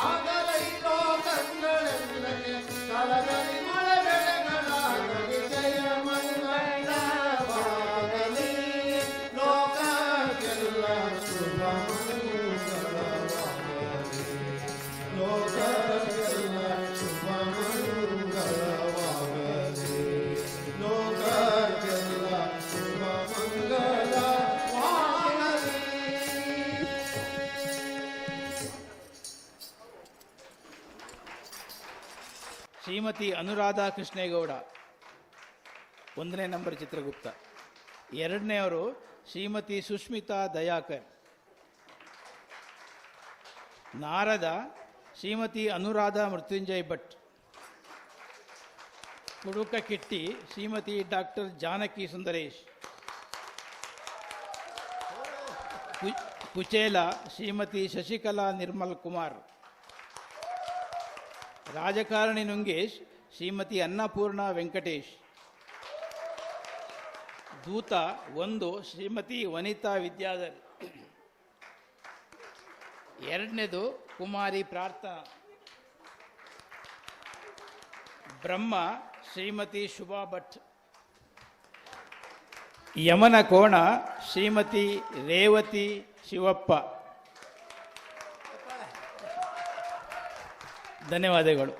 ಆಗಲೈ ಲೋಕಗಳೆಲ್ಲಕ್ಕೆ ಕಳಗಲಿ ಮಳೆ ಬೆಳೆಗಳಾಗಲಿ. ಜಯ ಮಂಗಳವಾಗಲಿ, ಲೋಕಕ್ಕೆಲ್ಲ ಶುಭ ಮಂಗಳವಾಗಲಿ. ಲೋಕಕ್ಕೆಲ್ಲ ಶುಭ ಮಂಗಳವಾಗಲಿ. ಲೋಕಕ್ಕೆಲ್ಲ ಶುಭ ಮಂಗಳವಾಗಲಿ. ಶ್ರೀಮತಿ ಅನುರಾಧಾ ಕೃಷ್ಣೇಗೌಡ 1ನೇ ನಂಬರ್ ಚಿತ್ರಗುಪ್ತ. 2ನೇವರು ಶ್ರೀಮತಿ ಸುಷ್ಮಿತಾ ದಯಾಕರ್. ನಾರದ ಶ್ರೀಮತಿ ಅನುರಾಧಾ ಮೃತ್ಯುಂಜಯ್ ಭಟ್. ಕುಡುಕ ಕಿಟ್ಟಿ ಶ್ರೀಮತಿ ಡಾಕ್ಟರ್ ಜಾನಕಿ ಸುಂದರೇಶ್. ಕುಚೇಲ ಶ್ರೀಮತಿ ಶಶಿಕಲಾ ನಿರ್ಮಲ್ ಕುಮಾರ್. ರಾಜಕಾರಣಿ ನುಂಗೇಶ್ ಶ್ರೀಮತಿ ಅನ್ನಪೂರ್ಣ ವೆಂಕಟೇಶ್. ದೂತ 1 ಶ್ರೀಮತಿ ವನಿತಾ ವಿದ್ಯಾಧರ್. 2ನೇದು ಕುಮಾರಿ ಪ್ರಾರ್ಥನಾ. ಬ್ರಹ್ಮ ಶ್ರೀಮತಿ ಶುಭಾ ಭಟ್. ಯಮನ ಕೋಣ ಶ್ರೀಮತಿ ರೇವತಿ ಶಿವಪ್ಪ. ಧನ್ಯವಾದಗಳು.